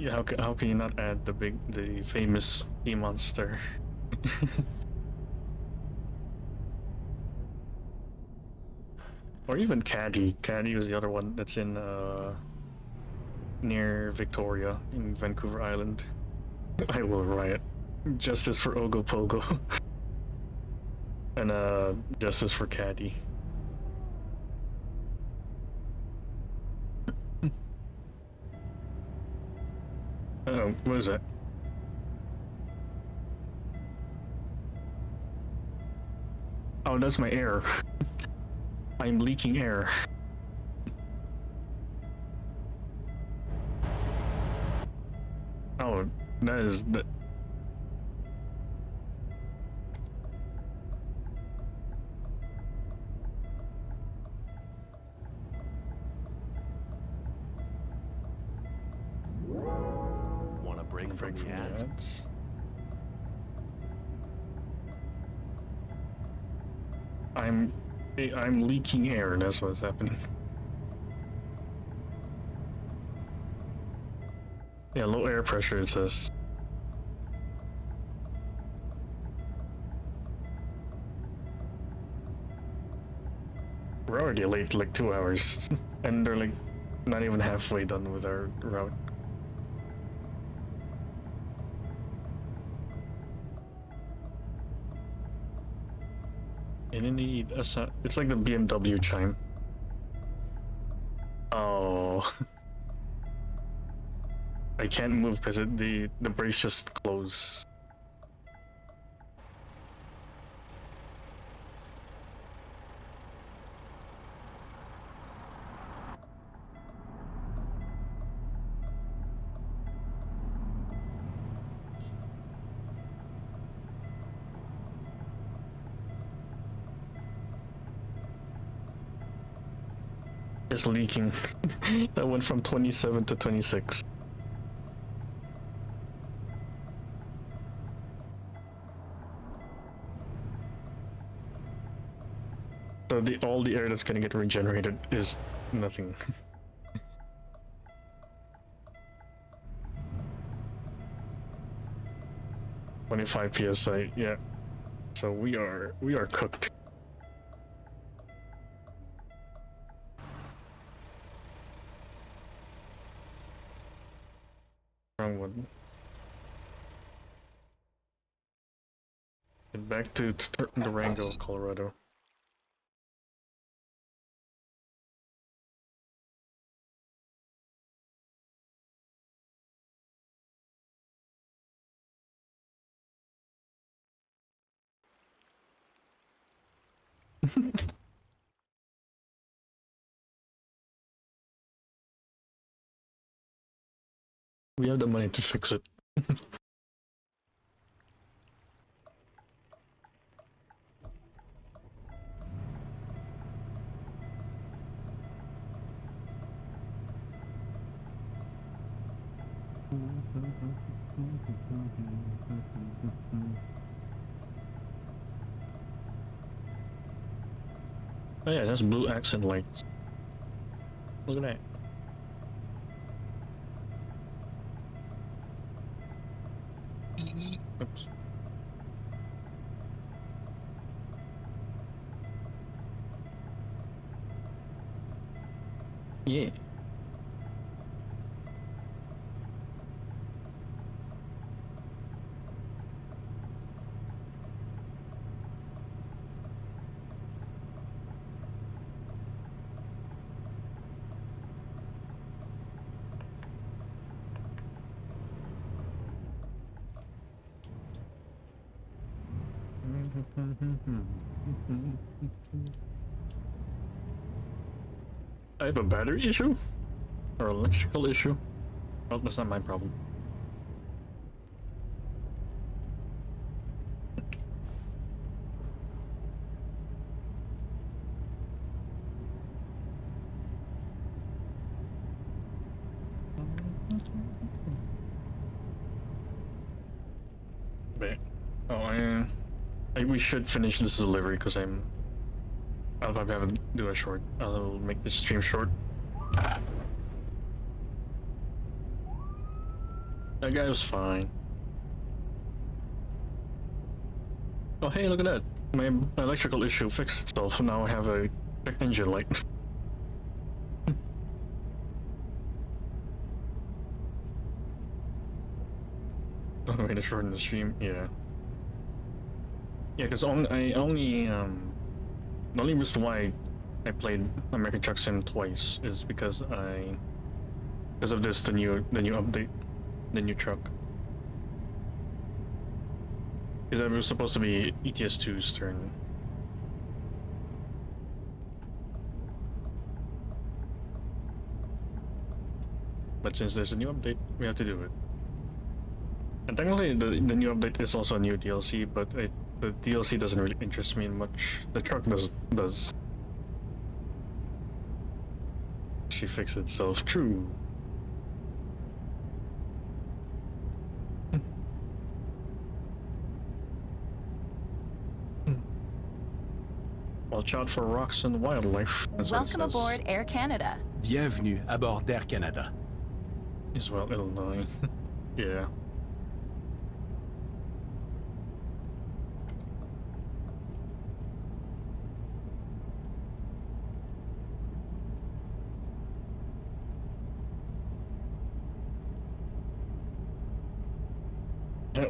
[SPEAKER 2] Yeah, how can you not add the famous sea monster? Or even Caddy. Caddy was the other one that's in near Victoria in Vancouver Island. I will riot. Justice for Ogo Pogo. And justice for Caddy. Oh, what is that? Oh, that's my air. I'm leaking air. Oh, that is the.
[SPEAKER 1] Want a break from the ads?
[SPEAKER 2] I'm leaking air. That's what's happening. Yeah, low air pressure. It says. We're already late like 2 hours, and they're like not even halfway done with our route. And you need a it's like the BMW chime. Oh. I can't move because the brakes just close. It's leaking. That went from 27 to 26. So all the air that's gonna get regenerated is nothing. 25 psi, yeah. So we are cooked. Wrong one. Get back to Durango, Colorado. We have the money to fix it. Oh yeah, that's blue accent lights. Look at that. Oops. Yeah. I have a battery issue? Or electrical issue? Well, that's not my problem. Bang. Oh, we should finish this delivery because I'll have to do a short. I'll make this stream short. That guy was fine. Oh hey, look at that! My electrical issue fixed itself. Now I have a check engine light. On the way to shorten the stream, yeah. Yeah, because the only reason why I played American Truck Sim twice is because of this the new update, the new truck. Because it was supposed to be ETS2's turn. But since there's a new update, we have to do it. And technically, the new update is also a new DLC, but the DLC doesn't really interest me much. The truck does. She fixed itself. True. Watch out for rocks and wildlife.
[SPEAKER 3] Welcome aboard Air Canada.
[SPEAKER 4] Bienvenue à bord d'Air Canada.
[SPEAKER 2] As well, Illinois. Yeah.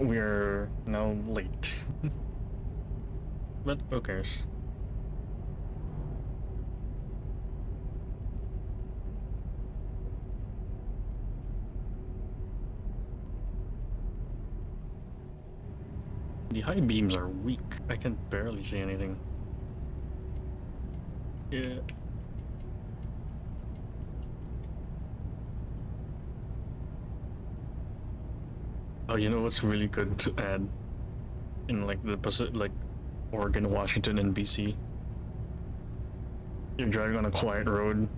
[SPEAKER 2] We're now late. But who cares? The high beams are weak. I can barely see anything. Yeah. Oh, you know what's really good to add in like the Pacific, like Oregon, Washington, and BC? You're driving on a quiet road,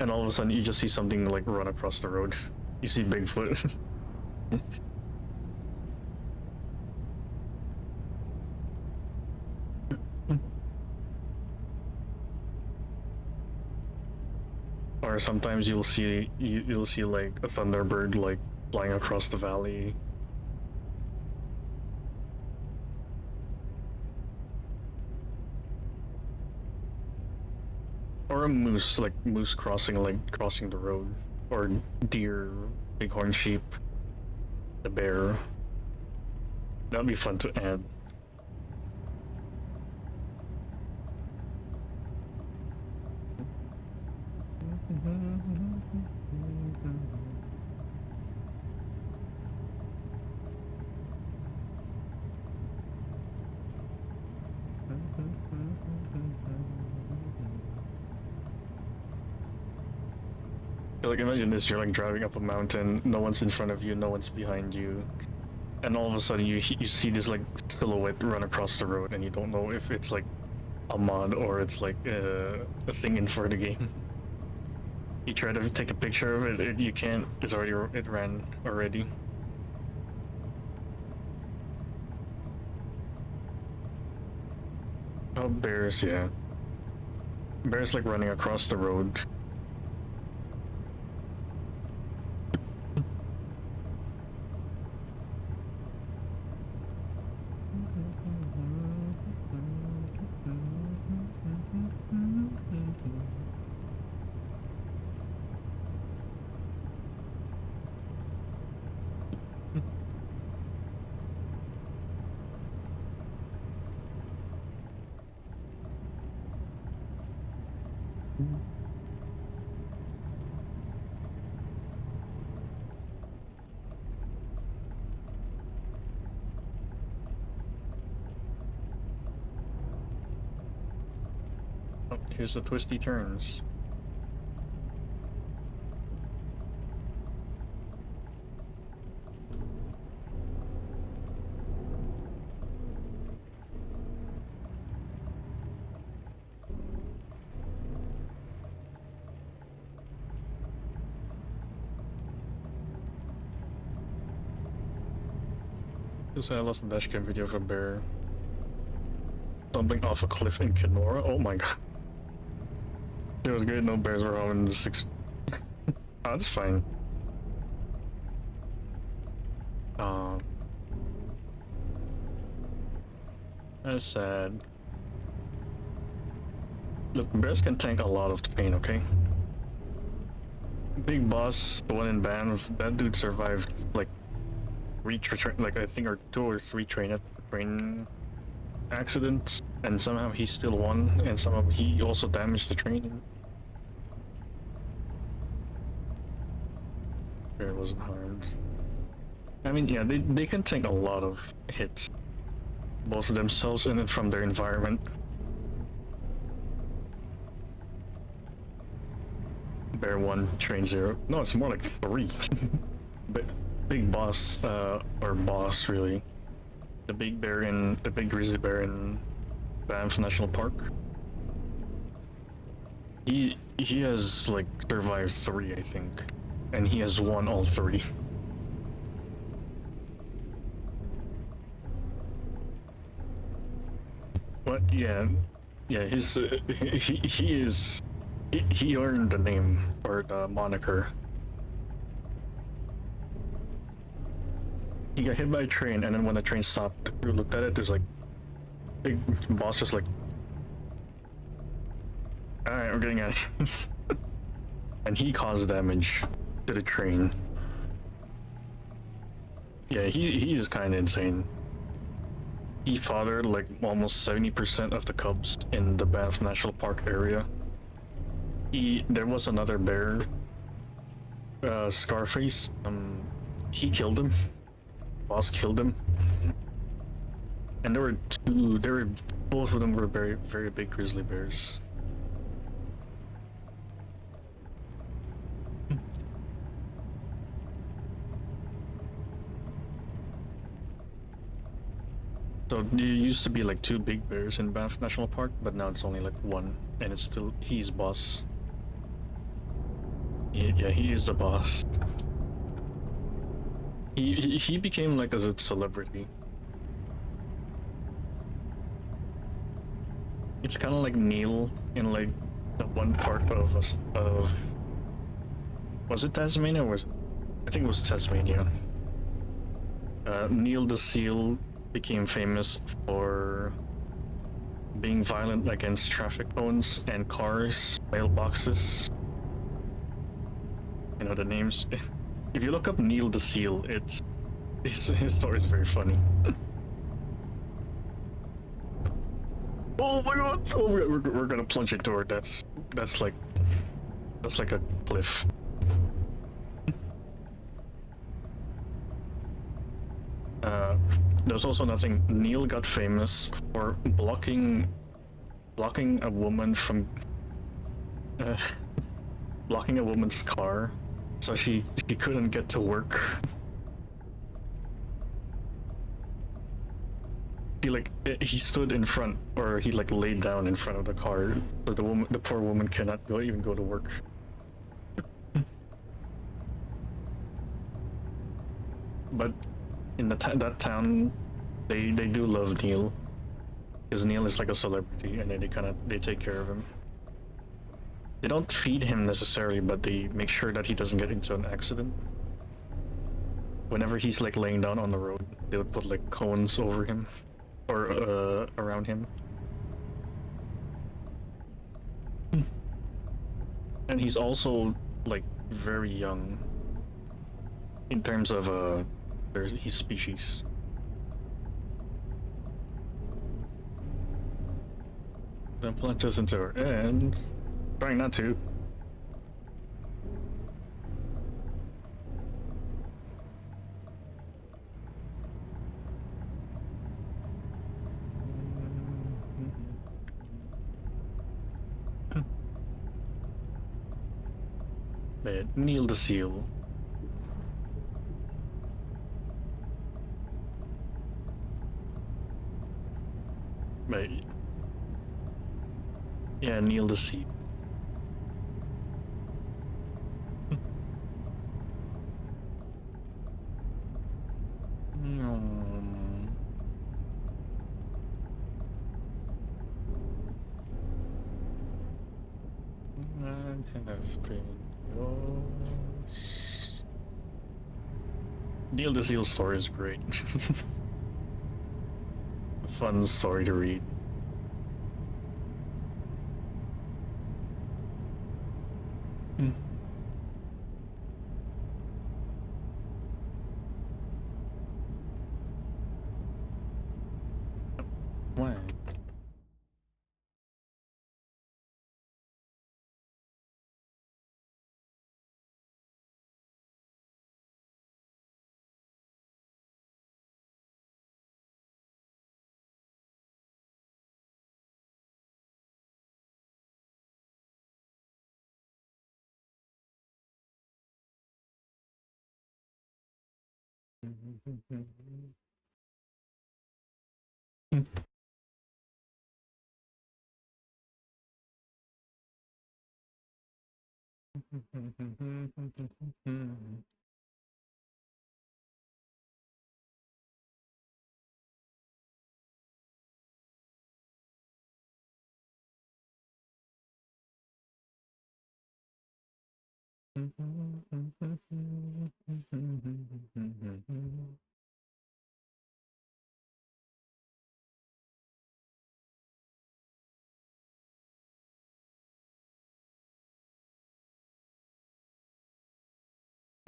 [SPEAKER 2] and all of a sudden you just see something like run across the road. You see Bigfoot. Or sometimes you'll see like a thunderbird like flying across the valley. Or a moose, like moose crossing the road. Or deer, bighorn sheep, the bear. That'd be fun to add. Like imagine this, you're like driving up a mountain, no one's in front of you, no one's behind you, and all of a sudden you see this like silhouette run across the road and you don't know if it's like a mod or it's like a thing in for the game. You try to take a picture of it, you can't, it ran already. Oh, bears, yeah. Bears like running across the road. Oh, here's the twisty turns. Just I lost a dashcam video of a bear jumping off a cliff in Kenora. Oh my god. It was good, no bears were home in the 6. Oh, that's fine. That's sad. Look, bears can tank a lot of pain, okay? Big Boss, the one in Banff, that dude survived like like I think 2 or 3 train accidents, and somehow he still won, and somehow he also damaged the train. Bear wasn't harmed. I mean, yeah, they can take a lot of hits, both of themselves and then from their environment. Bear 1, train 0. No, it's more like 3. But Big Boss, or Boss really. The big grizzly bear in Banff National Park. He has like survived 3, I think, and he has won all 3. But yeah, his he earned the name or the moniker. He got hit by a train, and then when the train stopped, the crew looked at it. There's like Big Boss just like, all right, we're getting out of here. And he caused damage to the train. Yeah, he is kind of insane. He fathered like almost 70% of the cubs in the Banff National Park area. There was another bear, Scarface. He killed him. Boss killed him. And there were both of them were very, very big grizzly bears. So there used to be like 2 big bears in Banff National Park, but now it's only like 1, and it's still he's boss. Yeah, he is the boss. He became like a celebrity. It's kind of like Neil in like the one part of was it Tasmania or I think it was Tasmania. Neil the seal became famous for being violent against traffic cones and cars, mailboxes. You know the names. If you look up Neil the Seal, his story is very funny. Oh my god! Oh, we're gonna plunge into it. That's like a cliff. There's also nothing. Neil got famous for blocking a woman from blocking a woman's car, so she couldn't get to work. He stood in front, or he like laid down in front of the car, so the poor woman cannot even go to work. But in that town, they do love Neil, because Neil is like a celebrity, and they take care of him. They don't feed him necessarily, but they make sure that he doesn't get into an accident. Whenever he's like laying down on the road, they would put like cones over him, or around him. And he's also like very young in terms of his species. Then plunge us into her, and trying not to. But Neil the Seal. But yeah, Neil the Seal. have been yours. Neil the Seal story is great. A fun story to read. Why?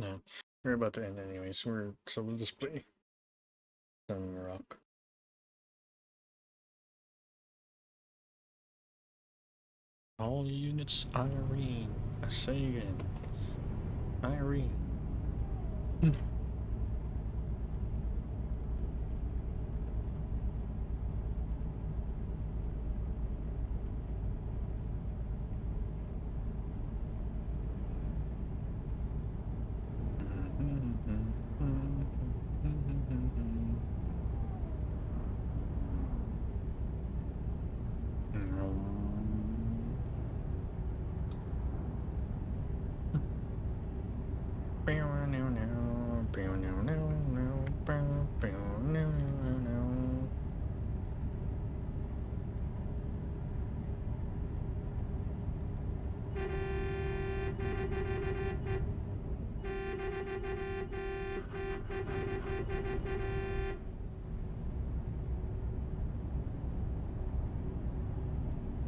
[SPEAKER 2] No, we're about to end anyways. So we'll just play some rock. All units, Irene. I say again, Irene.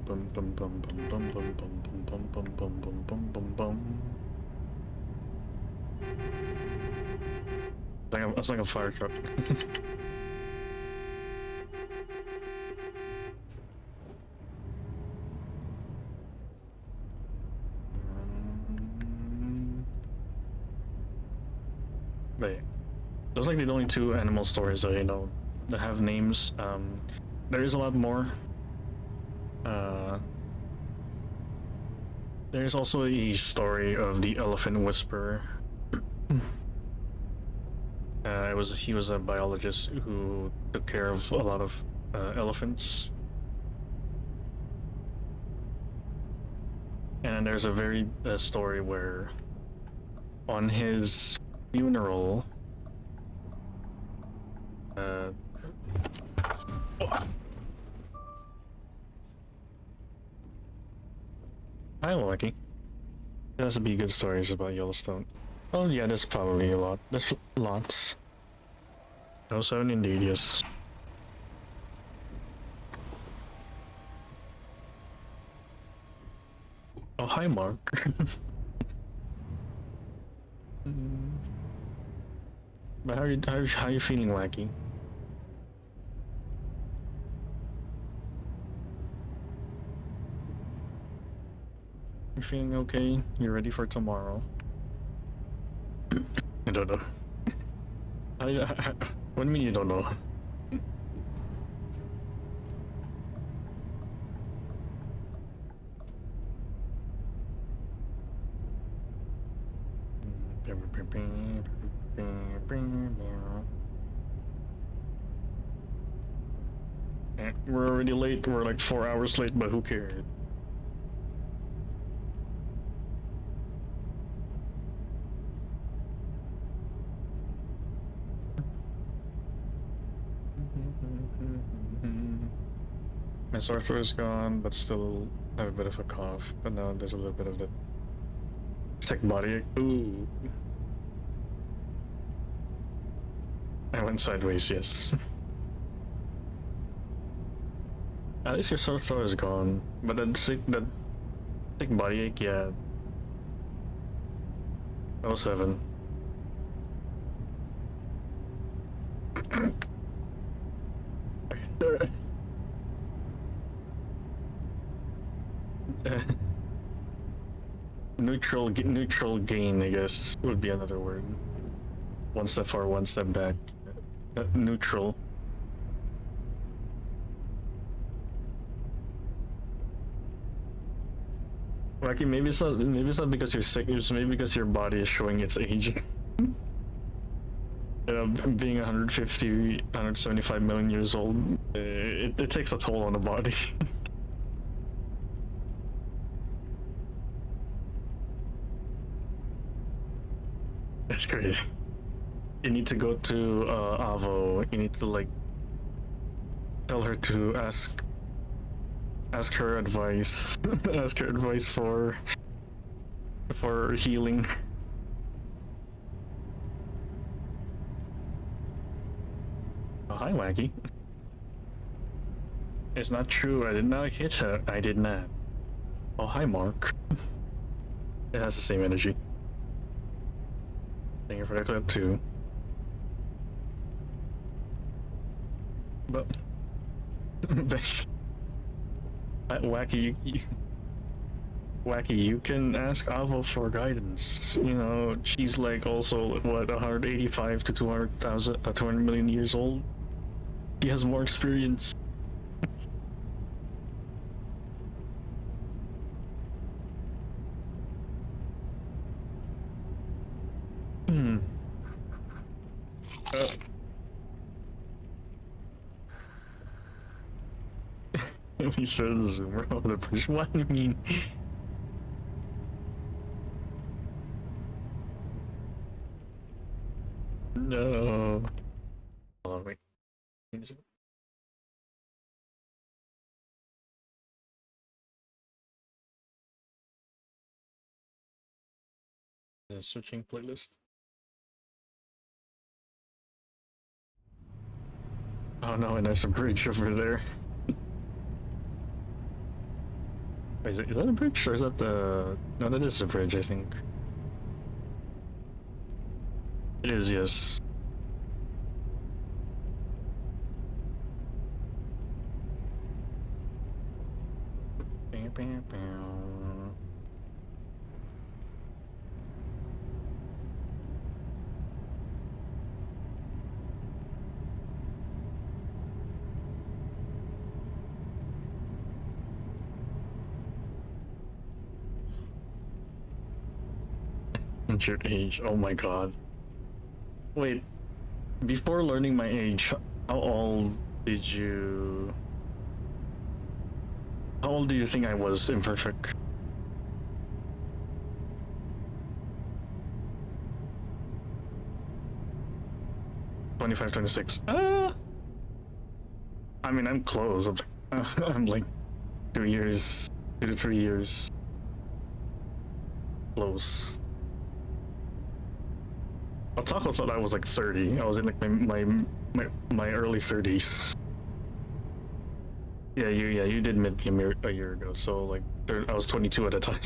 [SPEAKER 2] Bum bum bum bum bum bum bum bum bum bum bum bum bum bum. It's like a fire truck. But yeah, those are like the only two animal stories that I know that have names. There is a lot more. There's also a story of the elephant whisperer. He was a biologist who took care of a lot of elephants. And there's a very story where on his funeral, oh. Hi, Lucky. There has to be good stories about Yellowstone. Oh yeah, there's probably a lot. There's lots. No, 7 indeed, yes. Oh, hi, Mark. But how are you feeling, Wacky? You feeling okay? You ready for tomorrow? I don't know. What do you mean you don't know? We're already late. We're like 4 hours late, but who cares? My sore throat is gone, but still have a bit of a cough. But now there's a little bit of that Sick body. Ooh. I went sideways, yes. At least your sore throat is gone. But that sick body ache, yeah. Oh 07. Neutral gain, I guess, would be another word. One step forward, one step back. Neutral. Rocky, maybe it's not because you're sick. It's maybe because your body is showing its age. Being 150, 175 million years old, it takes a toll on the body. That's crazy. You need to go to Avo. You need to like tell her to ask her advice. Ask her advice for healing. Oh, hi, Wacky. It's not true. I did not hit her. I did not. Oh, hi, Mark. It has the same energy. Thank you for the clip too. But Wacky, Wacky, you can ask Avo for guidance. You know, she's like also what 185 to 200 million years old. He has more experience. We started the zoomer over the bridge. What do you mean? No. Hold on, wait. Searching playlist. Oh no, and there's a bridge over there. Wait, is that a bridge or is that the... No, that is a bridge, I think. It is, yes. Bam, bam, bam. Your age, oh my god. Wait, before learning my age, how old did you... How old do you think I was imperfect? "25, 26. I mean, I'm close. I'm like 2 years, 2 to 3 years close. Otako thought I was like 30. I was in like my early 30s. Yeah, you did meet me a year ago, so like I was 22 at the time.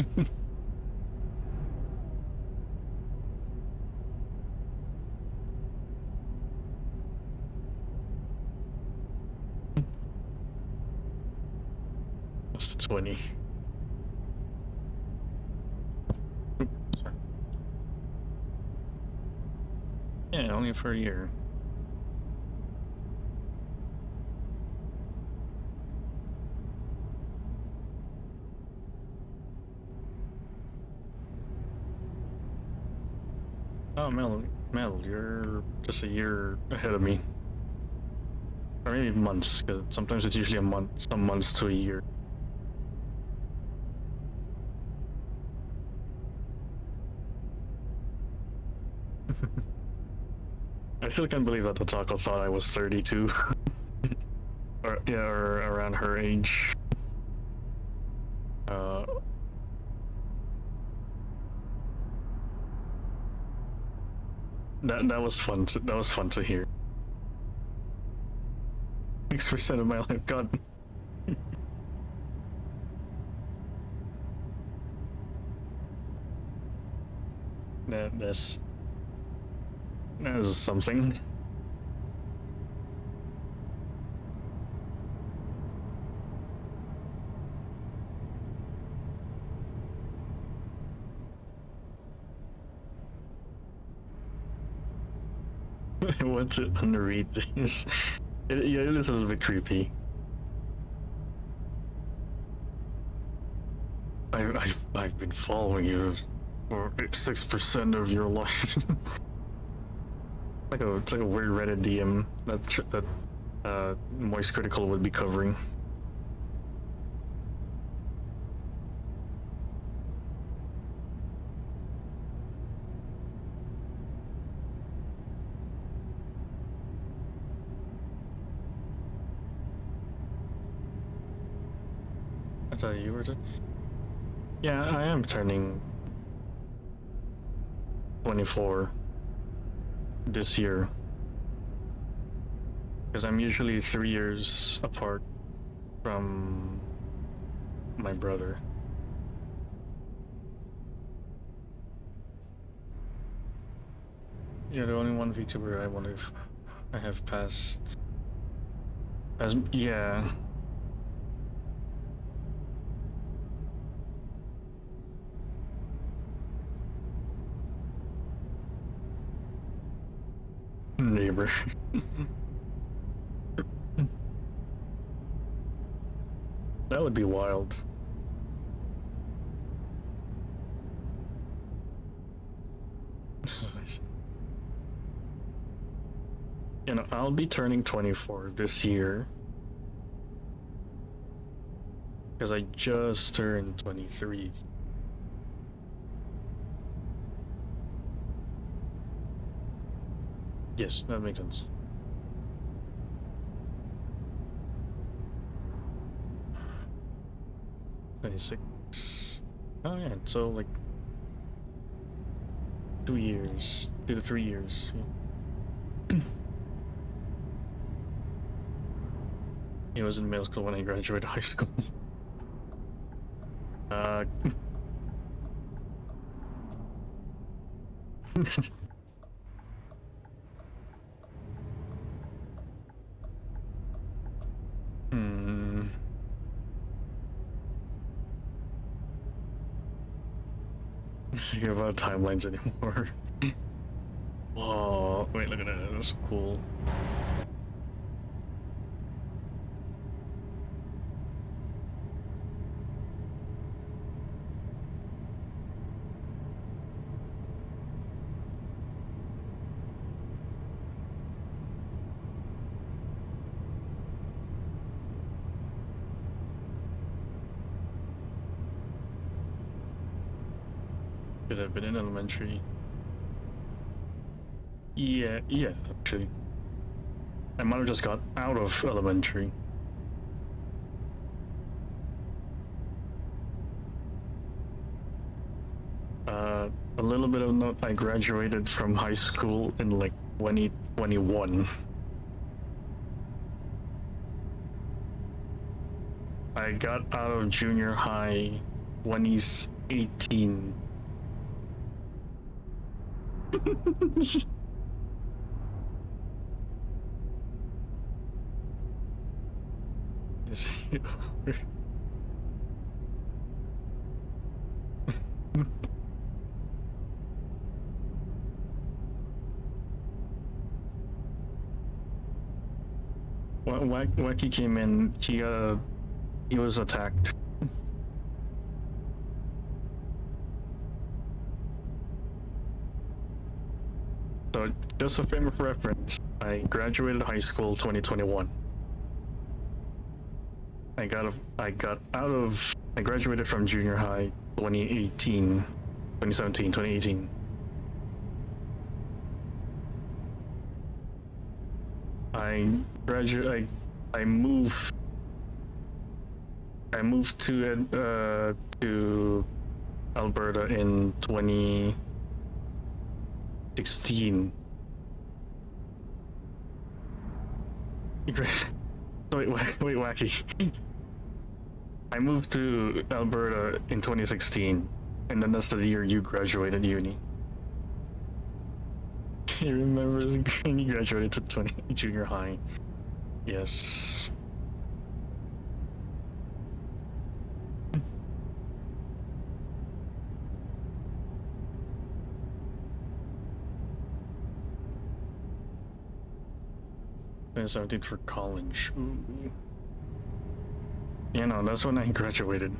[SPEAKER 2] That's 20. Oops, sorry. Yeah, only for a year. Oh, Mel, you're just a year ahead of me. Or maybe months, because sometimes it's usually a month, some months to a year. I still can't believe that Otako thought I was 32. or around her age. That was fun. That was fun to hear. 6% of my life. God. That is something. I want to underread this. Yeah, it is a little bit creepy. I've been following you for 6% of your life. It's like a weird Reddit DM that Moist Critical would be covering. I thought you were. Yeah, I am turning 24 this year. Because I'm usually 3 years apart from my brother. You're the only one VTuber I want to. I have passed. Yeah. Neighbor. That would be wild. You know, I'll be turning 24 this year. Because I just turned 23. Yes, that makes sense. $26. Oh yeah, so like 2 years, 2 to 3 years. Yeah. He was in middle school when I graduated high school. Thinking about timelines anymore. Whoa, wait, look at that, that's so cool. Should have been in elementary. Yeah, actually. I might have just got out of elementary. A little bit of note, I graduated from high school in like 2021. I got out of junior high 2018. Is he over? Wacky came in, he was attacked. So, just a frame of reference, I graduated high school 2021. I graduated from junior high 2018. I moved to Alberta in 2016 Wait, Wacky. I moved to Alberta in 2016, and then that's the year you graduated uni. You remember when you graduated to junior high? Yes. And 17 for college. Ooh. Yeah, no, that's when I graduated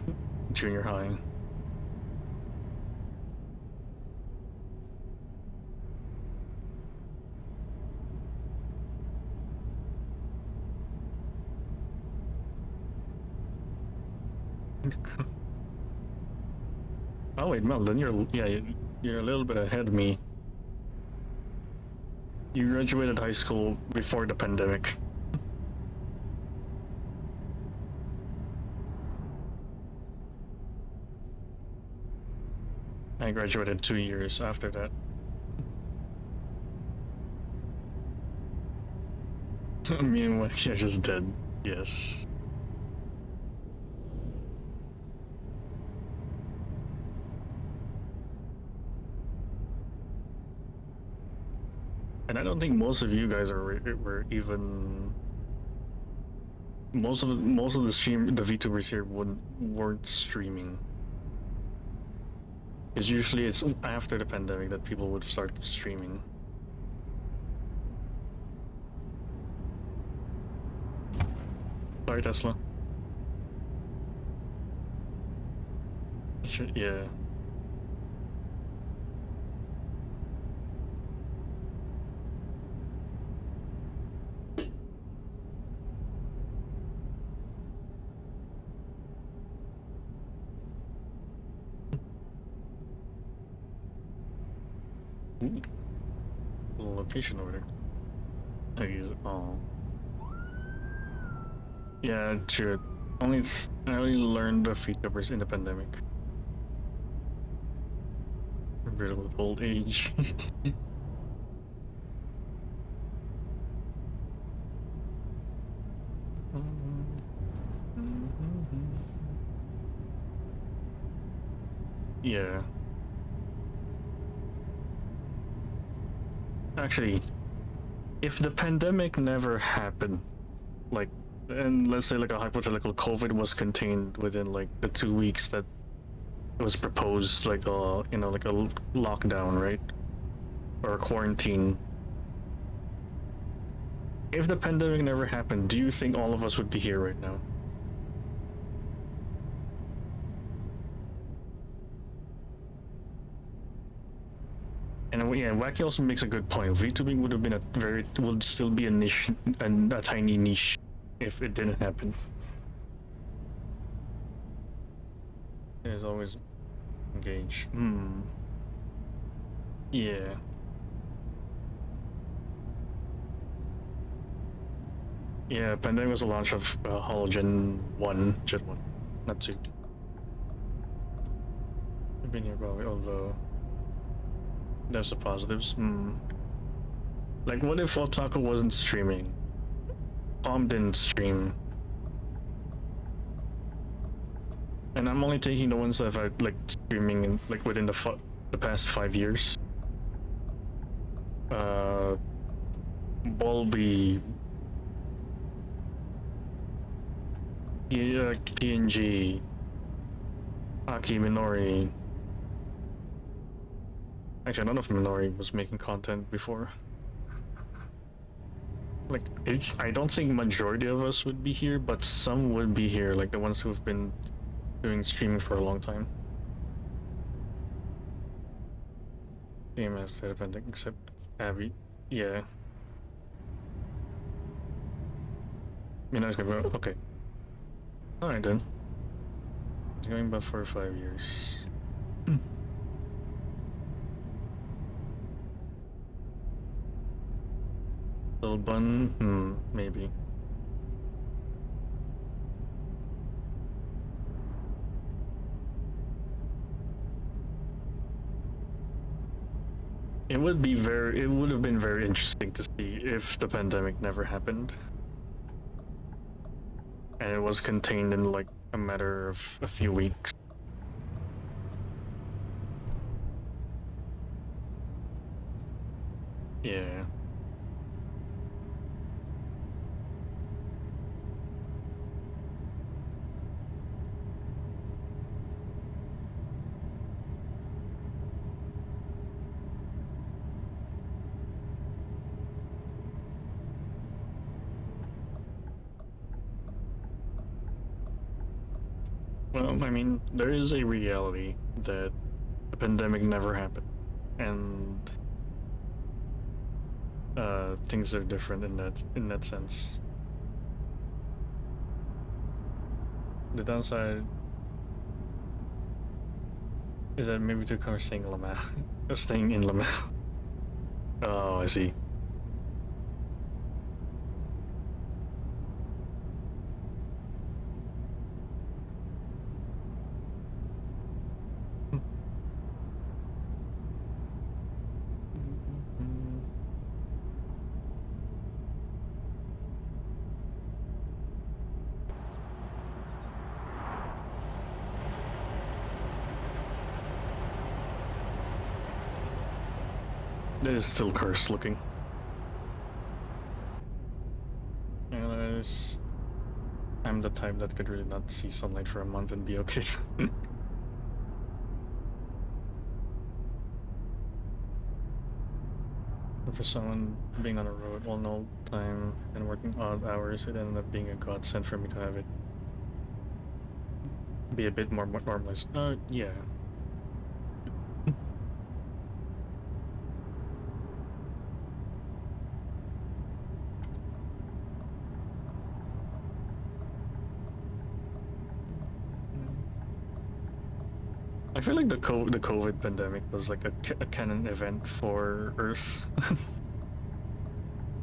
[SPEAKER 2] junior high. Oh wait, Mel, then you're a little bit ahead of me. You graduated high school before the pandemic. I graduated 2 years after that. Me and Wacky are just dead. Yes. And I don't think most of you guys were even most of the VTubers here weren't streaming. Because usually it's after the pandemic that people would start streaming. Sorry, Tesla. Yeah. Ooh. Little location over there. Oh. Yeah, true. I only learned the VTubers in the pandemic. Brittle with old age. Yeah. Actually, if the pandemic never happened, like, and let's say like a hypothetical COVID was contained within like the 2 weeks that it was proposed, like a like a lockdown, right, or a quarantine. If the pandemic never happened, do you think all of us would be here right now? And yeah, Wacky also makes a good point. VTubing would have been would still be a niche, and a tiny niche, if it didn't happen. There's always engage. Yeah. Yeah, pandemic was the launch of Hologen 1, Jet 1, not 2. I've been here probably, although there's the positives. Like, what if Otaku wasn't streaming? Palm didn't stream. And I'm only taking the ones that I've like streaming in, like, within the past 5 years. Bulby, PNG, Aki Minori. Actually, I don't know if Minori was making content before. Like, I don't think majority of us would be here, but some would be here, like the ones who've been doing streaming for a long time. Same as the pandemic, except Abby. Yeah. Minori's gonna go. Okay. Alright then. It's going about 4 or 5 years. Little bun? Maybe. It would have been very interesting to see if the pandemic never happened. and it was contained in like a matter of a few weeks. Yeah. Well, I mean, there is a reality that the pandemic never happened, and things are different in that sense. The downside is that maybe to cover staying staying in Lamau. Oh, I see. It is still cursed looking. Anyways, I'm the type that could really not see sunlight for a month and be okay. For someone being on the road all the time and working odd hours, it ended up being a godsend for me to have it be a bit more normalized. Yeah. I feel like the COVID pandemic was like a canon event for Earth.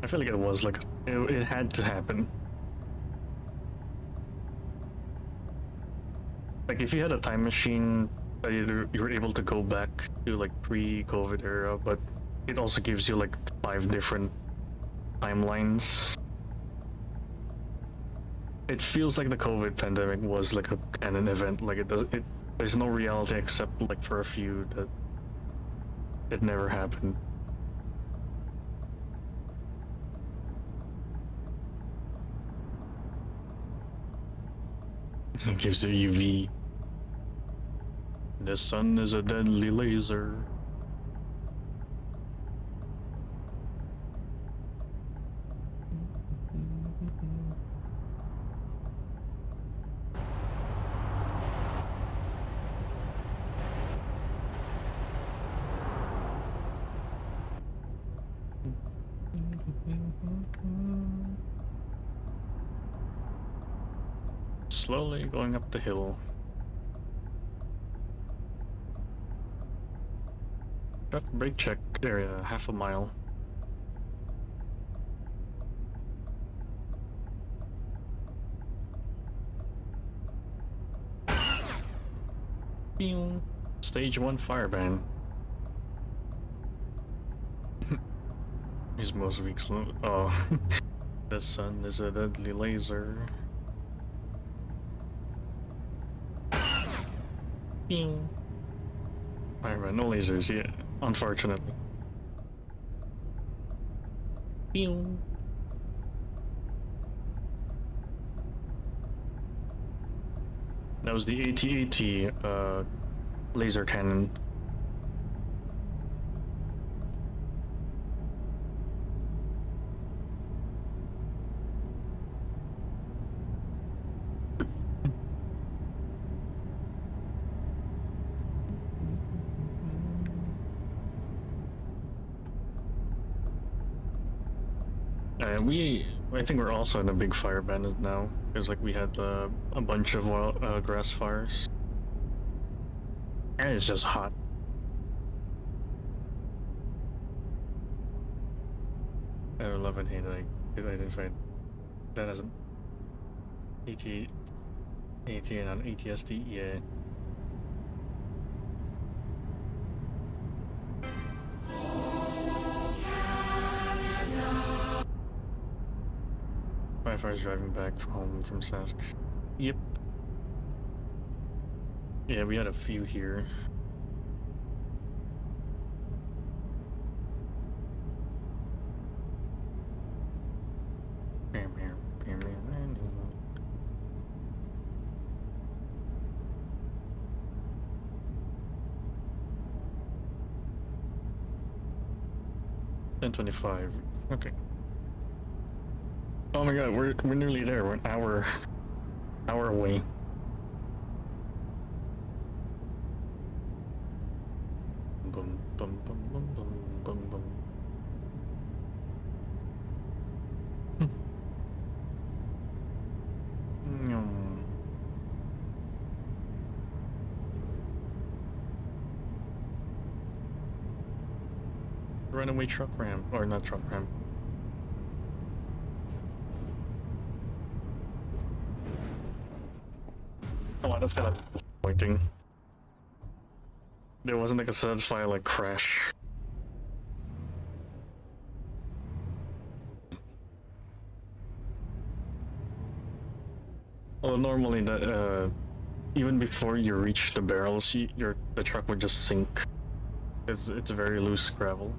[SPEAKER 2] I feel like it was like it had to happen. Like if you had a time machine, you were able to go back to like pre-COVID era, but it also gives you like 5 different timelines. It feels like the COVID pandemic was like a canon event. Like there's no reality except like for a few that it never happened. It gives you UV. The sun is a deadly laser. Slowly going up the hill. Brake check area, half a mile. Stage 1 fire ban. He's most weeks. Oh, the sun is a deadly laser. Fire ban, no lasers yet, unfortunately. That was the AT-AT laser cannon. I think we're also in a big fire ban now, because like we had a bunch of grass fires, and it's just hot. I love and hate that I identified that as an AT and an ATSD. Yeah. 5 hours driving back home from Sask. Yep. Yeah, we had a few here. $10:25. Okay. Oh my god, we're nearly there. We're an hour away. Boom, boom, boom, boom, boom, boom, boom. Nyum. Runaway truck ramp, or not truck ramp. Oh, that's kind of disappointing. There wasn't like a satisfying like crash. Well, normally that even before you reach the barrels, the truck would just sink. It's very loose gravel.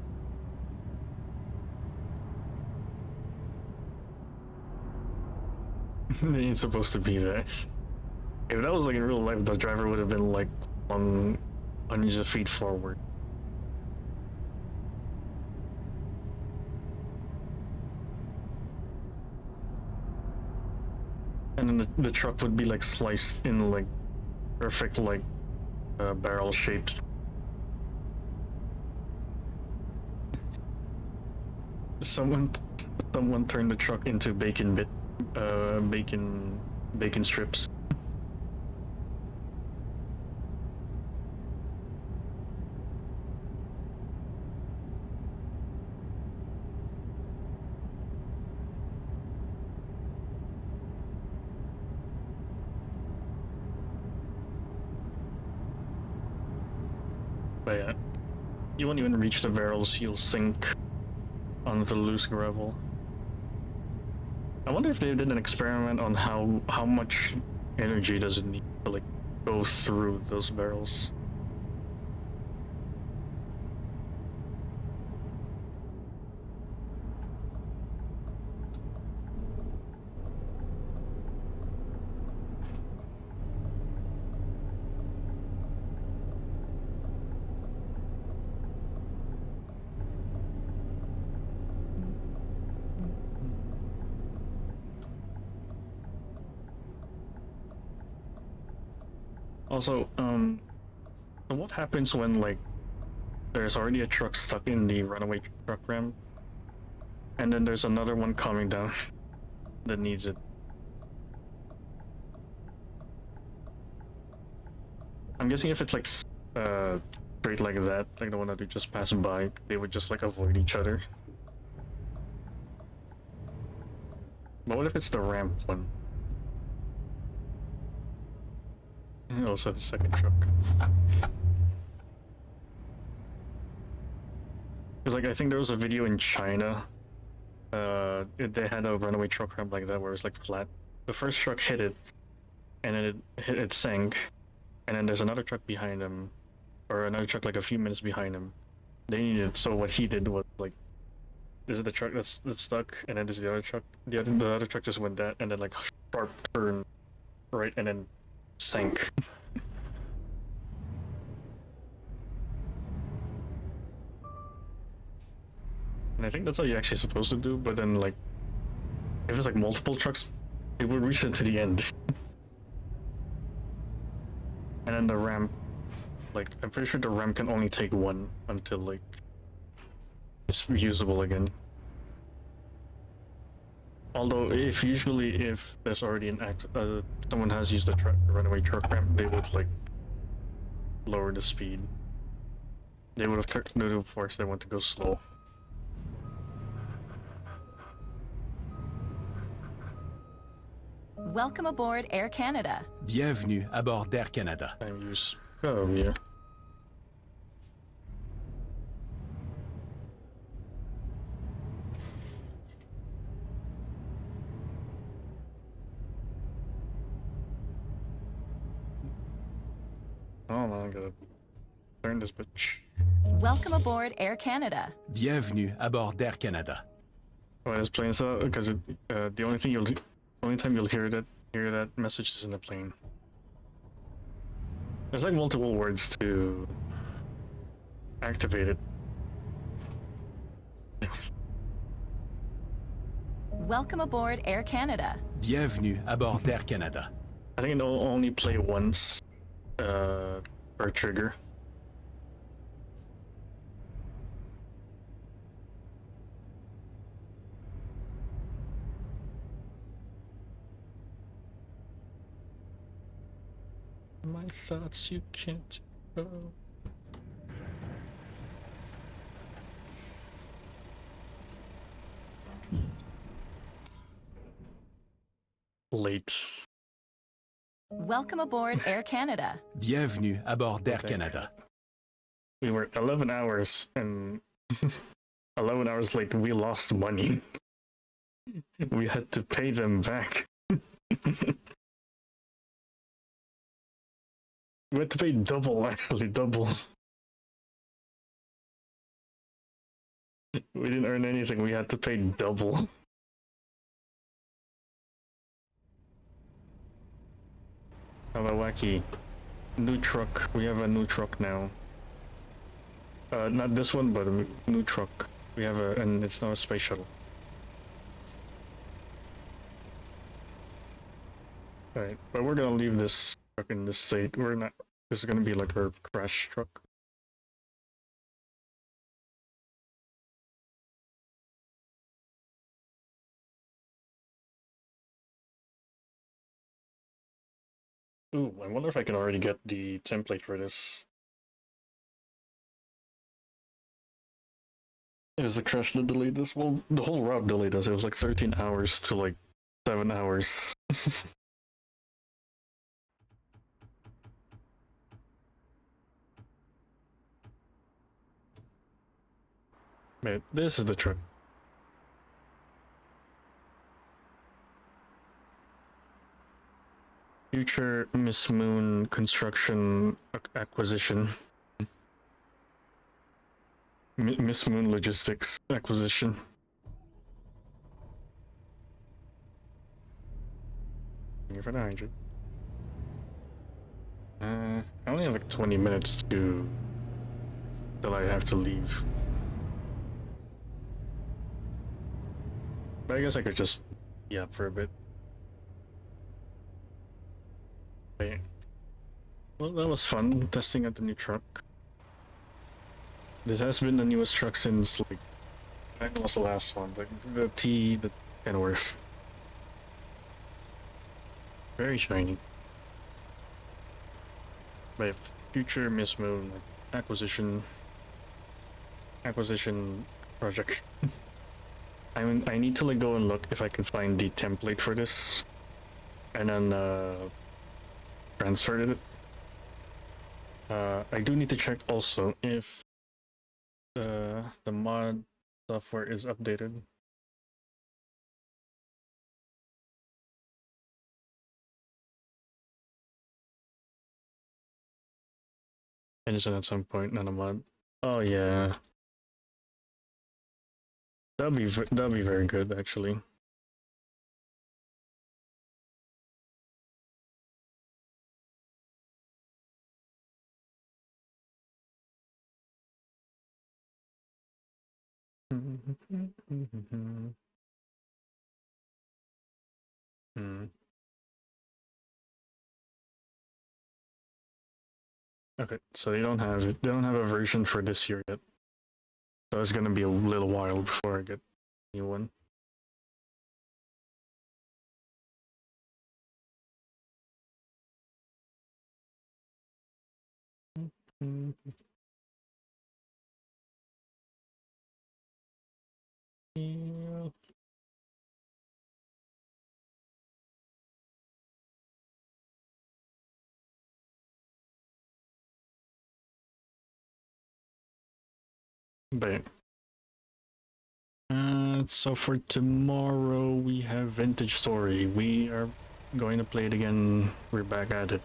[SPEAKER 2] It ain't supposed to be that. If that was like in real life, the driver would have been like hundreds of feet forward. And then the truck would be like sliced in like perfect like barrel shaped. Someone turned the truck into bacon strips. But yeah, you won't even reach the barrels, you'll sink onto the loose gravel. I wonder if they did an experiment on how much energy does it need to like go through those barrels. Also, so what happens when like there's already a truck stuck in the runaway truck ramp, and then there's another one coming down that needs it? I'm guessing if it's like straight like that, like the one that they just passed by, they would just like avoid each other. But what if it's the ramp one? Also the second truck. Because like I think there was a video in China. They had a runaway truck ramp like that where it was like flat. The first truck hit it, and then it sank, and then there's another truck behind him, or another truck like a few minutes behind him. They needed, so what he did was like, this is the truck that's stuck, and then this is the other truck. The other truck just went that, and then like sharp turn right, and then sank. And I think that's how you're actually supposed to do, but then like, if it's like multiple trucks, it would reach it to the end. And then the ramp, like, I'm pretty sure the ramp can only take one until like, it's usable again. Although if there's already someone has used the runaway truck ramp, they would like lower the speed. They would have forced everyone to go slow.
[SPEAKER 3] Welcome aboard Air Canada.
[SPEAKER 4] Bienvenue à bord d'Air Canada.
[SPEAKER 2] Time use. Oh yeah. Oh no, I gotta turn this bitch.
[SPEAKER 3] Welcome aboard Air Canada.
[SPEAKER 4] Bienvenue à bord d'Air Canada.
[SPEAKER 2] Why is playing so? Because the only time you'll hear that message is in the plane. There's like multiple words to activate it.
[SPEAKER 3] Welcome aboard Air Canada.
[SPEAKER 4] Bienvenue à bord d'Air Canada.
[SPEAKER 2] I think it'll only play once per trigger. My thoughts you can't go. Late.
[SPEAKER 3] Welcome aboard Air Canada.
[SPEAKER 4] Bienvenue à bord d'Air
[SPEAKER 2] Okay.
[SPEAKER 4] Canada.
[SPEAKER 2] We were 11 hours and 11 hours late. We lost money. We had to pay them back. We had to pay double, actually, double. We didn't earn anything. We had to pay double. How about wacky? New truck. We have a new truck now. Not this one, but a new truck. We have and it's now a space shuttle. Alright, but we're gonna leave this truck in this state. We're not. This is gonna be like our crash truck. Ooh, I wonder if I can already get the template for this. It was the crash that delayed this. Well, the whole route delayed us. It was like 13 hours to like 7 hours. Wait, this is the truck. Future Miss Moon construction acquisition. Miss Moon logistics acquisition. Here for 900. I only have like 20 minutes till I have to leave. But I guess I could just yap for a bit. Wait. Well, that was fun testing out the new truck. This has been the newest truck since like I think it was the last one, like the Kenworth. Very shiny. But future Miss Moon acquisition project. I need to like go and look if I can find the template for this, and then transfer it. I do need to check also if the mod software is updated. It isn't at some point, not a mod. Oh yeah, that'll be very good actually. Okay, so they don't have it. They don't have a version for this year yet. So it's gonna be a little while before I get a new one. Yeah. But so for tomorrow we have Vintage Story. We are going to play it again. We're back at it.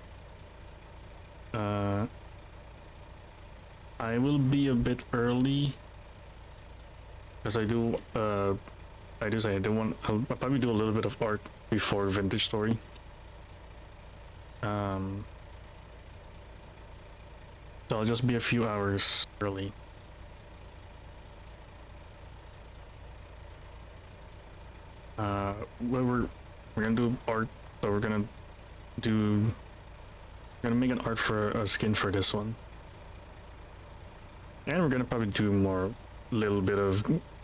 [SPEAKER 2] I will be a bit early because I do say I do want. I'll probably do a little bit of art before Vintage Story. So I'll just be a few hours early. We're gonna do art, so we're gonna make an art for a skin for this one, and we're gonna probably do more little bit of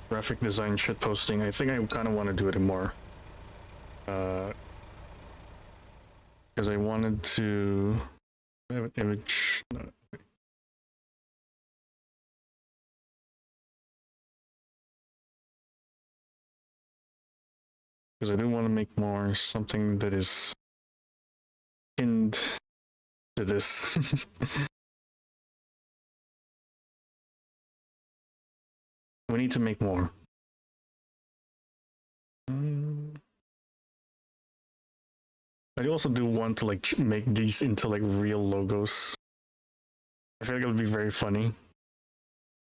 [SPEAKER 2] graphic design shit posting. I think I kind of want to do it more, because I wanted to have an image. No, because I do want to make more something that is pinned to this. We need to make more. I also do want to like make these into like real logos. I feel like it'll be very funny.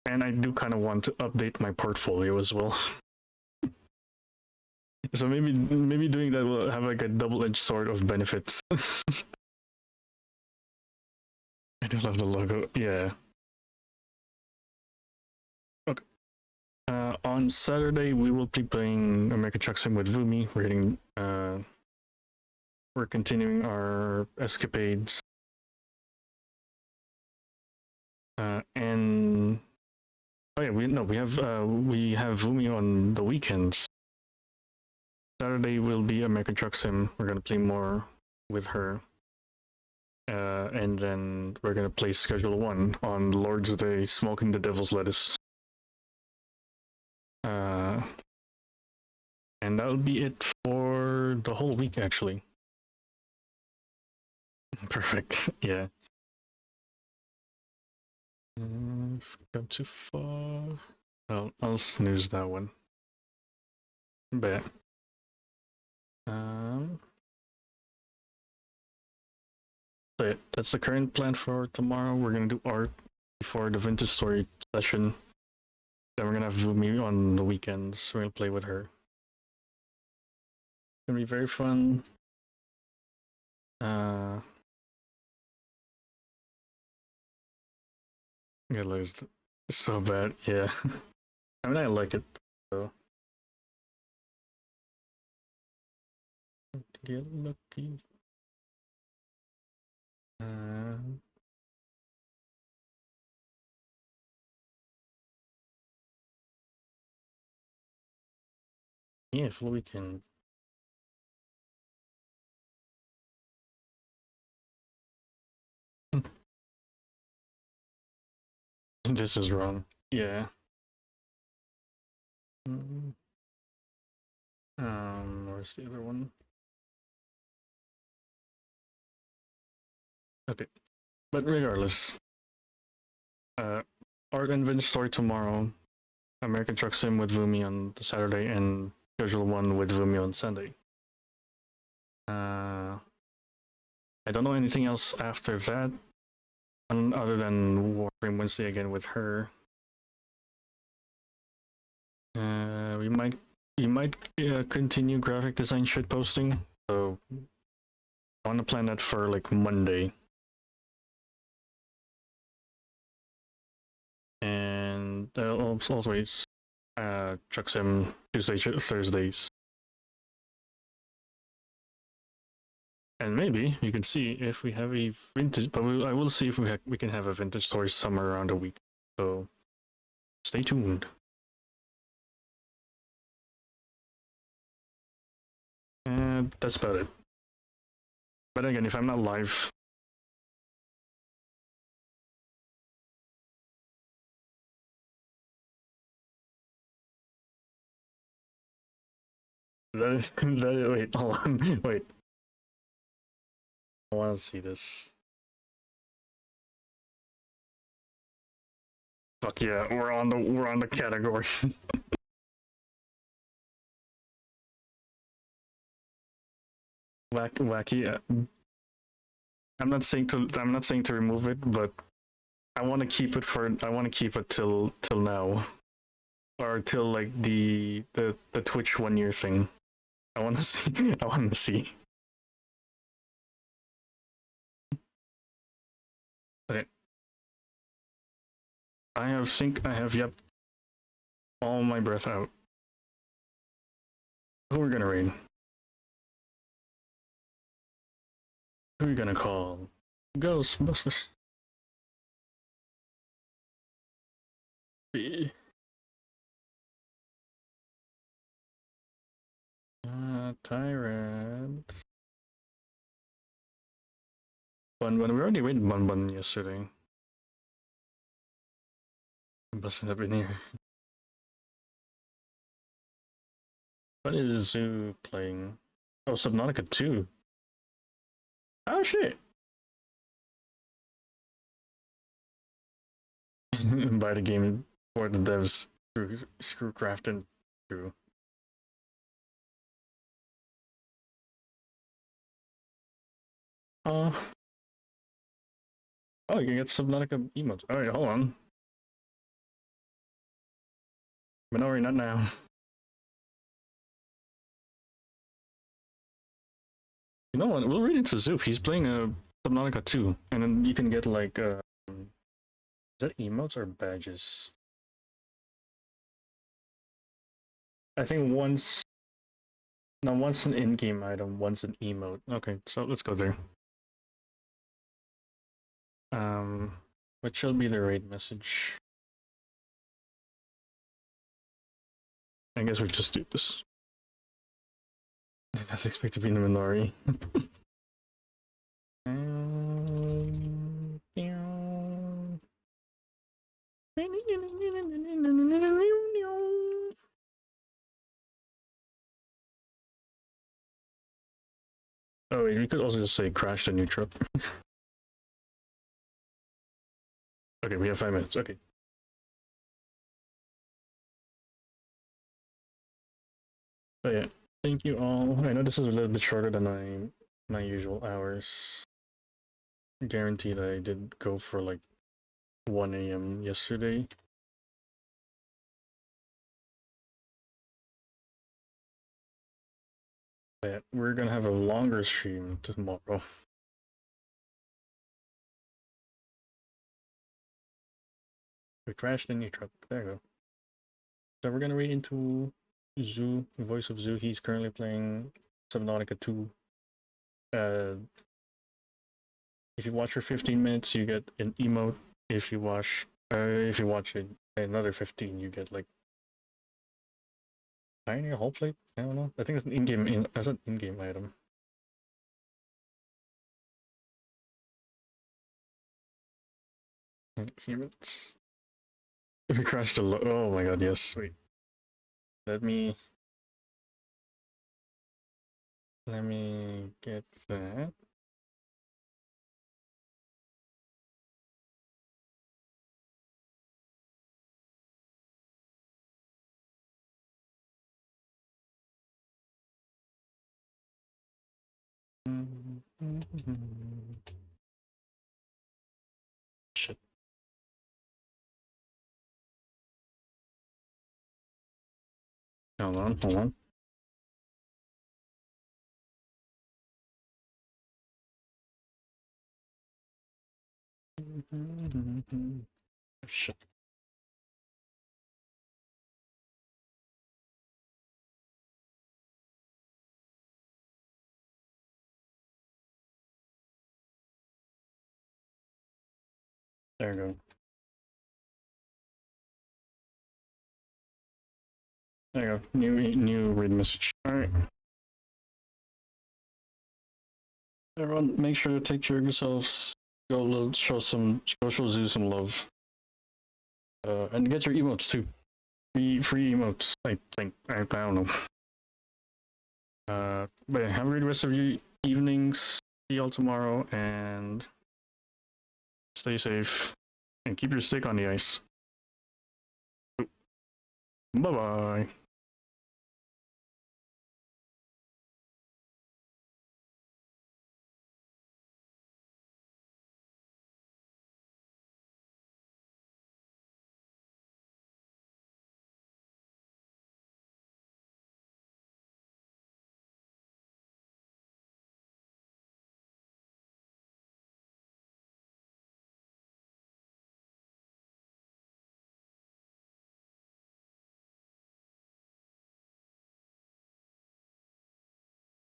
[SPEAKER 2] And I do kind of want to update my portfolio as well. So maybe doing that will have like a double-edged sword of benefits. I do love the logo. Yeah. Okay. On Saturday we will be playing American Truck Sim with Vumi. We're continuing our escapades. And oh yeah, we have Vumi on the weekends. Saturday will be American Truck Sim. We're gonna play more with her. And then we're gonna play Schedule 1 on Lord's Day, smoking the devil's lettuce. And that'll be it for the whole week, actually. Perfect. Yeah. If we go too far, I'll snooze that one. But so that's the current plan for tomorrow. We're gonna do art before the Vintage Story session. Then we're gonna have Vumi on the weekends. We're gonna play with her. It's gonna be very fun. Get lost. So bad, yeah. I mean, I like it though. Get lucky. Yeah, full weekend. This is wrong. Yeah. Where's the other one? Okay. But regardless, art and Vintage Story tomorrow, American Truck Sim with Vumi on the Saturday, and Schedule 1 with Vumi on Sunday. I don't know anything else after that, other than Warframe Wednesday again with her. We might continue graphic design shit posting, so I want to plan that for like Monday. And also Truck Sim Tuesday, Thursdays. And maybe you can see if we have a vintage, but I will see if we can have a Vintage Story somewhere around a week. So stay tuned. And that's about it. But again, if I'm not live, wait, hold on, wait. I want to see this. Fuck yeah, we're on the category. Wacky. I'm not saying to remove it, but I want to keep it till now, or till like the Twitch 1 year thing. I want to see. I want to see. Okay. I have yep all my breath out. Who are we gonna raid? Who are we gonna call? Ghostbusters. B. Tyrant. Bun. We already raided Bun yesterday. I'm busting up in here. What is Zoo playing? Oh, Subnautica 2. Oh shit! Buy the game for the devs through Screwcraft and through. Oh, you can get Subnautica emotes. Alright, hold on. Minori, not now. You know what? We'll read into Zoop. He's playing a Subnautica 2, and then you can get like is that emotes or badges? I think once an in-game item, once an emote. Okay, so let's go there. What shall be the raid message? I guess we just do this. Did not expect to be in the Minori. Oh wait, you could also just say crashed a new truck. Okay, we have 5 minutes. Okay. But yeah, thank you all. I know this is a little bit shorter than my usual hours. Guaranteed I did go for like 1 a.m. yesterday. But we're gonna have a longer stream tomorrow. We crashed a new truck. There you go. So we're gonna read into Zoo, Voice of Zoo. He's currently playing Subnautica 2. If you watch for 15 minutes, you get an emote. If you watch it another 15, you get like Pioneer hull plate. I don't know. I think it's an in-game as an in-game item. Humans. If you crash the oh my god, yes, wait. Let me get that. Shit. Hold on. Shit. There we go. There you go. New read message. Alright. Everyone, make sure to take care of yourselves. Go show Zoo some love. And get your emotes too. Free emotes, I think. I don't know. But have a great rest of your evenings. See y'all tomorrow, and stay safe and keep your stick on the ice. Bye bye.